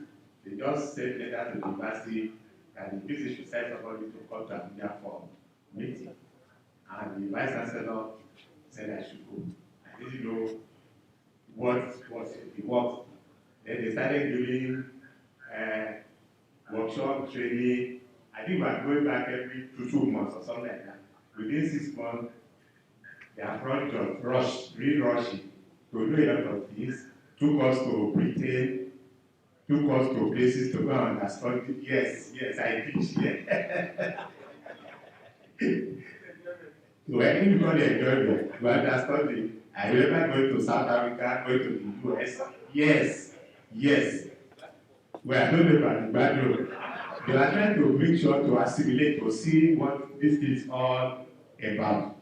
They just sent letter to the university and the visit should send somebody to come to Abuja for meeting. And the vice chancellor said I should go. I didn't know what was the work. Then they started doing workshop, training. I think we are going back every 2 months or something like that. Within 6 months, they have really rushing to do a lot of things. Took us to Britain, took us to places to go and understand. Yes, I teach here. So everybody enjoyed it. We understood. I remember going to South Africa, going to the US. Yes. We are not about the bad road. They are trying to make sure to assimilate, to see what this is all about.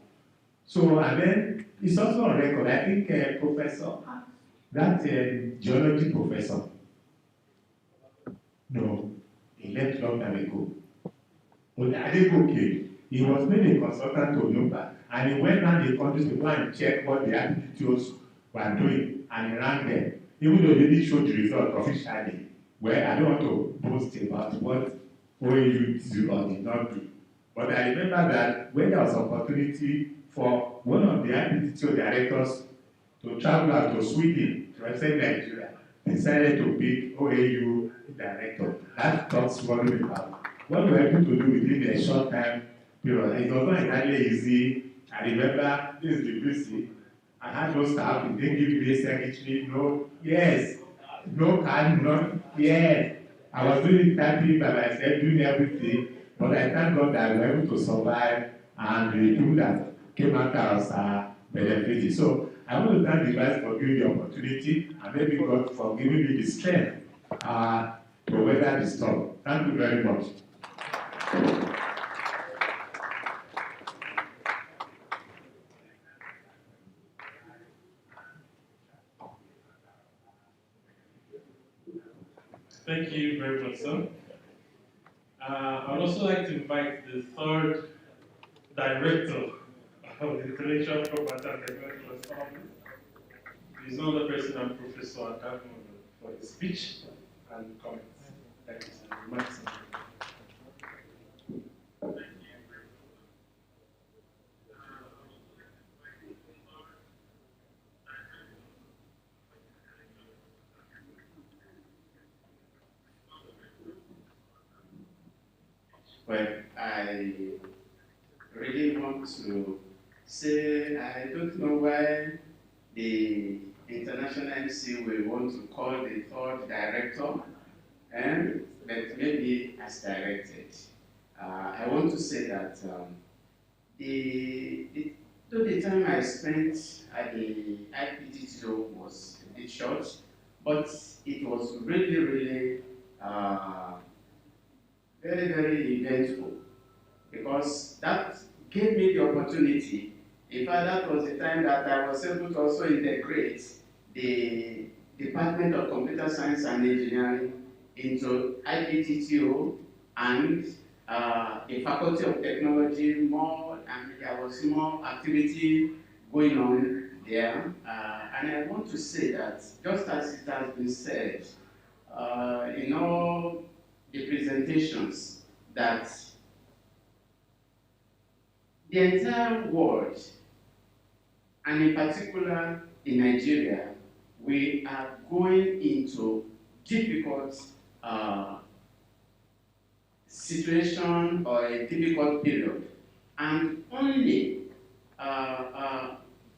So, and then it's also on record, I think Professor, that geology professor, no, he left long time ago. But I didn't okay. He was made a consultant to NUPA, and he went around the countries to go and check what the activities were doing, and he ran them. Even though they didn't show the result officially, where I don't want to boast about what OAU did or did not do. But I remember that when there was opportunity for one of the activity directors to travel out to Sweden to represent Nigeria, decided to pick OAU director. That talks volume about what we were able to do within a short time period. It was not entirely easy. I remember this is the BC. I had no staff, they didn't give me a secretary, no card, yes. I was doing typing by myself, doing everything, but I thank God that I was able to survive and the people that came after us are benefited. So I want to thank the guys for giving the opportunity and maybe God for giving me the strength to weather the storm. Thank you very much. Thank you very much, sir. I would also like to invite the third director of the Intellectual Property and Development Office. He's no other person than Professor Adekoya for his speech and comments. Thank you, sir. Remarks, sir. Well, I really want to say I don't know why the International MC will want to call the third director, but maybe as directed. I want to say that the time I spent at the IPTTO was a bit short, but it was really very, very eventful, because that gave me the opportunity. In fact, that was the time that I was able to also integrate the Department of Computer Science and Engineering into IPTTO and the Faculty of Technology and there was more activity going on there. And I want to say that, just as it has been said, in all the presentations, that the entire world, and in particular in Nigeria, we are going into difficult situation or a difficult period, and only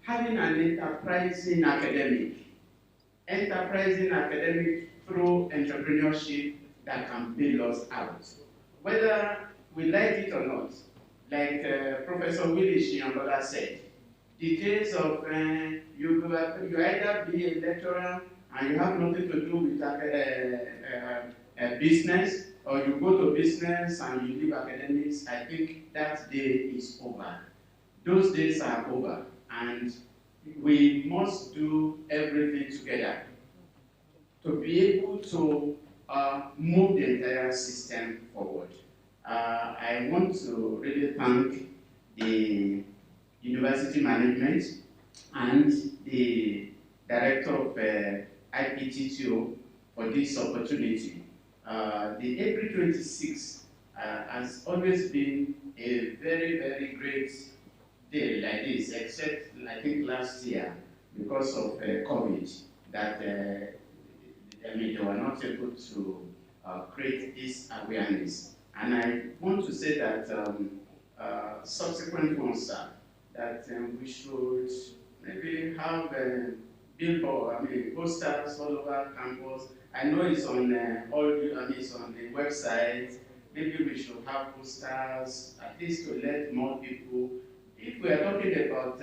having an enterprising academic through entrepreneurship that can bail us out. Whether we like it or not, like Professor Willie Shiambola said, the days of you either be a lecturer and you have nothing to do with business, or you go to business and you leave academics, I think that day is over. Those days are over, and we must do everything together to be able to move the entire system forward. I want to really thank the university management and the director of IPTTO for this opportunity. The April 26th has always been a very, very great day like this, except I think last year because of COVID, that they were not able to create this awareness. And I want to say that subsequent ones, that we should maybe have posters all over campus. I know it's on it's on the website. Maybe we should have posters, at least to let more people. If we are talking about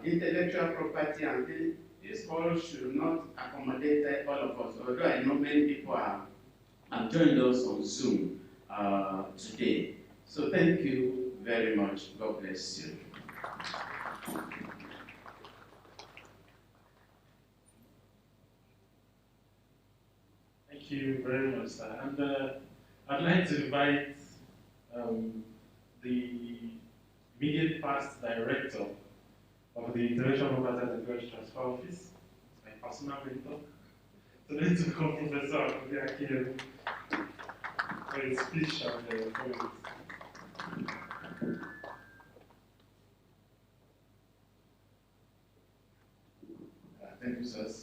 intellectual property, and this hall should not accommodate all of us, although I know many people have joined us on Zoom today. So thank you very much. God bless you. Thank you very much, sir. And I'd like to invite the immediate past director of the International Property and Technology Transfer Office, my personal mentor. So let's welcome Professor Akuyaki for his speech and comments. Thank you, sirs.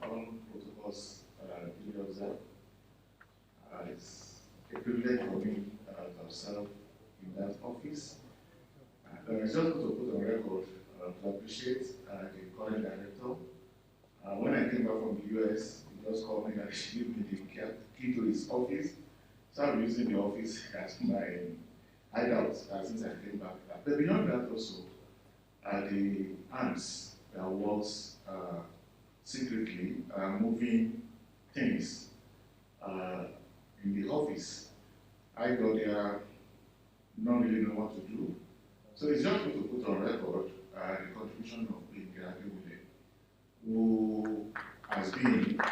All protocols duly observed. It's a privilege for me to serve in that office. I just want to put on record to appreciate the current director. When I came back from the US, he just called me and she gave me the key to his office. So I'm using the office as my hideout since I came back. But beyond that also, the ants that works secretly moving things in the office. I got there, not really know what to do. So it's just good to put on record the contribution of India Adewale, who has been, I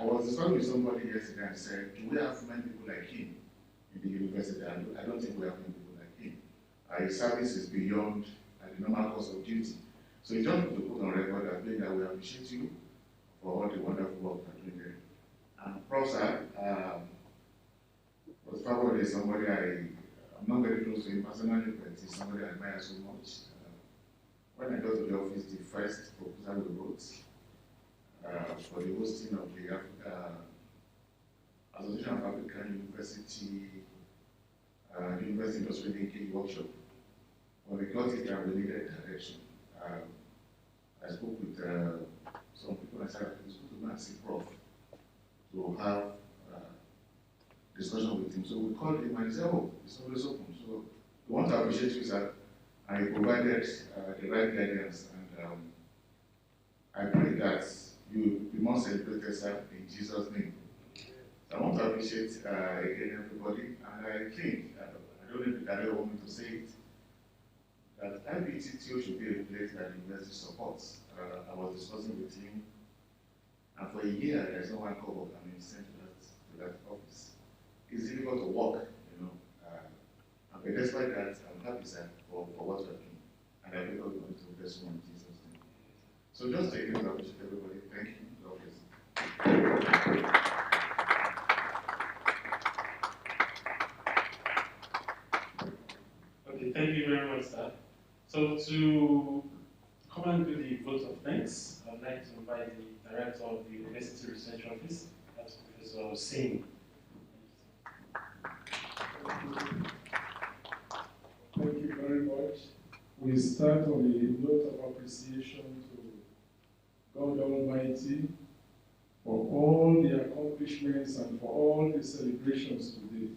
was discussing with somebody yesterday and said, do we have many people like him in the university? I don't think we have many people like him. His service is beyond the normal course of duty. So it's just good to put on record that we appreciate you for all the wonderful work you're doing there. And Prof. Was probably somebody I'm not very close to him personally, but he's somebody I admire so much. When I got to the office, the first proposal we wrote for the hosting of the Association of African University Industry Linking Workshop, when we got it and we needed direction, I spoke with some people and said, it's good to go and see Prof to have discussion with him. So we called him and he said, oh, it's always open. So we want to appreciate you, sir. And he provided the right guidance. And I pray that you will be more celebrated, sir, in Jesus' name. So I want to appreciate again everybody. And I think, I don't know if Daddy want me to say it, that IPTTO should be a place that the university supports. I was discussing with him, and for a year, there's no one called sent to that office. It's difficult to work, but despite that, I'm happy, sir, for what you're doing. And I pray God will to bless you in Jesus' name. So just to again appreciate everybody. Thank you. God bless. Okay, thank you very much, sir. So to come and do the vote of thanks, I'd like to invite the director of the University Research Office, that's Professor Singh. we start on a note of appreciation to God Almighty for all the accomplishments and for all the celebrations today.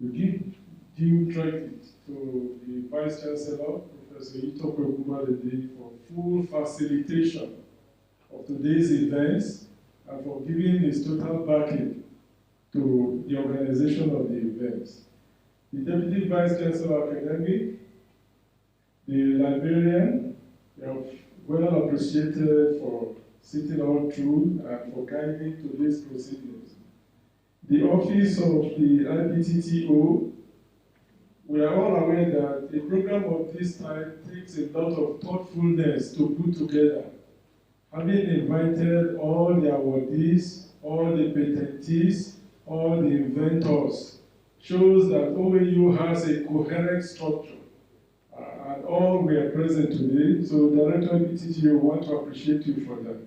We give due credit to the Vice Chancellor, Professor Itope Ogunbalede, for full facilitation of today's events and for giving his total backing to the organization of the events. The Deputy Vice Chancellor Academic, the librarian, they are well appreciated for sitting all through and for guiding today's proceedings. The office of the IPTTO, we are all aware that a program of this type takes a lot of thoughtfulness to put together. Having invited all the awardees, all the patentees, all the inventors, shows that OAU has a coherent structure. And all we are present today, so Director IPTTO, we want to appreciate you for that.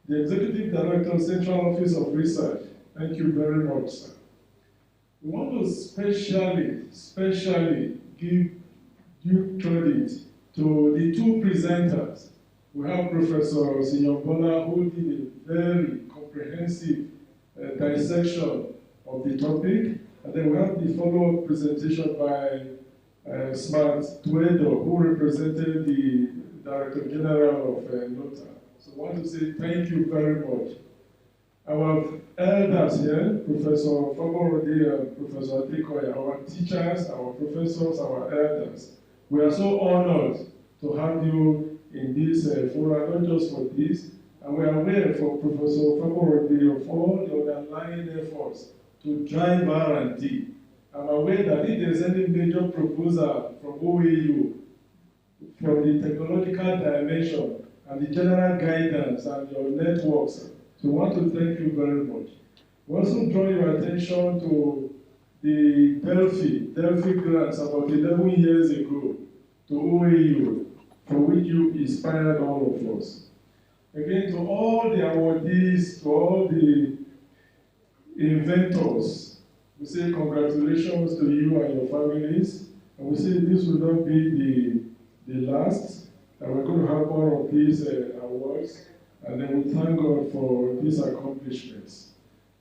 The Executive Director, Central Office of Research, thank you very much, sir. We want to specially give due credit to the two presenters. We have Professor Sinyombola, who did a very comprehensive dissection of the topic, and then we have the follow-up presentation by Smart Tuedo, who represented the Director General of NOTA. So I want to say thank you very much. Our elders here, Professor Faborode and Professor Adekoya, our teachers, our professors, our elders, we are so honored to have you in this forum, not just for this, and we are aware for Professor Faborode of all the underlying efforts to drive R&D. I'm aware that if there's any major proposal from OAU, from the technological dimension and the general guidance and your networks, so I want to thank you very much. We also draw your attention to the Delphi grants about 11 years ago to OAU, for which you inspired all of us. Again, to all the awardees, to all the inventors, we say congratulations to you and your families. And we say this will not be the last, and we're going to have more of these awards. And then we thank God for these accomplishments.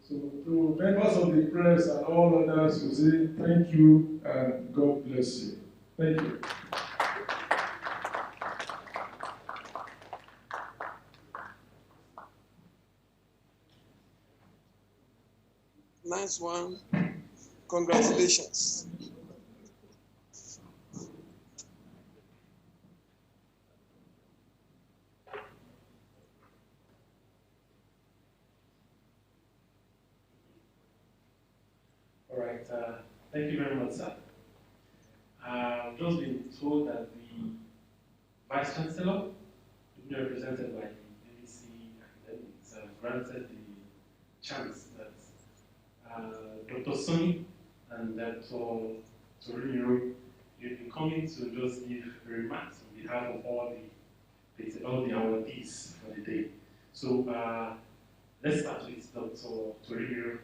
So to members of the press and all others, we say thank you and God bless you. Thank you. Nice one. Congratulations. All right, thank you very much, sir. I've just been told that the Vice Chancellor, represented by the BBC Academics, granted the chance that Dr. Sonny and Dr. Torino, you'll be coming to just give remarks on behalf of all the awardees for the day. So let's start with Dr. Torino.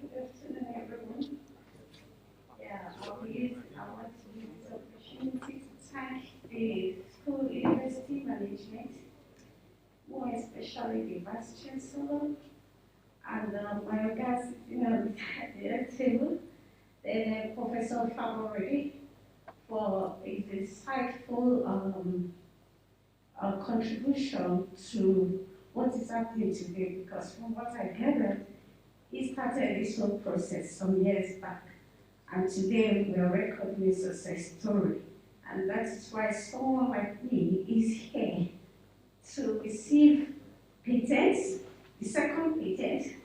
Good afternoon, everyone. I want to use this opportunity to thank the school university management, more especially the Vice Chancellor, and my guys sitting on the table, then Professor Faborode, for his insightful contribution to what is happening today, because from what I gathered, he started this whole process some years back, and today we are recording a success story. And that is why someone like me is here to receive patents, the second patent,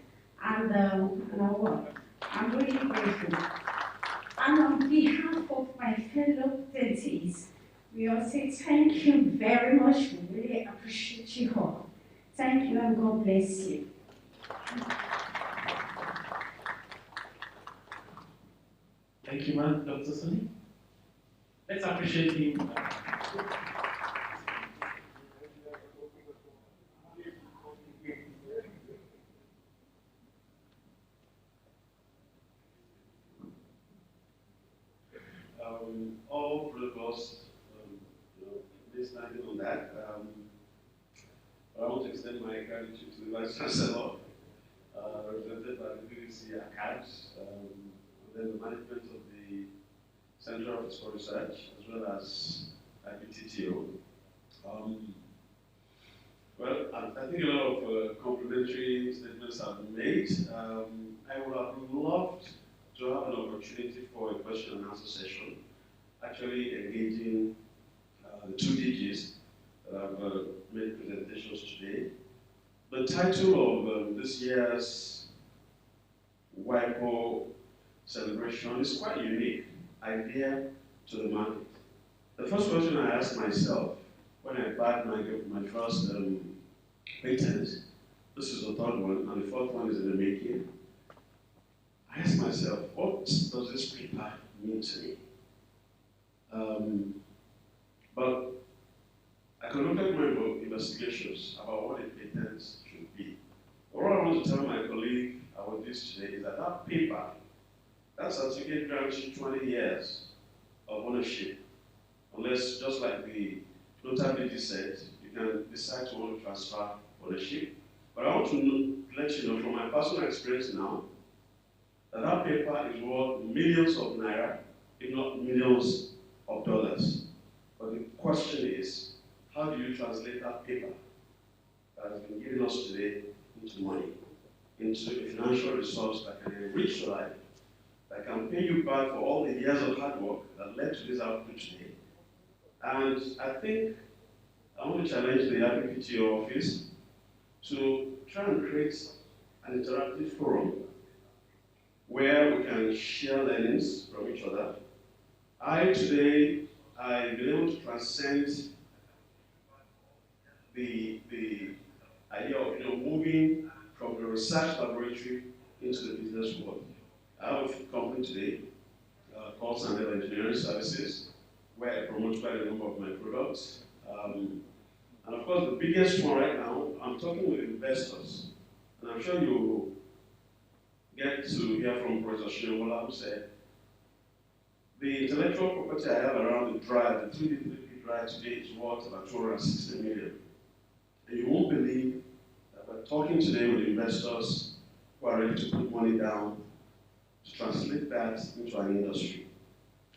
and an award. I'm really grateful. And on behalf of my fellow patentees, we all say thank you very very much. We really appreciate you all. Thank you and God bless you. Thank you, man, Dr. Sonny. Let's appreciate him. All protocols, standing on that. I want to extend my gratitude to the Vice Chancellor, represented by the BBC accounts, and then the management of the Central Office for Research, as well as IPTTO. Well, I think a lot of complimentary statements have been made. I would have loved to have an opportunity for a question and answer session, actually engaging the two DGs that have made presentations today. The title of this year's WIPO celebration is quite unique, idea to the market. The first question I asked myself when I bagged my first patent, this is the third one, and the fourth one is in the making. I asked myself, what does this paper mean to me? But I conducted my investigations about what a patent should be. What I want to tell my colleague about this today is that that paper, that certificate grants you 20 years of ownership, unless, just like the notability said, you can decide to want to transfer ownership. But I want to let you know from my personal experience now, that that paper is worth millions of naira, if not millions of dollars. But the question is, how do you translate that paper that has been given us today into money, into a financial resource that can enrich your life, that can pay you back for all the years of hard work that led to this output today? And I think I want to challenge the IPPTO office to try and create an interactive forum where we can share learnings from each other. I've been able to transcend the idea of moving from the research laboratory into the business world. I have a company today called Sandel Engineering Services, where I promote quite a number of my products. And of course, the biggest one right now, I'm talking with investors. And I'm sure you get to hear from Professor Shiromola, who said, the intellectual property I have around the drive, the 3D 3P drive today is worth about 260 million. And you won't believe that we're talking today with investors who are ready to put money down to translate that into an industry.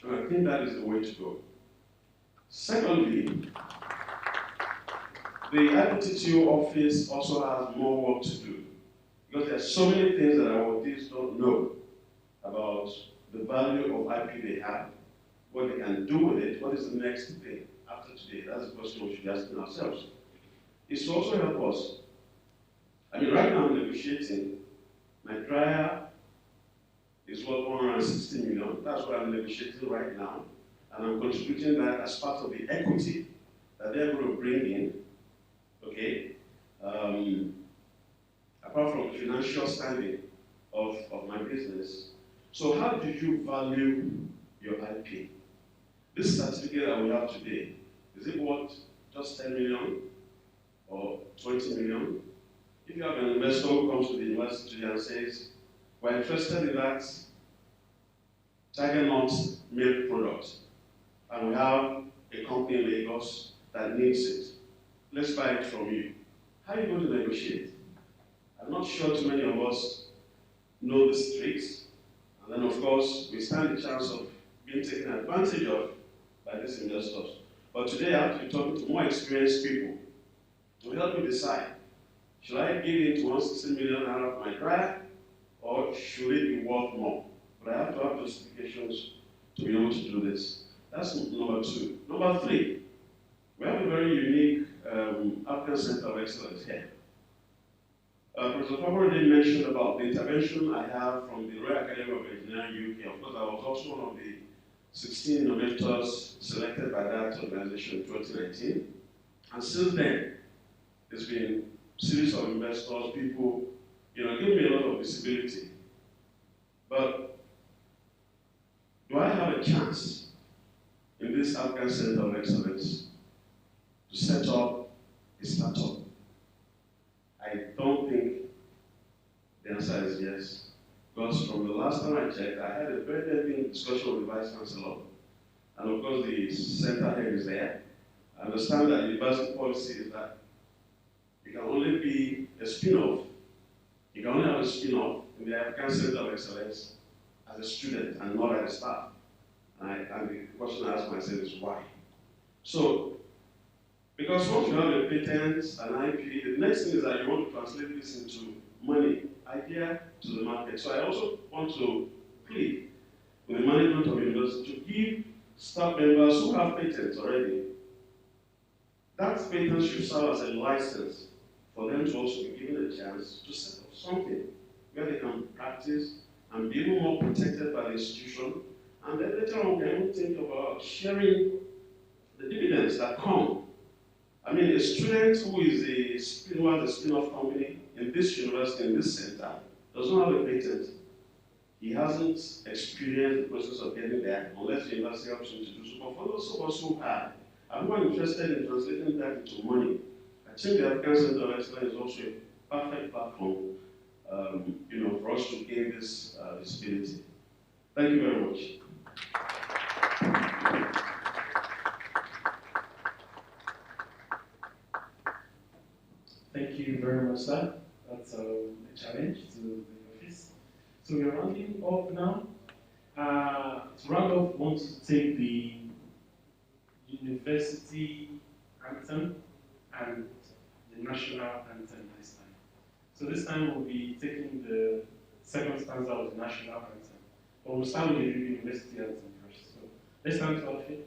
And I think that is the way to go. Secondly, the IPTTO office also has more work to do, because there are so many things that our auditees don't know about the value of IP they have, what they can do with it, what is the next thing after today. That's the question we should be asking ourselves. It's to also help us. I mean, right now I'm negotiating. My dryer is worth 160 million. That's what I'm negotiating right now. And I'm contributing that as part of the equity that they're going to bring in, okay? Apart from the financial standing of my business. So how do you value your IP? This certificate that we have today, is it worth just 10 million or 20 million? If you have an investor who comes to the university and says, we're interested in that Tiger Nuts milk product, and we have a company in Lagos that needs it, let's buy it from you. How are you going to negotiate? I'm not sure too many of us know the tricks. And then, of course, we stand the chance of being taken advantage of by these investors. But today, I have to be talking to more experienced people to help me decide, should I give in to 160 million out of my dryer, or should it be worth more? But I have to have justifications to be able to do this. That's number two. Number three, we have a very unique African Center of Excellence here. Professor Fabro did mention about the intervention I have from the Royal Academy of Engineering UK. Of course, I was also one of the 16 innovators selected by that organization in 2019. And since then, there's been a series of investors, people, give me a lot of visibility. But do I have a chance in this African Center of Excellence to set up a startup? I don't think the answer is yes. Because from the last time I checked, I had a very lengthy discussion with the Vice Chancellor. And of course, the center head is there. I understand that university policy is that it can only be a spin-off. You can only have a spin-off in the African Center of Excellence as a student and not as a staff. And the question I ask myself is why? So, because once you have a patent, an IP, the next thing is that you want to translate this into money, idea to the market. So I also want to plead with the management of the university to give staff members who have patents already, that patent should serve as a license for them to also be given a chance to set up something where they can practice and be even more protected by the institution. And then later on, we can even think about sharing the dividends that come. I mean, a student who has a spin-off company in this university, in this center, does not have a patent. He hasn't experienced the process of getting there unless the university helps him to do so. But for those of us who have, I'm more interested in translating that into money. I think the African Center of Excellence is also a perfect platform, for us to gain this visibility. Thank you very much. Thank you very much, sir. That's a challenge to the office. So we're rounding off now. To round off, I want to take the university anthem and the national anthem this time. So this time we'll be taking the second stanza of the national anthem. But we'll start with the university anthem first. So let's stand to our feet.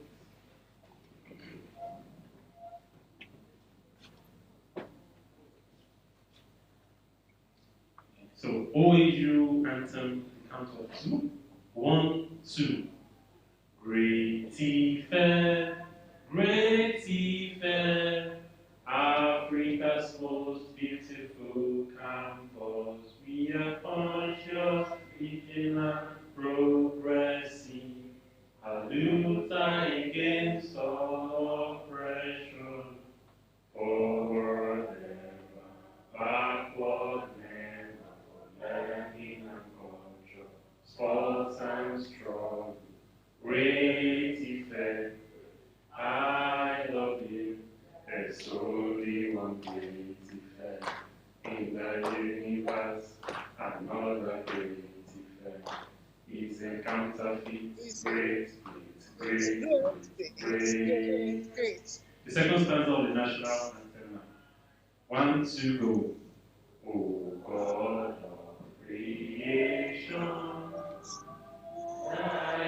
So OAU anthem, count of 2. 1, 2. Great Ife, great Ife, Africa's most beautiful campus. We are conscious, vigilant, progressive, a Luther against all oppression. Forward ever, backward never, learning and culture, sports and struggle. Great Ife, I love you. There's only one great Ife in the universe. Another great Ife is a counterfeit. Great. The second stanza of the national anthem now. 1, 2, go. O God of creation, thy